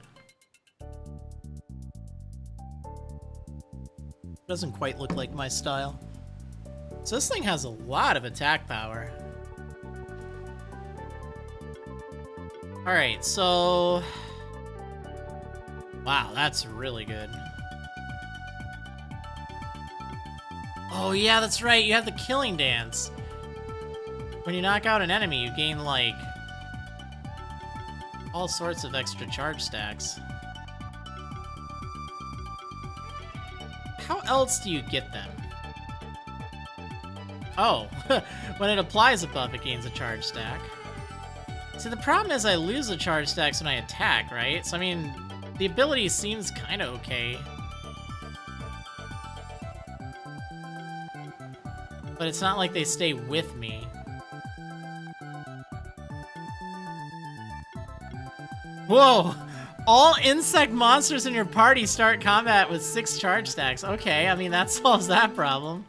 Doesn't quite look like my style. So this thing has a lot of attack power. Alright, so... Wow, that's really good. Oh yeah, that's right, you have the killing dance. When you knock out an enemy, you gain, like, all sorts of extra charge stacks. How else do you get them? Oh, when it applies a buff, it gains a charge stack. See, the problem is I lose the charge stacks when I attack, right? So, I mean, the ability seems kind of okay. But it's not like they stay with me. Whoa! All insect monsters in your party start combat with 6 charge stacks. Okay, I mean, that solves that problem.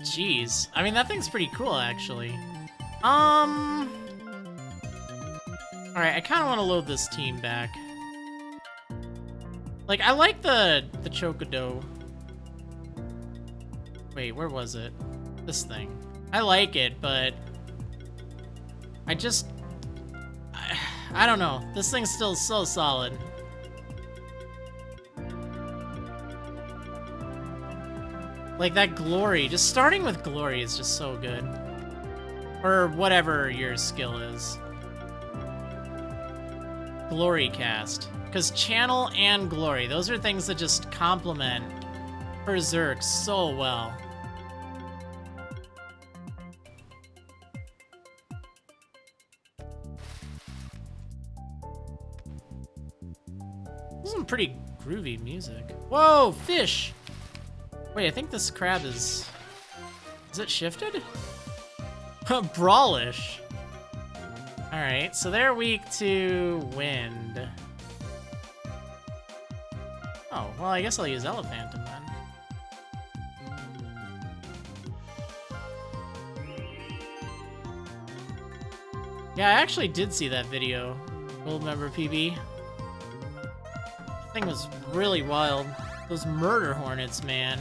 Jeez. I mean, that thing's pretty cool, actually. Alright, I kind of want to load this team back. Like, I like the Chocodo. Wait, where was it? This thing. I like it, but I don't know. This thing's still so solid. Like that glory, just starting with glory is just so good. Or whatever your skill is. Glory cast. Because channel and glory, those are things that just complement Berserk so well. This is some pretty groovy music. Whoa, fish! Wait, I think this crab is it shifted? Brawlish. Alright, so they're weak to wind. Oh, well, I guess I'll use Elephantom then. Yeah, I actually did see that video. Gold member PB. Thing was really wild. Those murder hornets, man.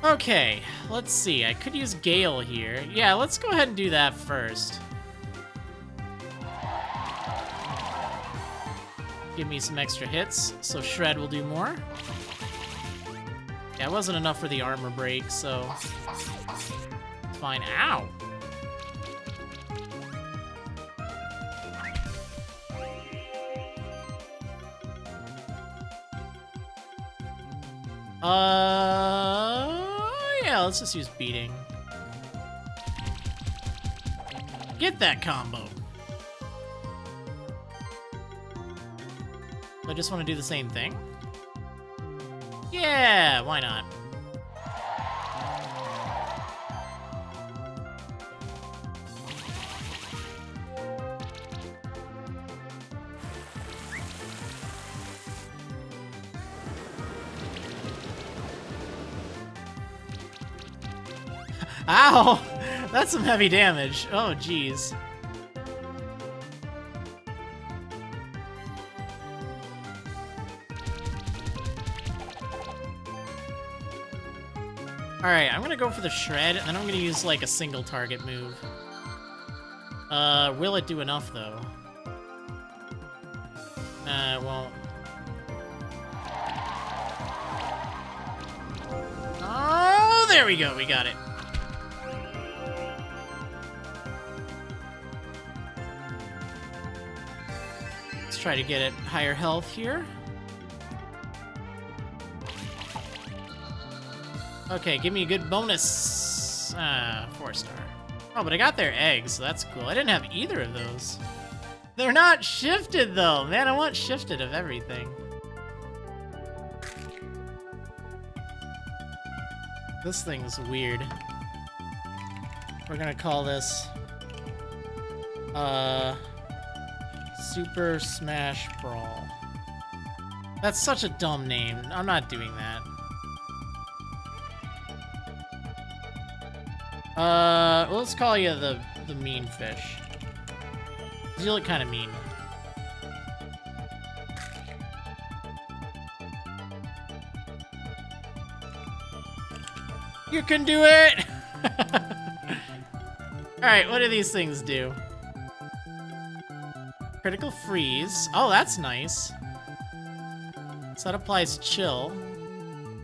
Okay, let's see. I could use Gale here. Yeah, let's go ahead and do that first. Give me some extra hits, so Shred will do more. Yeah, it wasn't enough for the armor break, so it's fine. Ow! Yeah, let's just use beating. Get that combo. I just want to do the same thing. Yeah, why not? Ow! That's some heavy damage. Oh, jeez. Alright, I'm gonna go for the Shred, and then I'm gonna use, like, a single target move. Will it do enough, though? It won't. Oh, there we go, we got it. Let's try to get it higher health here. Okay, give me a good bonus. 4-star. Oh, but I got their eggs, so that's cool. I didn't have either of those. They're not shifted, though. Man, I want shifted of everything. This thing's weird. We're gonna call this Super Smash Brawl. That's such a dumb name. I'm not doing that. Well, let's call you the mean fish. You look kind of mean. You can do it! Alright, what do these things do? Critical freeze. Oh, that's nice. So that applies chill.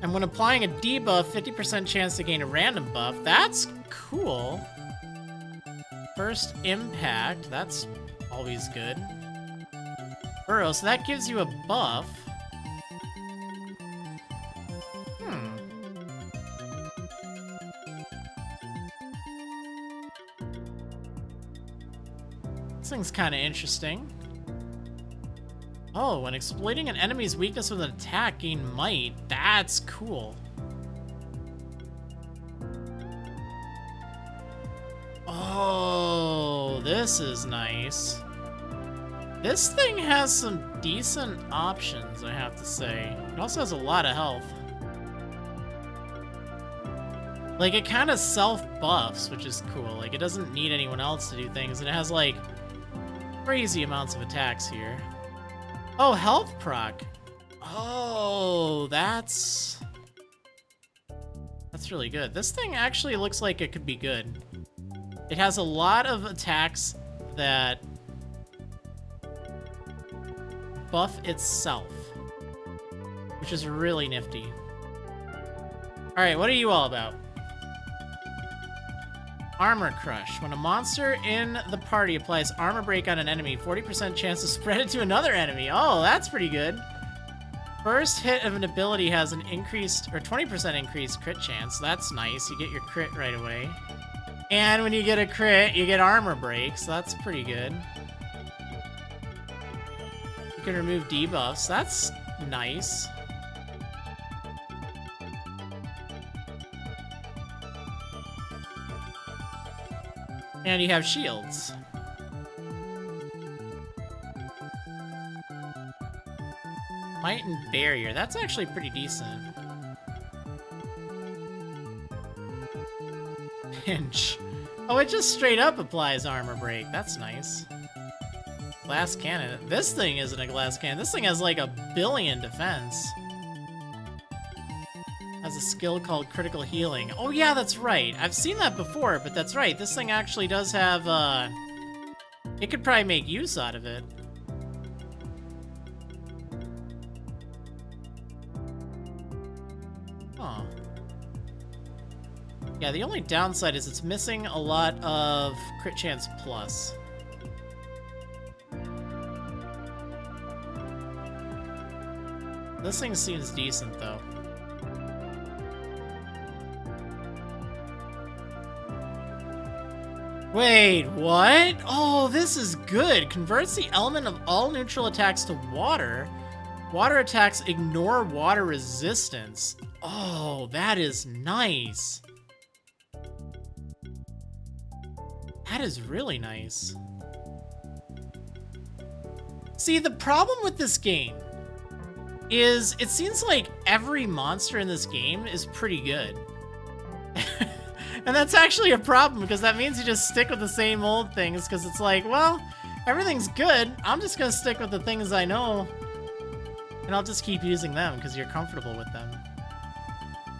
And when applying a debuff, 50% chance to gain a random buff. That's cool. first impact. That's always good. Burrow, so that gives you a buff. This thing's kind of interesting. Oh, when exploiting an enemy's weakness with an attack, gain might. That's cool. Oh, this is nice. This thing has some decent options, I have to say. It also has a lot of health. Like, it kind of self-buffs, which is cool. Like, it doesn't need anyone else to do things, and it has, like, crazy amounts of attacks here. Oh, health proc. Oh, that's really good. This thing actually looks like it could be good. It has a lot of attacks that buff itself, which is really nifty. All right, what are you all about? Armor Crush. When a monster in the party applies armor break on an enemy, 40% chance to spread it to another enemy. Oh, that's pretty good. First hit of an ability has an increased, or 20% increased crit chance. That's nice. You get your crit right away. And when you get a crit, you get armor break, so that's pretty good. You can remove debuffs. That's nice. And you have shields. Might and barrier. That's actually pretty decent. Pinch. Oh, it just straight up applies armor break. That's nice. Glass cannon. This thing isn't a glass cannon. This thing has like 1 billion defense. Has a skill called critical healing. Oh yeah, that's right. I've seen that before, but that's right. This thing actually does have, it could probably make use out of it. Huh. Yeah, the only downside is it's missing a lot of crit chance plus. This thing seems decent, though. Wait, what? Oh, this is good. Converts the element of all neutral attacks to water. Water attacks ignore water resistance. Oh, that is nice. That is really nice. See, the problem with this game is it seems like every monster in this game is pretty good. And that's actually a problem, because that means you just stick with the same old things, because it's like, well, everything's good. I'm just going to stick with the things I know, and I'll just keep using them, because you're comfortable with them.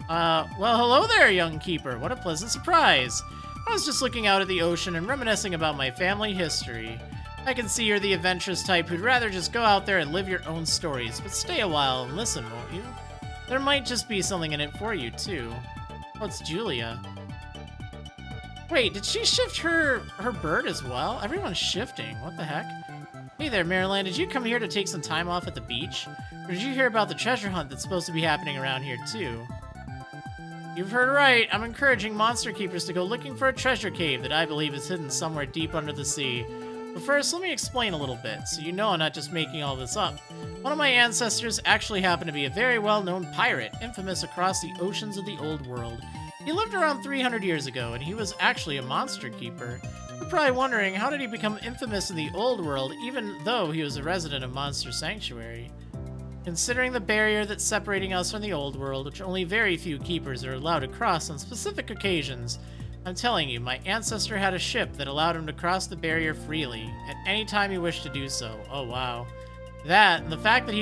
Well, hello there, young keeper. What a pleasant surprise. I was just looking out at the ocean and reminiscing about my family history. I can see you're the adventurous type who'd rather just go out there and live your own stories, but stay a while and listen, won't you? There might just be something in it for you, too. Oh, it's Julia. Wait, did she shift her bird as well? Everyone's shifting. What the heck? Hey there, Marriland. Did you come here to take some time off at the beach? Or did you hear about the treasure hunt that's supposed to be happening around here, too? You've heard right. I'm encouraging monster keepers to go looking for a treasure cave that I believe is hidden somewhere deep under the sea. But first, let me explain a little bit, so you know I'm not just making all this up. One of my ancestors actually happened to be a very well-known pirate, infamous across the oceans of the old world. He lived around 300 years ago, and he was actually a monster keeper. You're probably wondering, how did he become infamous in the old world, even though he was a resident of Monster Sanctuary? Considering the barrier that's separating us from the old world, which only very few keepers are allowed to cross on specific occasions, I'm telling you, my ancestor had a ship that allowed him to cross the barrier freely, at any time he wished to do so. Oh wow. That, and the fact that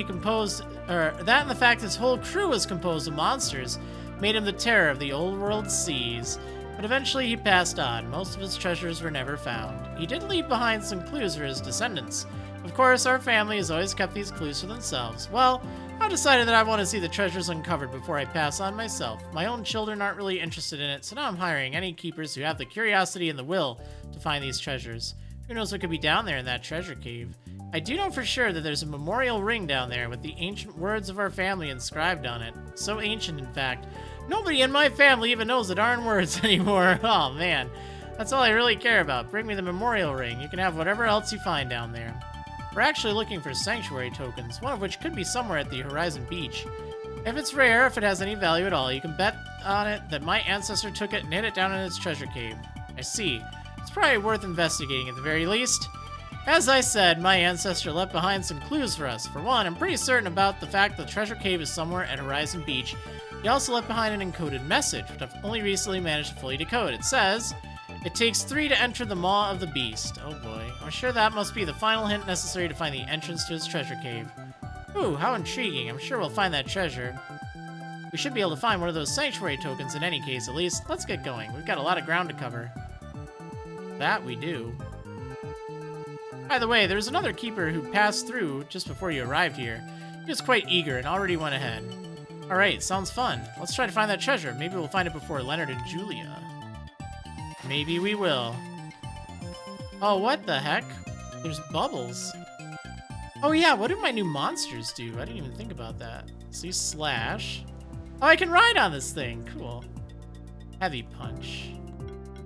his whole crew was composed of monsters, made him the terror of the old world seas. But eventually he passed on. Most of his treasures were never found. He did leave behind some clues for his descendants. Of course, our family has always kept these clues for themselves. Well, I decided that I want to see the treasures uncovered before I pass on myself. My own children aren't really interested in it, so now I'm hiring any keepers who have the curiosity and the will to find these treasures. Who knows what could be down there in that treasure cave? I do know for sure that there's a memorial ring down there with the ancient words of our family inscribed on it. So ancient, in fact. Nobody in my family even knows the darn words anymore. Oh, man. That's all I really care about. Bring me the memorial ring. You can have whatever else you find down there. We're actually looking for sanctuary tokens, one of which could be somewhere at the Horizon Beach. If it's rare, if it has any value at all, you can bet on it that my ancestor took it and hid it down in its treasure cave. I see. It's probably worth investigating at the very least. As I said, my ancestor left behind some clues for us. For one, I'm pretty certain about the fact that the treasure cave is somewhere at Horizon Beach. He also left behind an encoded message, which I've only recently managed to fully decode. It says, "It takes 3 to enter the Maw of the Beast." Oh boy. I'm sure that must be the final hint necessary to find the entrance to his treasure cave. Ooh, how intriguing. I'm sure we'll find that treasure. We should be able to find one of those sanctuary tokens in any case, at least. Let's get going. We've got a lot of ground to cover. That we do. By the way, there's another keeper who passed through just before you arrived here. He was quite eager and already went ahead. Alright, sounds fun. Let's try to find that treasure. Maybe we'll find it before Leonard and Julia. Maybe we will. Oh, what the heck? There's bubbles. Oh yeah, what do my new monsters do? I didn't even think about that. See, slash. Oh, I can ride on this thing. Cool. Heavy punch.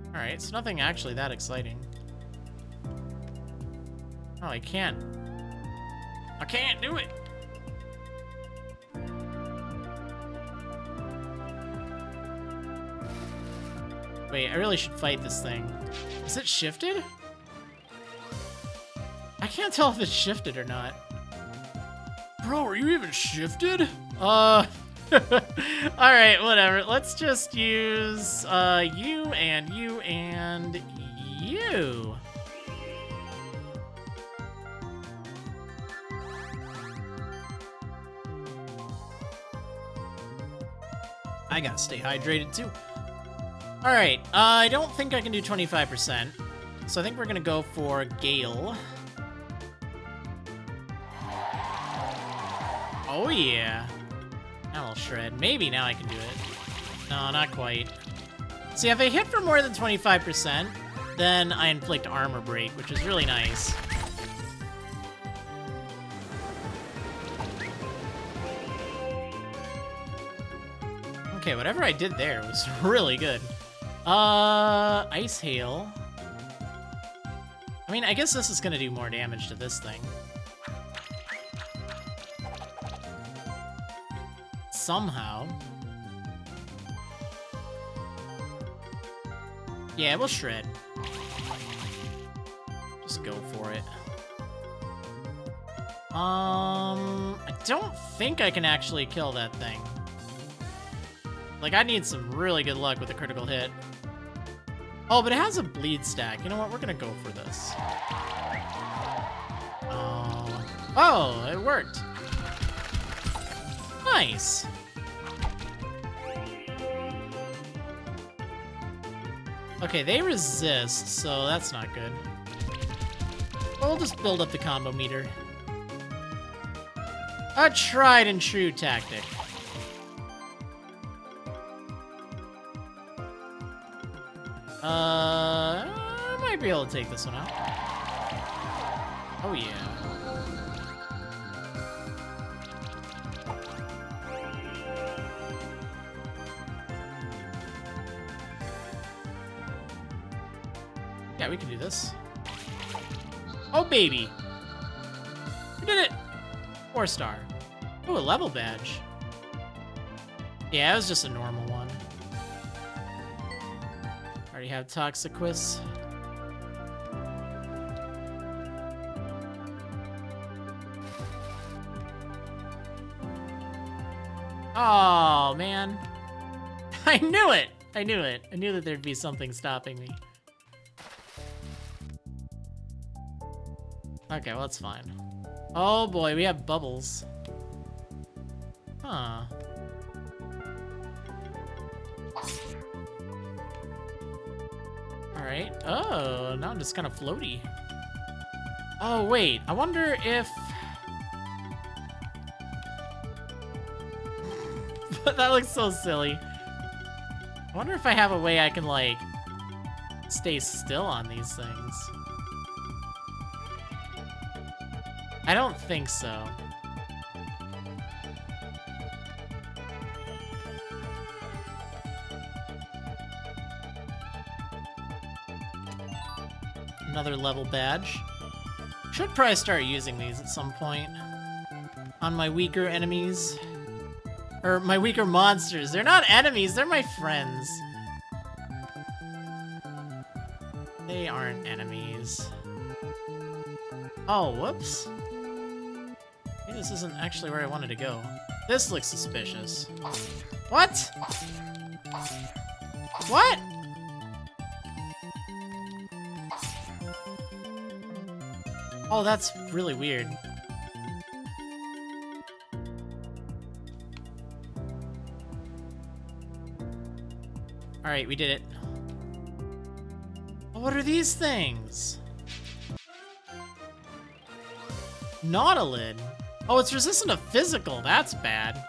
Alright, so nothing actually that exciting. Oh, I can't. I can't do it. Wait, I really should fight this thing. Is it shifted? I can't tell if it's shifted or not. Bro, are you even shifted? Alright, whatever. Let's just use you and you and you. I gotta stay hydrated too. Alright, I don't think I can do 25%, so I think we're gonna go for Gale. Oh yeah. Now I'll shred. Maybe now I can do it. No, not quite. See, if I hit for more than 25%, then I inflict armor break, which is really nice. Okay, whatever I did there was really good. Ice Hail. I mean, I guess this is gonna do more damage to this thing. Somehow. Yeah, we'll shred. Just go for it. I don't think I can actually kill that thing. Like, I need some really good luck with a critical hit. Oh, but it has a bleed stack. You know what? We're gonna go for this. Oh, it worked. Nice. Okay, they resist, so that's not good. We'll just build up the combo meter. A tried and true tactic. I might be able to take this one out. Oh yeah. Yeah, we can do this. Oh baby! We did it! 4-star. Oh, a level badge. Yeah, it was just a normal one. Already have Toxicus. Oh, man. I knew it! I knew it. I knew that there'd be something stopping me. Okay, well, that's fine. Oh boy, we have bubbles. Huh. Alright. Oh, now I'm just kind of floaty. Oh, wait. I wonder if... That looks so silly. I wonder if I have a way I can, like, stay still on these things. I don't think so. Another level badge. Should probably start using these at some point on my weaker enemies. Or my weaker monsters. They're not enemies, they're my friends. They aren't enemies. Oh, whoops. Maybe this isn't actually where I wanted to go. This looks suspicious. What? What? Oh, that's really weird. Alright, we did it. Oh, what are these things? Nautilid. Oh, it's resistant to physical. That's bad.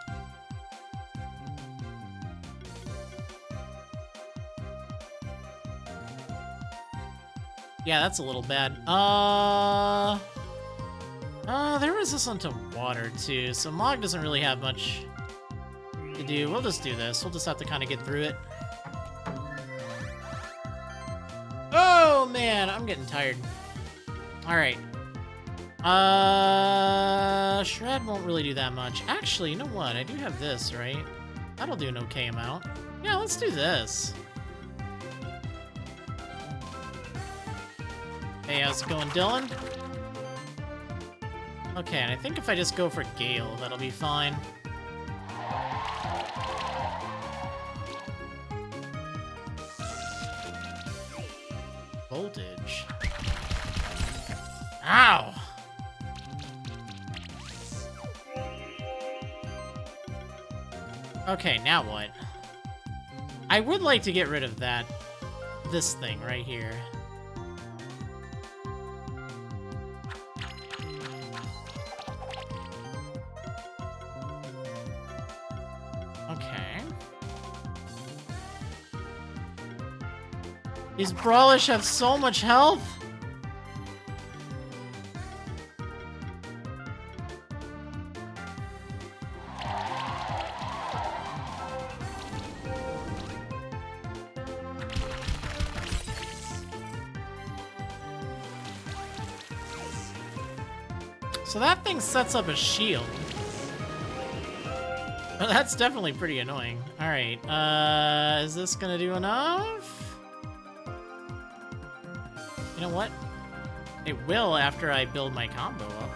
Yeah, that's a little bad. They're resistant to water, too, so Mog doesn't really have much to do. We'll just do this. We'll just have to kind of get through it. Oh, man, I'm getting tired. Alright. Shred won't really do that much. Actually, you know what? I do have this, right? That'll do an okay amount. Yeah, let's do this. Hey, how's it going, Dylan? Okay, and I think if I just go for Gale, that'll be fine. Voltage. Ow! Okay, now what? I would like to get rid of this thing right here. Okay. These Brawlish have so much health! So that thing sets up a shield. Well, that's definitely pretty annoying. Alright, is this gonna do enough? You know what? It will after I build my combo up.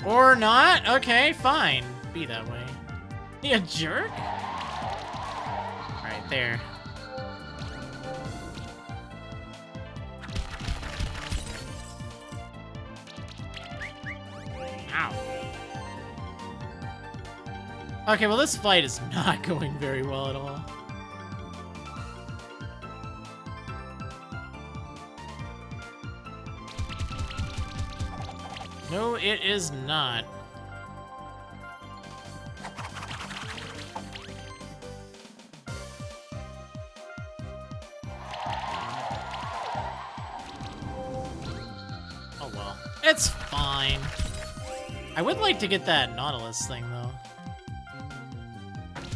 Or not? Okay, fine. Be that way. You a jerk? Alright, there. Ow. Okay, well this fight is not going very well at all. No, it is not. Oh well. It's fine. I would like to get that Nautilus thing, though.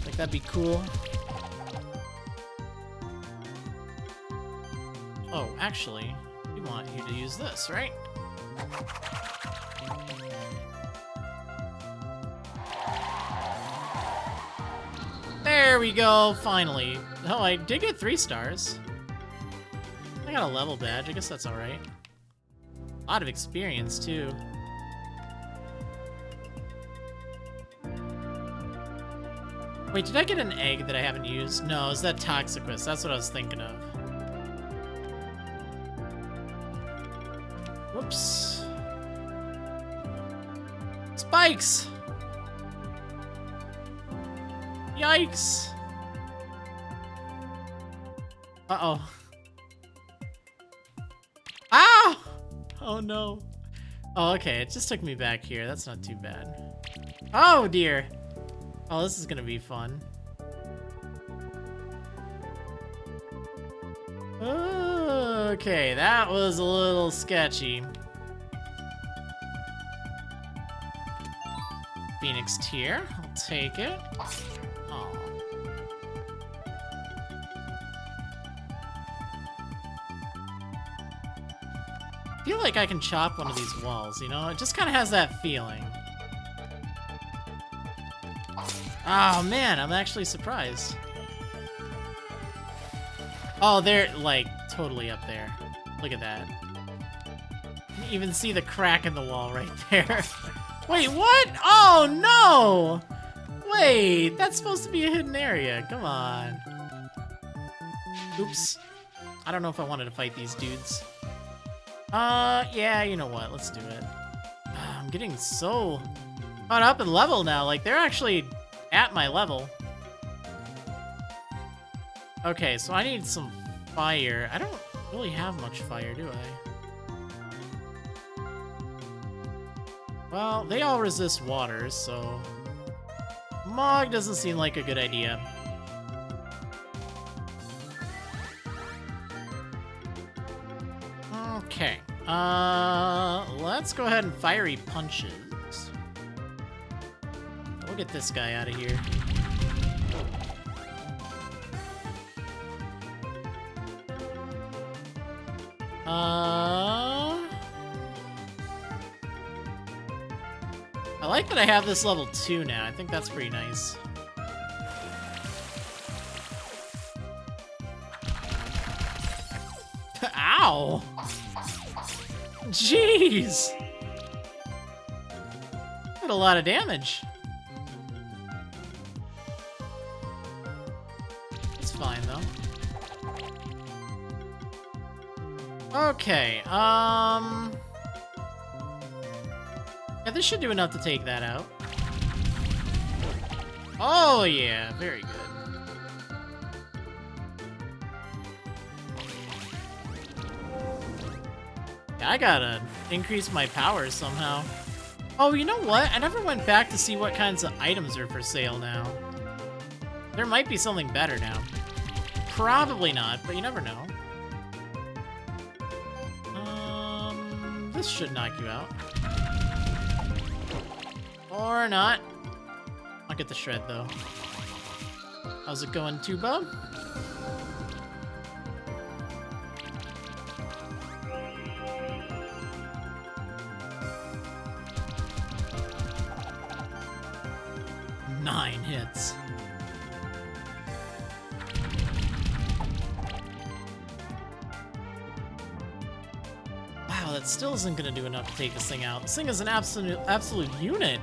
Like, that'd be cool. Oh, actually, we want you to use this, right? There we go, finally. Oh, I did get 3 stars. I got a level badge, I guess that's alright. A lot of experience, too. Wait, did I get an egg that I haven't used? No, it's that Toxicus, that's what I was thinking of. Whoops. Spikes! Yikes! Uh-oh. Ow! Oh no. Oh, okay, it just took me back here. That's not too bad. Oh dear. Oh, this is gonna be fun. Okay, that was a little sketchy. Phoenix tier, I'll take it. Oh. I feel like I can chop one of these walls, you know? It just kind of has that feeling. Oh man, I'm actually surprised. Oh, they're like totally up there. Look at that. You can even see the crack in the wall right there. Wait, what? Oh no! Wait, that's supposed to be a hidden area. Come on. Oops. I don't know if I wanted to fight these dudes. Yeah, you know what? Let's do it. I'm getting so caught up in level now. Like, they're actually at my level. Okay, so I need some fire. I don't really have much fire, do I? Well, they all resist water, so Mog doesn't seem like a good idea. Okay, let's go ahead and fiery punches. We'll get this guy out of here. I like that I have this level 2 now. I think that's pretty nice. Ow! Jeez! Did a lot of damage. It's fine, though. Okay, yeah, this should do enough to take that out. Oh, yeah, very good. Yeah, I gotta increase my powers somehow. Oh, you know what? I never went back to see what kinds of items are for sale now. There might be something better now. Probably not, but you never know. This should knock you out. Or not. I'll get the shred, though. How's it going, Tuba? Nine hits. Wow, that still isn't gonna do enough to take this thing out. This thing is an absolute unit.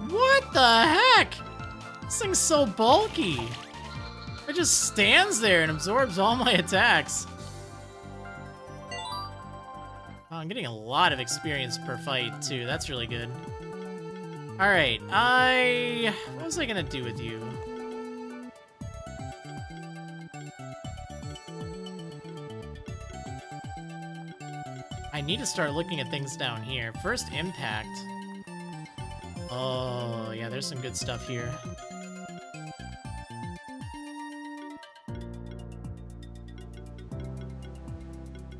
What the heck? This thing's so bulky. It just stands there and absorbs all my attacks. Oh, I'm getting a lot of experience per fight, too. That's really good. Alright, what was I gonna do with you? I need to start looking at things down here. First impact. Oh, yeah, there's some good stuff here.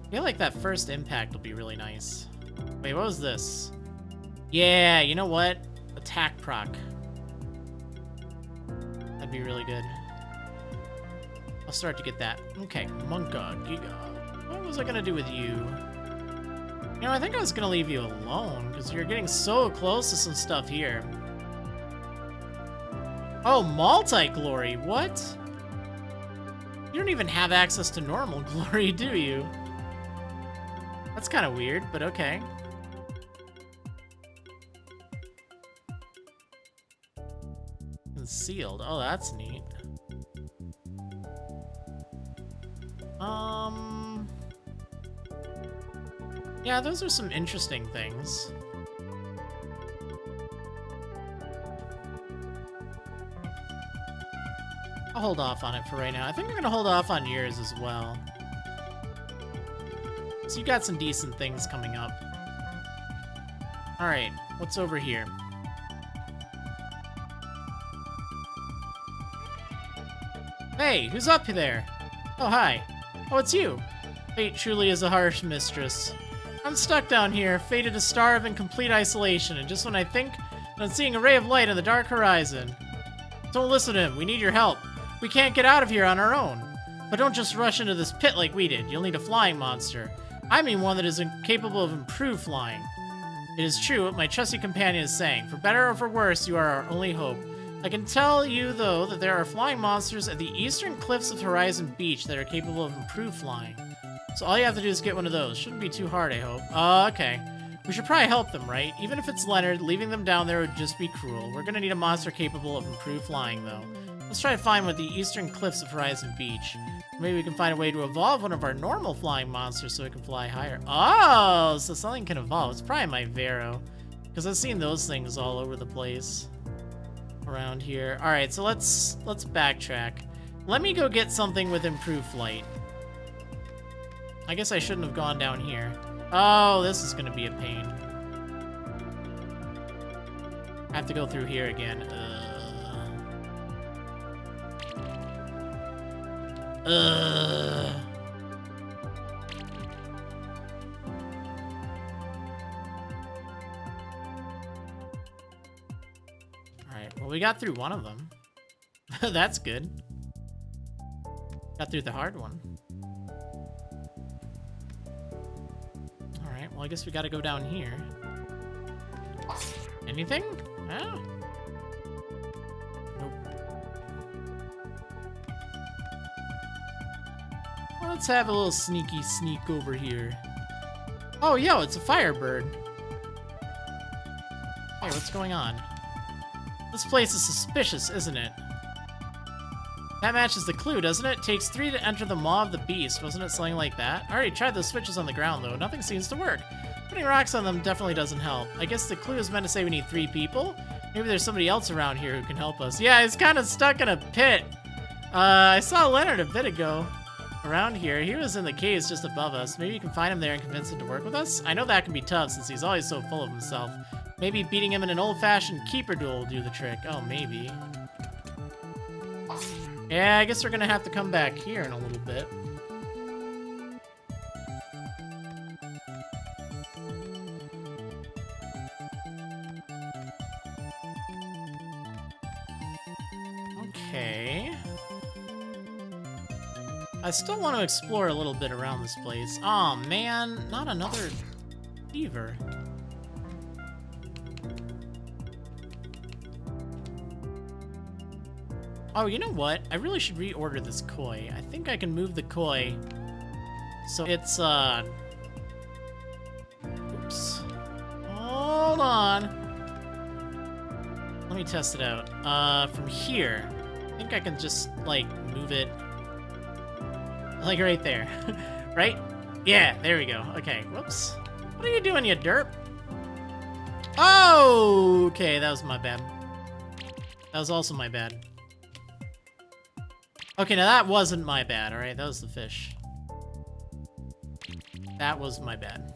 I feel like that first impact will be really nice. Wait, what was this? Yeah, you know what? Attack proc. That'd be really good. I'll start to get that. Okay, Monka, Giga. What was I gonna do with you? You know, I think I was gonna leave you alone, because you're getting so close to some stuff here. Oh, multi-glory, what? You don't even have access to normal glory, do you? That's kind of weird, but okay. Concealed. Oh, that's neat. Yeah, those are some interesting things. I'll hold off on it for right now. I think I'm gonna hold off on yours as well. So you got some decent things coming up. Alright, what's over here? Hey, who's up there? Oh, hi. Oh, it's you. Fate truly is a harsh mistress. I'm stuck down here, fated to starve in complete isolation, and just when I think that I'm seeing a ray of light on the dark horizon. Don't listen to him, we need your help. We can't get out of here on our own. But don't just rush into this pit like we did. You'll need a flying monster. I mean one that is capable of improved flying. It is true what my trusty companion is saying. For better or for worse, you are our only hope. I can tell you, though, that there are flying monsters at the eastern cliffs of Horizon Beach that are capable of improved flying. So all you have to do is get one of those. Shouldn't be too hard, I hope. Okay. We should probably help them, right? Even if it's Leonard, leaving them down there would just be cruel. We're gonna need a monster capable of improved flying, though. Let's try to find one at the eastern cliffs of Horizon Beach. Maybe we can find a way to evolve one of our normal flying monsters so it can fly higher. Oh, so something can evolve. It's probably my Vero, because I've seen those things all over the place around here. All right, so let's backtrack. Let me go get something with improved flight. I guess I shouldn't have gone down here. Oh, this is gonna be a pain. I have to go through here again. Alright, well, we got through one of them. That's good. Got through the hard one. Alright, well, I guess we gotta go down here. Anything? Oh. Nope. Well, let's have a little sneaky sneak over here. Oh, yo, it's a firebird. Hey, what's going on? This place is suspicious, isn't it? That matches the clue, doesn't it? Takes 3 to enter the maw of the beast. Wasn't it something like that? I already tried those switches on the ground, though. Nothing seems to work. Putting rocks on them definitely doesn't help. I guess the clue is meant to say we need 3 people? Maybe there's somebody else around here who can help us. Yeah, he's kind of stuck in a pit. I saw Leonard a bit ago around here. He was in the caves just above us. Maybe you can find him there and convince him to work with us? I know that can be tough since he's always so full of himself. Maybe beating him in an old-fashioned keeper duel will do the trick. Oh, maybe. Yeah, I guess we're gonna have to come back here in a little bit. Okay. I still want to explore a little bit around this place. Aw, man, not another beaver. Oh, you know what? I really should reorder this koi. I think I can move the koi. So it's, oops. Hold on. Let me test it out. From here. I think I can just, like, move it. Like, right there. Right? Yeah, there we go. Okay, whoops. What are you doing, you derp? Oh! Okay, that was my bad. That was also my bad. Okay, now that wasn't my bad, alright? That was the fish. That was my bad.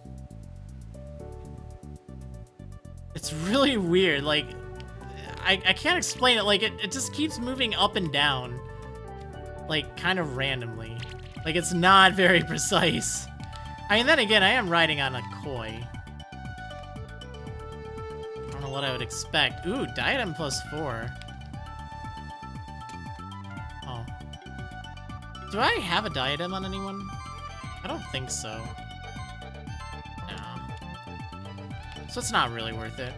It's really weird, like... I can't explain it, like, it just keeps moving up and down. Like, kind of randomly. Like, it's not very precise. I mean, then again, I am riding on a koi. I don't know what I would expect. Ooh, diadem +4. Do I have a diadem on anyone? I don't think so. No. So it's not really worth it.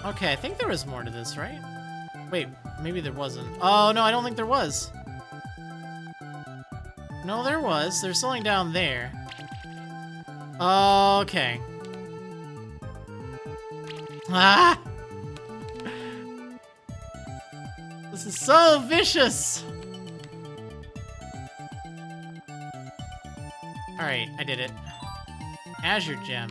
Okay, I think there was more to this, right? Wait, maybe there wasn't. Oh, no, I don't think there was. No, there was. There's something down there. Okay. Ah! This is so vicious! Alright, I did it. Azure Gem.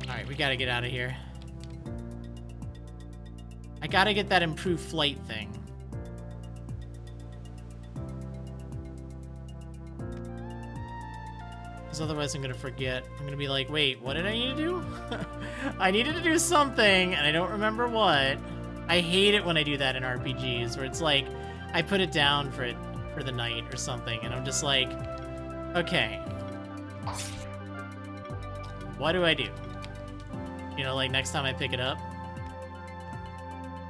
Alright, we gotta get out of here. I gotta get that improved flight thing. Because otherwise I'm gonna forget. I'm gonna be like, wait, what did I need to do? I needed to do something, and I don't remember what. I hate it when I do that in RPGs, where it's like, I put it down for the night or something, and I'm just like, okay. What do I do? You know, like next time I pick it up?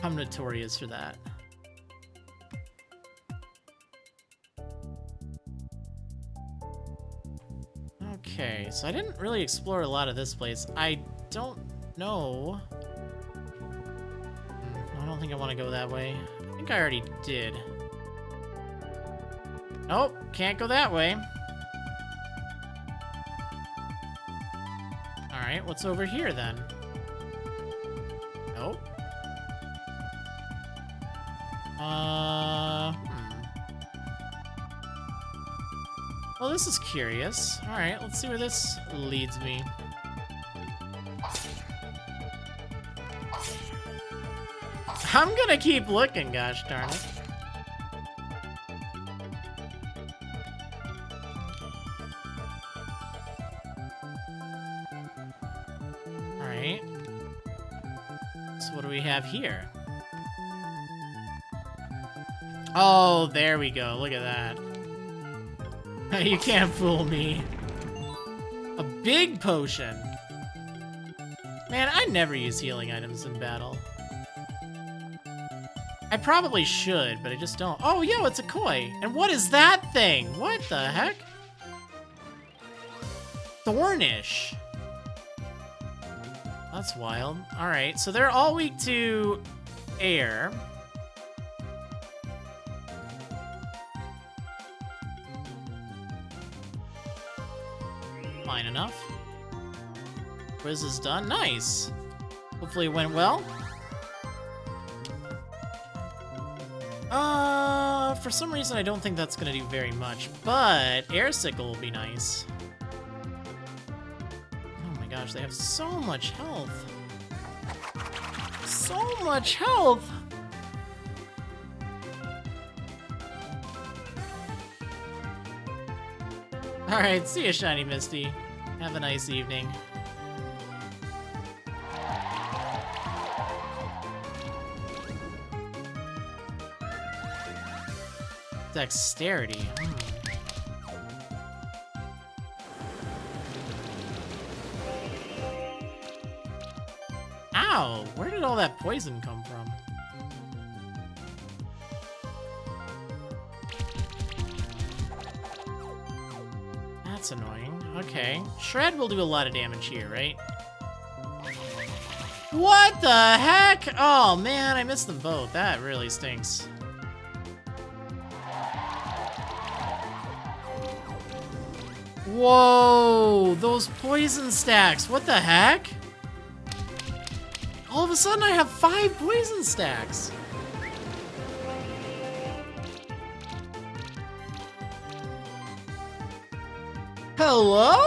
I'm notorious for that. Okay, so I didn't really explore a lot of this place. I don't know. I don't think I want to go that way. I think I already did. Nope, can't go that way. Alright, what's over here then? Nope. Well, this is curious. Alright, let's see where this leads me. I'm gonna keep looking, gosh darn it. Alright. So what do we have here? Oh, there we go. Look at that. You can't fool me. A big potion. Man, I never use healing items in battle. I probably should, but I just don't. Oh, yo, it's a koi. And what is that thing? What the heck? Thornish. That's wild. All right, so they're all weak to air. Fine enough. Quiz is done. Nice. Hopefully it went well. For some reason I don't think that's gonna do very much, but Air Sickle will be nice. Oh my gosh, they have so much health. So much health! Alright, see ya, Shiny Misty. Have a nice evening. Dexterity. Ow! Where did all that poison come from? That's annoying. Okay. Shred will do a lot of damage here, right? What the heck? Oh man, I missed them both. That really stinks. Whoa, those poison stacks. What the heck? All of a sudden I have 5 poison stacks. Hello?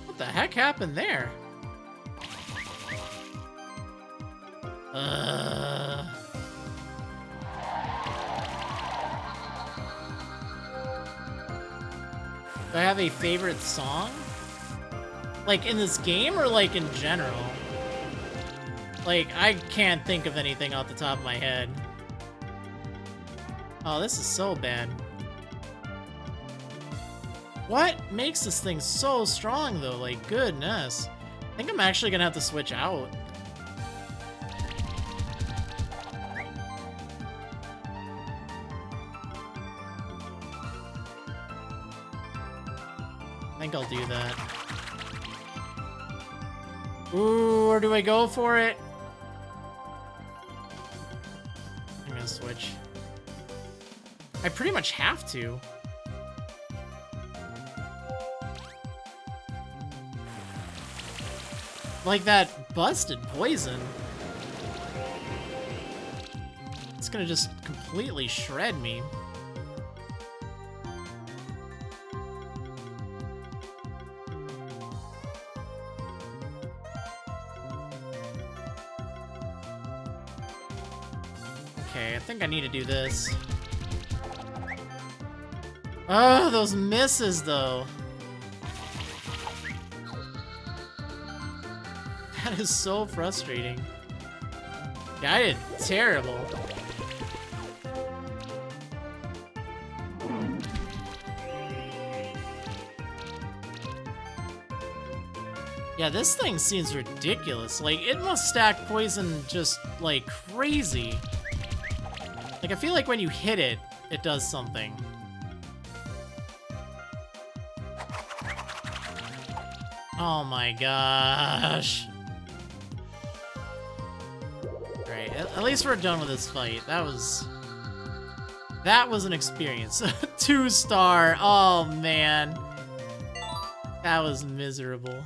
What the heck happened there? Do I have a favorite song? Like in this game or like in general? Like, I can't think of anything off the top of my head. Oh, this is so bad. What makes this thing so strong though? Like, goodness. I think I'm actually gonna have to switch out. I think I'll do that. Ooh, or do I go for it? I'm gonna switch. I pretty much have to. like that busted poison. It's gonna just completely shred me. Okay, I think I need to do this. Oh, those misses, though. That is so frustrating. Yeah, I did terrible. Yeah, this thing seems ridiculous. Like, it must stack poison just, like, crazy. Like, I feel like when you hit it, it does something. Oh my gosh. Alright, at least we're done with this fight. That was an experience. 2-star. Oh man. That was miserable.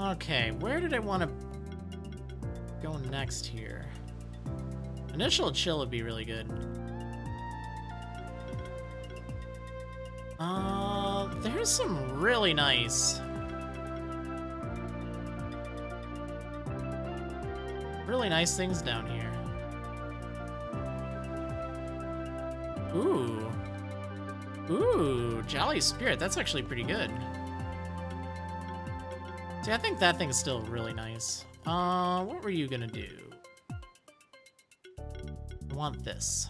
Okay, where did I want to go next here? Initial chill would be really good. There's some really nice things down here. Ooh, Jolly Spirit. That's actually pretty good. See, I think that thing's still really nice. What were you gonna do? I want this.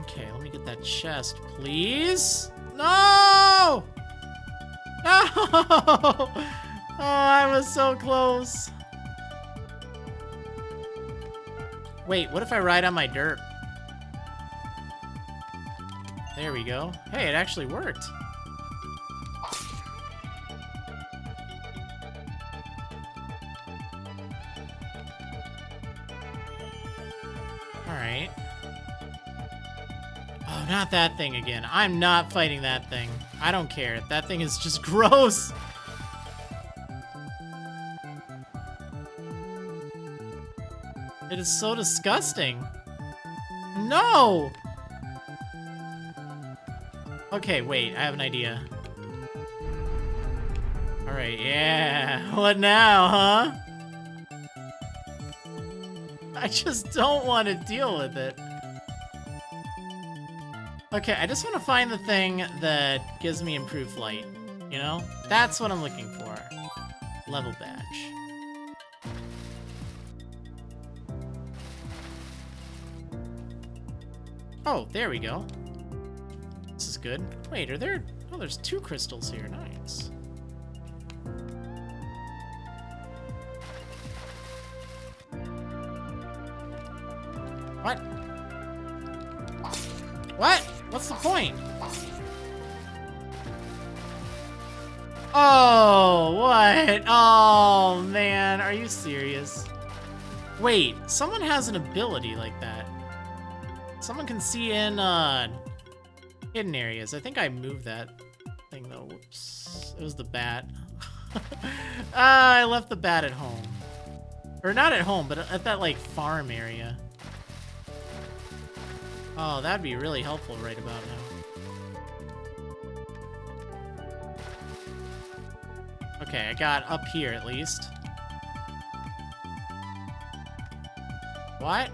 Okay, let me get that chest, please. No! No! Oh, I was so close. Wait, what if I ride on my derp? There we go. Hey, it actually worked. Alright. Oh, not that thing again. I'm not fighting that thing. I don't care. That thing is just gross. It is so disgusting. No! Okay, wait, I have an idea. Alright, yeah. What now, huh? I just don't want to deal with it. Okay, I just want to find the thing that gives me improved light. You know? That's what I'm looking for. Level badge. Oh, there we go. This is good. Wait, are there... Oh, there's 2 crystals here. Nice. What? What? What's the point? Oh, what? Oh, man. Are you serious? Wait, someone has an ability like that. Someone can see in, hidden areas. I think I moved that thing, though. Whoops. It was the bat. I left the bat at home. Or not at home, but at that, like, farm area. Oh, that'd be really helpful right about now. Okay, I got up here at least. What?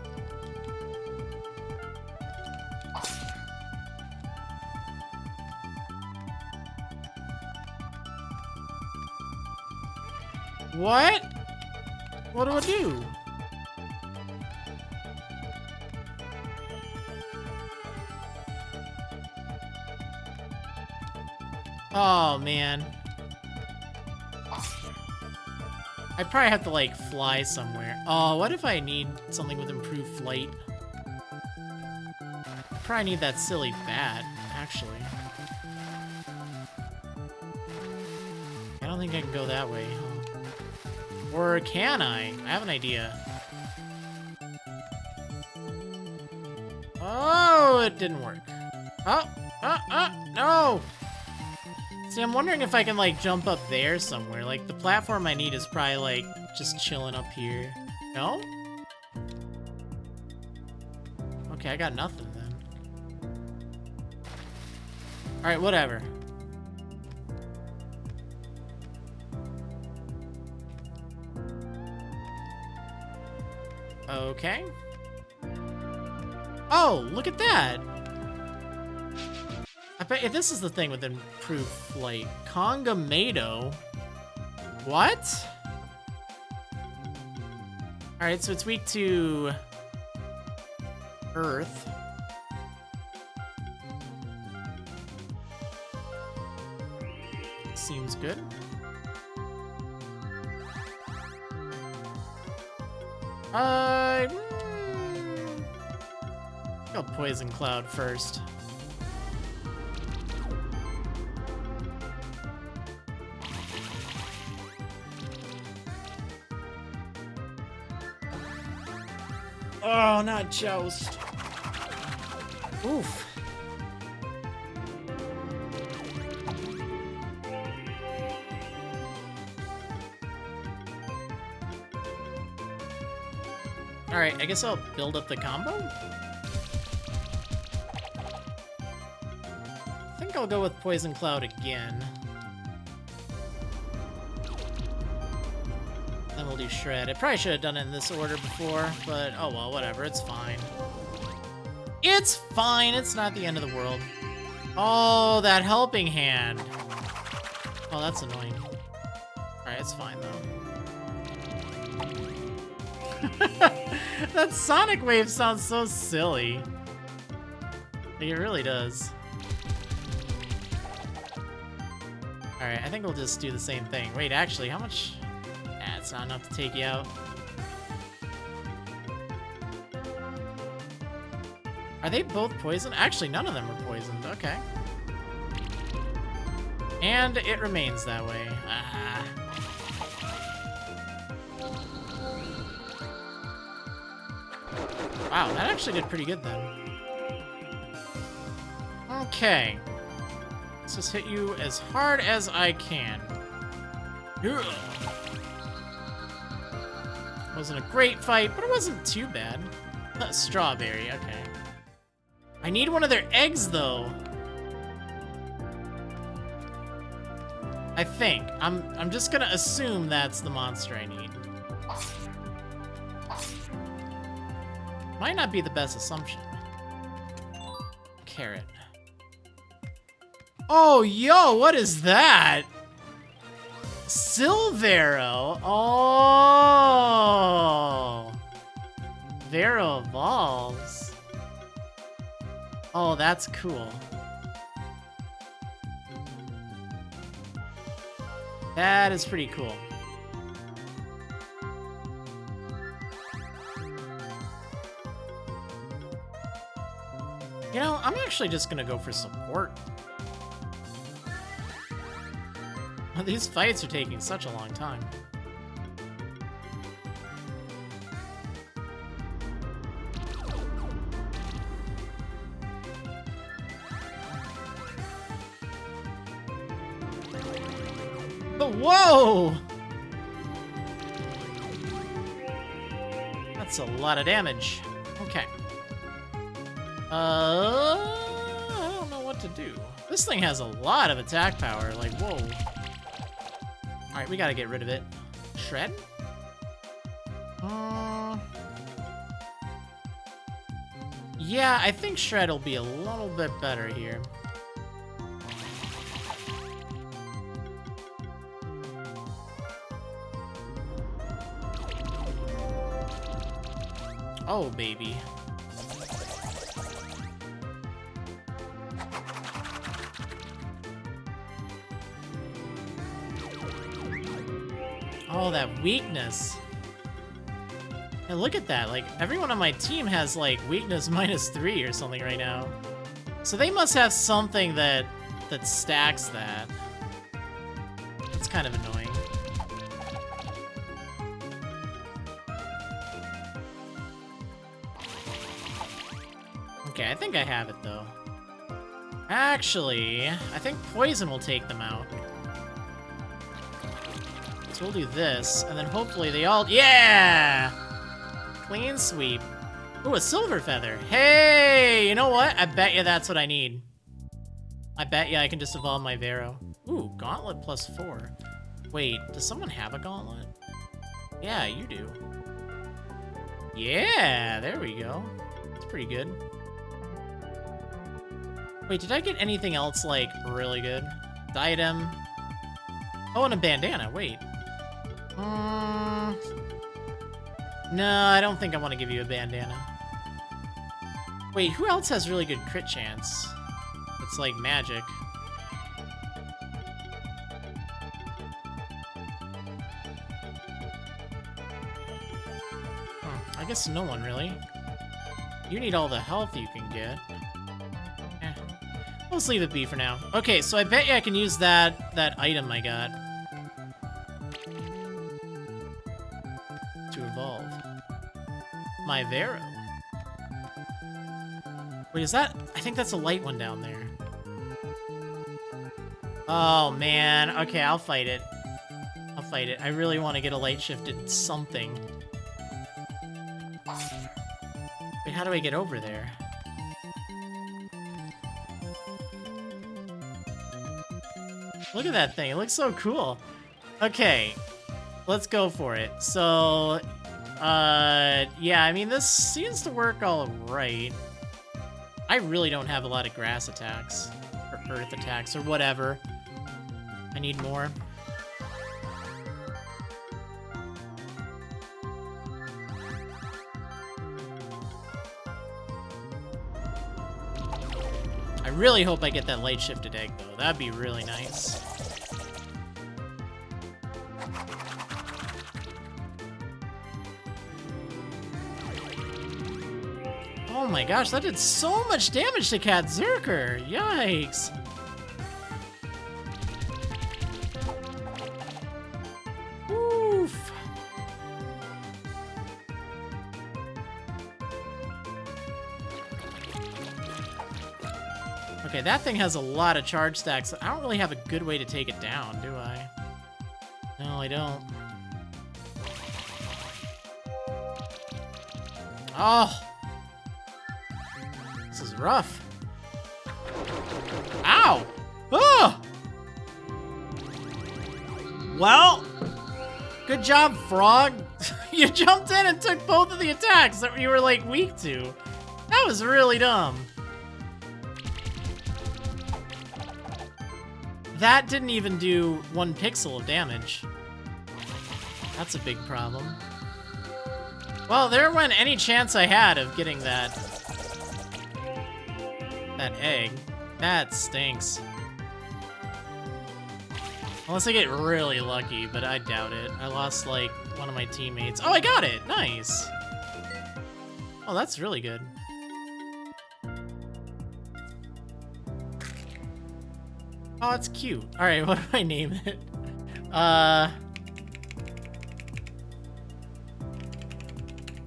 What? What do I do? Oh, man. I probably have to, like, fly somewhere. Oh, what if I need something with improved flight? I probably need that silly bat, actually. don't think I can go that way. Or can I? I have an idea. Oh, it didn't work. No! See, I'm wondering if I can, like, jump up there somewhere. Like, the platform I need is probably, like, just chilling up here. No? Okay, I got nothing then. Alright, whatever. Okay. Oh, look at that! I bet if this is the thing with improved flight. Congamado? What? Alright, so it's weak to Earth. Seems good. Go Poison Cloud first. Oh, not Joust. Oof. Alright, I guess I'll build up the combo? I think I'll go with Poison Cloud again. Then we'll do Shred. I probably should have done it in this order before, but oh well, whatever, it's fine. It's fine, it's not the end of the world. Oh, that helping hand. Oh, that's annoying. Alright, it's fine though. That sonic wave sounds so silly. Like, it really does. Alright, I think we'll just do the same thing. Wait, actually, how much? Nah, it's not enough to take you out. Are they both poisoned? Actually, none of them are poisoned. Okay. And it remains that way. Ah. Wow, that actually did pretty good then. Okay. Let's just hit you as hard as I can. Ugh. Wasn't a great fight, but it wasn't too bad. Strawberry, okay. I need one of their eggs, though. I think. I'm just gonna assume that's the monster I need. Might not be the best assumption. Carrot. Oh, yo, what is that? Silvero. Oh. Vero evolves. Oh, that's cool. That is pretty cool. You know, I'm actually just gonna go for support. These fights are taking such a long time. But whoa! That's a lot of damage. Okay. I don't know what to do. This thing has a lot of attack power, like, whoa. Alright, we gotta get rid of it. Shred? Yeah, I think Shred will be a little bit better here. Oh, baby. Oh, that weakness. And look at that, like, everyone on my team has, like, weakness -3 or something right now. So they must have something that stacks that. It's That's kind of annoying. Okay, I think I have it, though. Actually, I think poison will take them out. So we'll do this, and then hopefully they all... Yeah! Clean sweep. Ooh, a silver feather. Hey, you know what? I bet you that's what I need. I bet you I can just evolve my Vero. Ooh, gauntlet +4. Wait, does someone have a gauntlet? Yeah, you do. Yeah, there we go. That's pretty good. Wait, did I get anything else, like, really good? Diadem. Oh, and a bandana. Wait. No, I don't think I want to give you a bandana. Wait, who else has really good crit chance? It's like magic. I guess no one, really. You need all the health you can get. Let's leave it be for now. Okay, so I bet you I can use that item I got to evolve my Vero. Wait, is that? I think that's a light one down there. Oh man. Okay, I'll fight it. I'll fight it. I really want to get a light shifted something. Wait, how do I get over there? Look at that thing. It looks so cool. Okay, let's go for it. So, yeah, I mean, this seems to work all right. I really don't have a lot of grass attacks, or earth attacks, or whatever. I need more. I really hope I get that light shifted egg, though. That'd be really nice. Oh my gosh, that did so much damage to Cat Zerker! Yikes! Oof! Okay, that thing has a lot of charge stacks. I don't really have a good way to take it down, do I? No, I don't. Oh! This is rough. Ow! Oh! Well, good job, Frog. You jumped in and took both of the attacks that you were, like, weak to. That was really dumb. That didn't even do 1 pixel of damage. That's a big problem. Well, there went any chance I had of getting that egg. That stinks. Unless I get really lucky, but I doubt it. I lost, like, one of my teammates. Oh, I got it! Nice! Oh, that's really good. Oh, it's cute. Alright, what do I name it?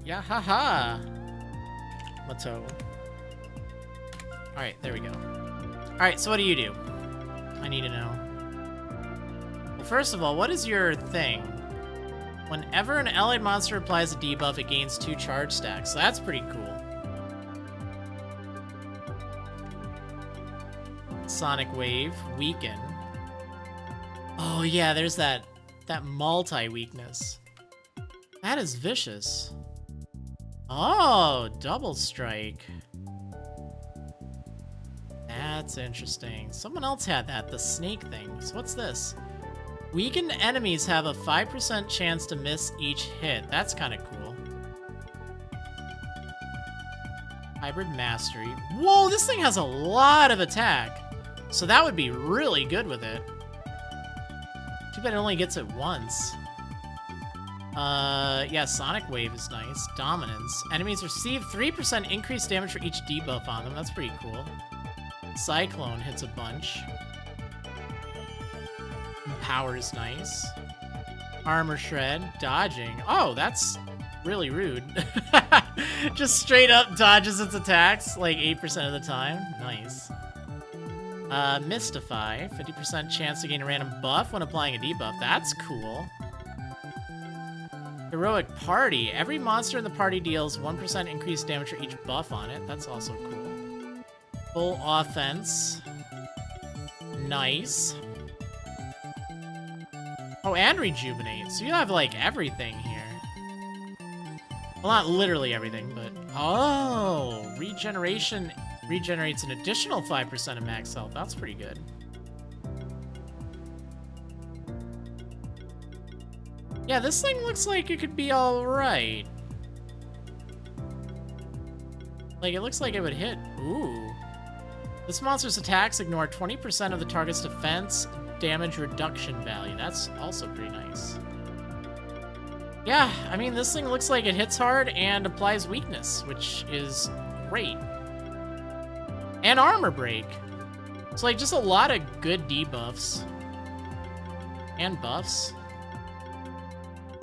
Yeah, haha. Mato. Alright, there we go. Alright, so what do you do? I need to know. Well, first of all, what is your thing? Whenever an allied monster applies a debuff, it gains 2 charge stacks. So that's pretty cool. Sonic Wave, weaken. Oh yeah, there's that multi-weakness. That is vicious. Oh, double strike. That's interesting. Someone else had that, the snake thing. So what's this? Weakened enemies have a 5% chance to miss each hit. That's kind of cool. Hybrid Mastery. Whoa, this thing has a lot of attack. So that would be really good with it. Too bad it only gets it once. Yeah, Sonic Wave is nice. Dominance. Enemies receive 3% increased damage for each debuff on them. That's pretty cool. Cyclone hits a bunch. Power is nice. Armor shred, dodging. Oh, that's really rude. Just straight up dodges its attacks like 8% of the time. Nice. Mystify, 50% chance to gain a random buff when applying a debuff. That's cool. Heroic Party. Every monster in the party deals 1% increased damage for each buff on it. That's also cool. Full offense. Nice. Oh, and rejuvenate. So you have, like, everything here. Well, not literally everything, but... Oh! Regeneration regenerates an additional 5% of max health. That's pretty good. Yeah, this thing looks like it could be alright. Like, it looks like it would hit. Ooh. This monster's attacks ignore 20% of the target's defense damage reduction value. That's also pretty nice. Yeah, I mean, this thing looks like it hits hard and applies weakness, which is great. And armor break. So, like, just a lot of good debuffs. And buffs.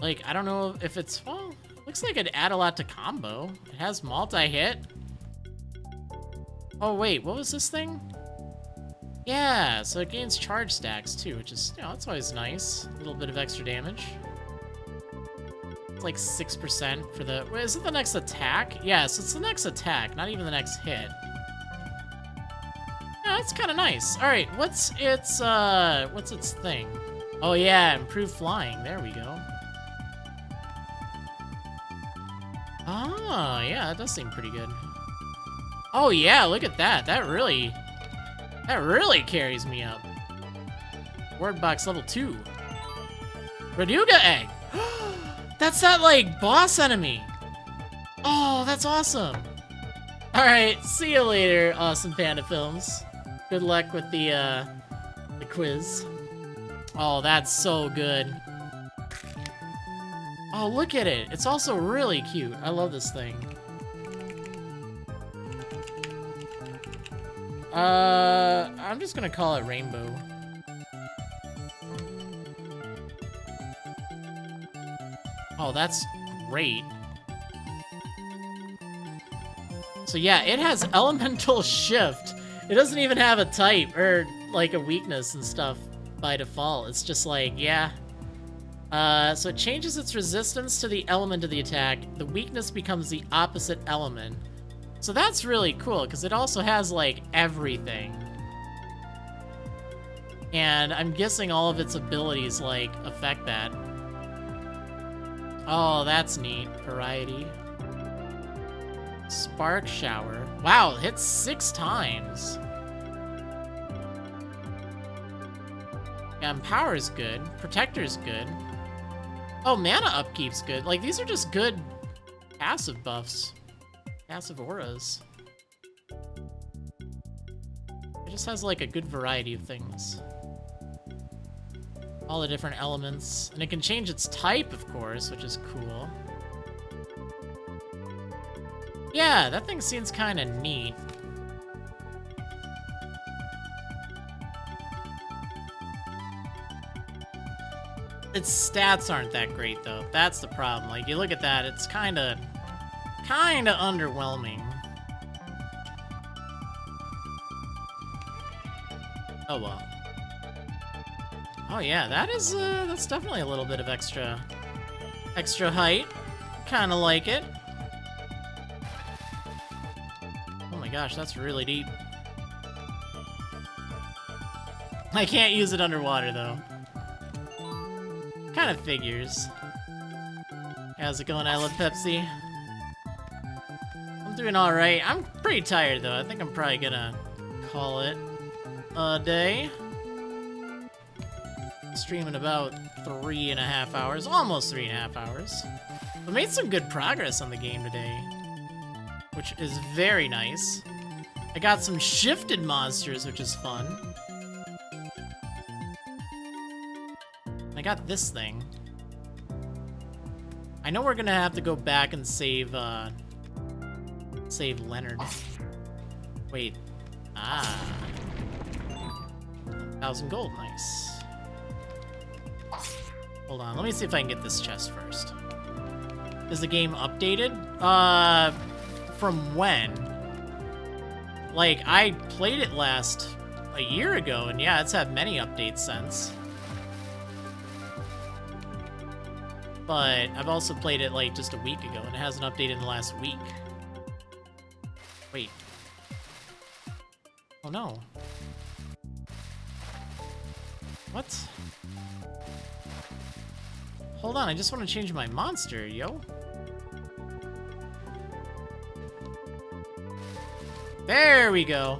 Like, I don't know if it's... Well, it looks like it'd add a lot to combo. It has multi-hit. Oh, wait, what was this thing? Yeah, so it gains charge stacks, too, which is, you know, that's always nice. A little bit of extra damage. It's like 6% for the... Wait, is it the next attack? Yes, it's the next attack, not even the next hit. Yeah, that's kind of nice. All right, what's its thing? Oh, yeah, improved flying. There we go. Ah, yeah, that does seem pretty good. Oh, yeah, look at that. That really carries me up. Word box level 2. Raduga egg. That's that, like, boss enemy. Oh, that's awesome. All right, see you later, Awesome Panda Films. Good luck with the quiz. Oh, that's so good. Oh, look at it. It's also really cute. I love this thing. I'm just gonna call it Rainbow. Oh, that's great. So yeah, it has elemental shift. It doesn't even have a type or like a weakness and stuff by default. It's just like, yeah. So it changes its resistance to the element of the attack. The weakness becomes the opposite element. So that's really cool, because it also has, like, everything. And I'm guessing all of its abilities, like, affect that. Oh, that's neat. Variety. Spark Shower. Wow, it hits 6 times. Yeah, Empower is good. Protector is good. Oh, Mana Upkeep's good. Like, these are just good passive buffs. Passive auras. It just has, like, a good variety of things. All the different elements. And it can change its type, of course, which is cool. Yeah, that thing seems kind of neat. Its stats aren't that great, though. That's the problem. Like, you look at that, it's kind of underwhelming. Oh, well. Oh, yeah, that's definitely a little bit of extra height. Kind of like it. Oh my gosh, that's really deep. I can't use it underwater, though. Kind of figures. How's it going? I love Pepsi. I'm doing alright. I'm pretty tired, though. I think I'm probably gonna call it a day. Streaming about 3.5 hours. Almost 3.5 hours. We made some good progress on the game today, which is very nice. I got some shifted monsters, which is fun. I got this thing. I know we're gonna have to go back and save Leonard. Wait. Ah. 1,000 gold, nice. Hold on, let me see if I can get this chest first. Is the game updated? From when? Like, I played it last a year ago, and yeah, it's had many updates since. But I've also played it like just a week ago, and it hasn't updated in the last week. Wait. Oh no. What? Hold on, I just want to change my monster, yo. There we go.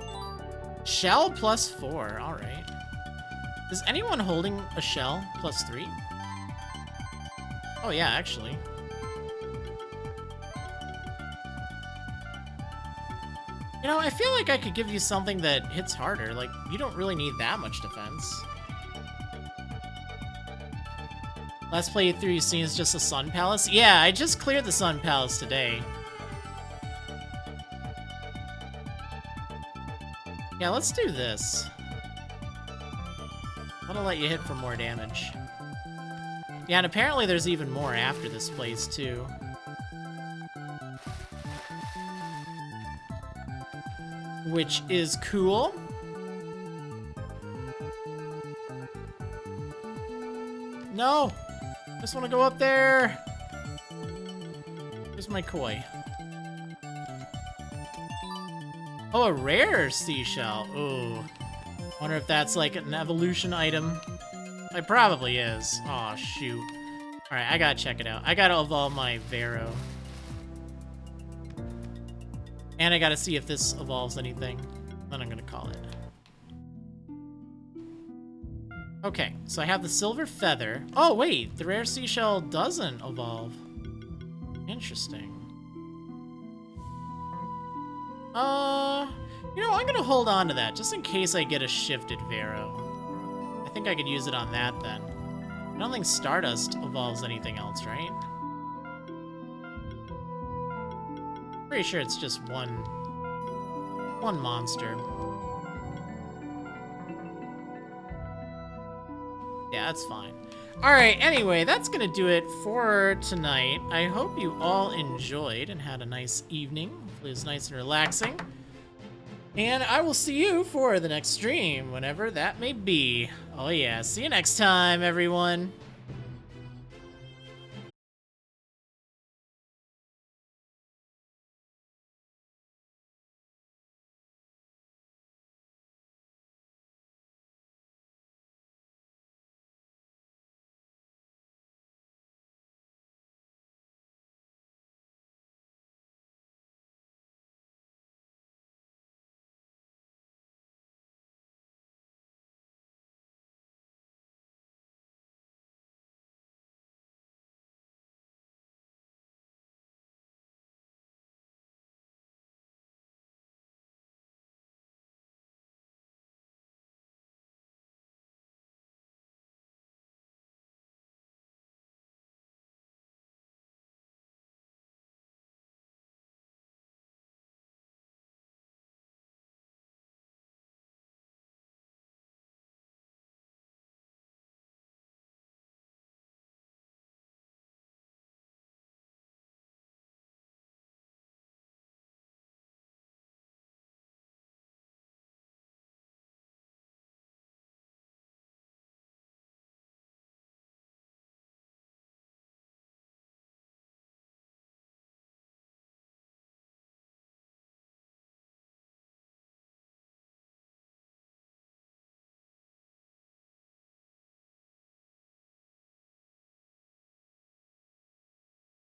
Shell +4, alright. Is anyone holding a shell +3? Oh yeah, actually. You know, I feel like I could give you something that hits harder. Like, you don't really need that much defense. Last playthrough you've seen is just the Sun Palace? Yeah, I just cleared the Sun Palace today. Yeah, let's do this. That'll let you hit for more damage. Yeah, and apparently there's even more after this place, too. Which is cool. No! I just want to go up there! Where's my koi? Oh, a rare seashell. Ooh. Wonder if that's like an evolution item. It probably is. Aw, shoot. Alright, I gotta check it out. I gotta evolve my Vero. And I gotta see if this evolves anything. Then I'm gonna call it. Okay, so I have the silver feather. Oh, wait! The rare seashell doesn't evolve. Interesting. You know, I'm gonna hold on to that, just in case I get a shifted Vero. I think I could use it on that, then. I don't think Stardust evolves anything else, right? Pretty sure it's just one monster. Yeah, that's fine. Alright, anyway, that's gonna do it for tonight. I hope you all enjoyed and had a nice evening. Hopefully it was nice and relaxing. And I will see you for the next stream, whenever that may be. Oh yeah, see you next time, everyone.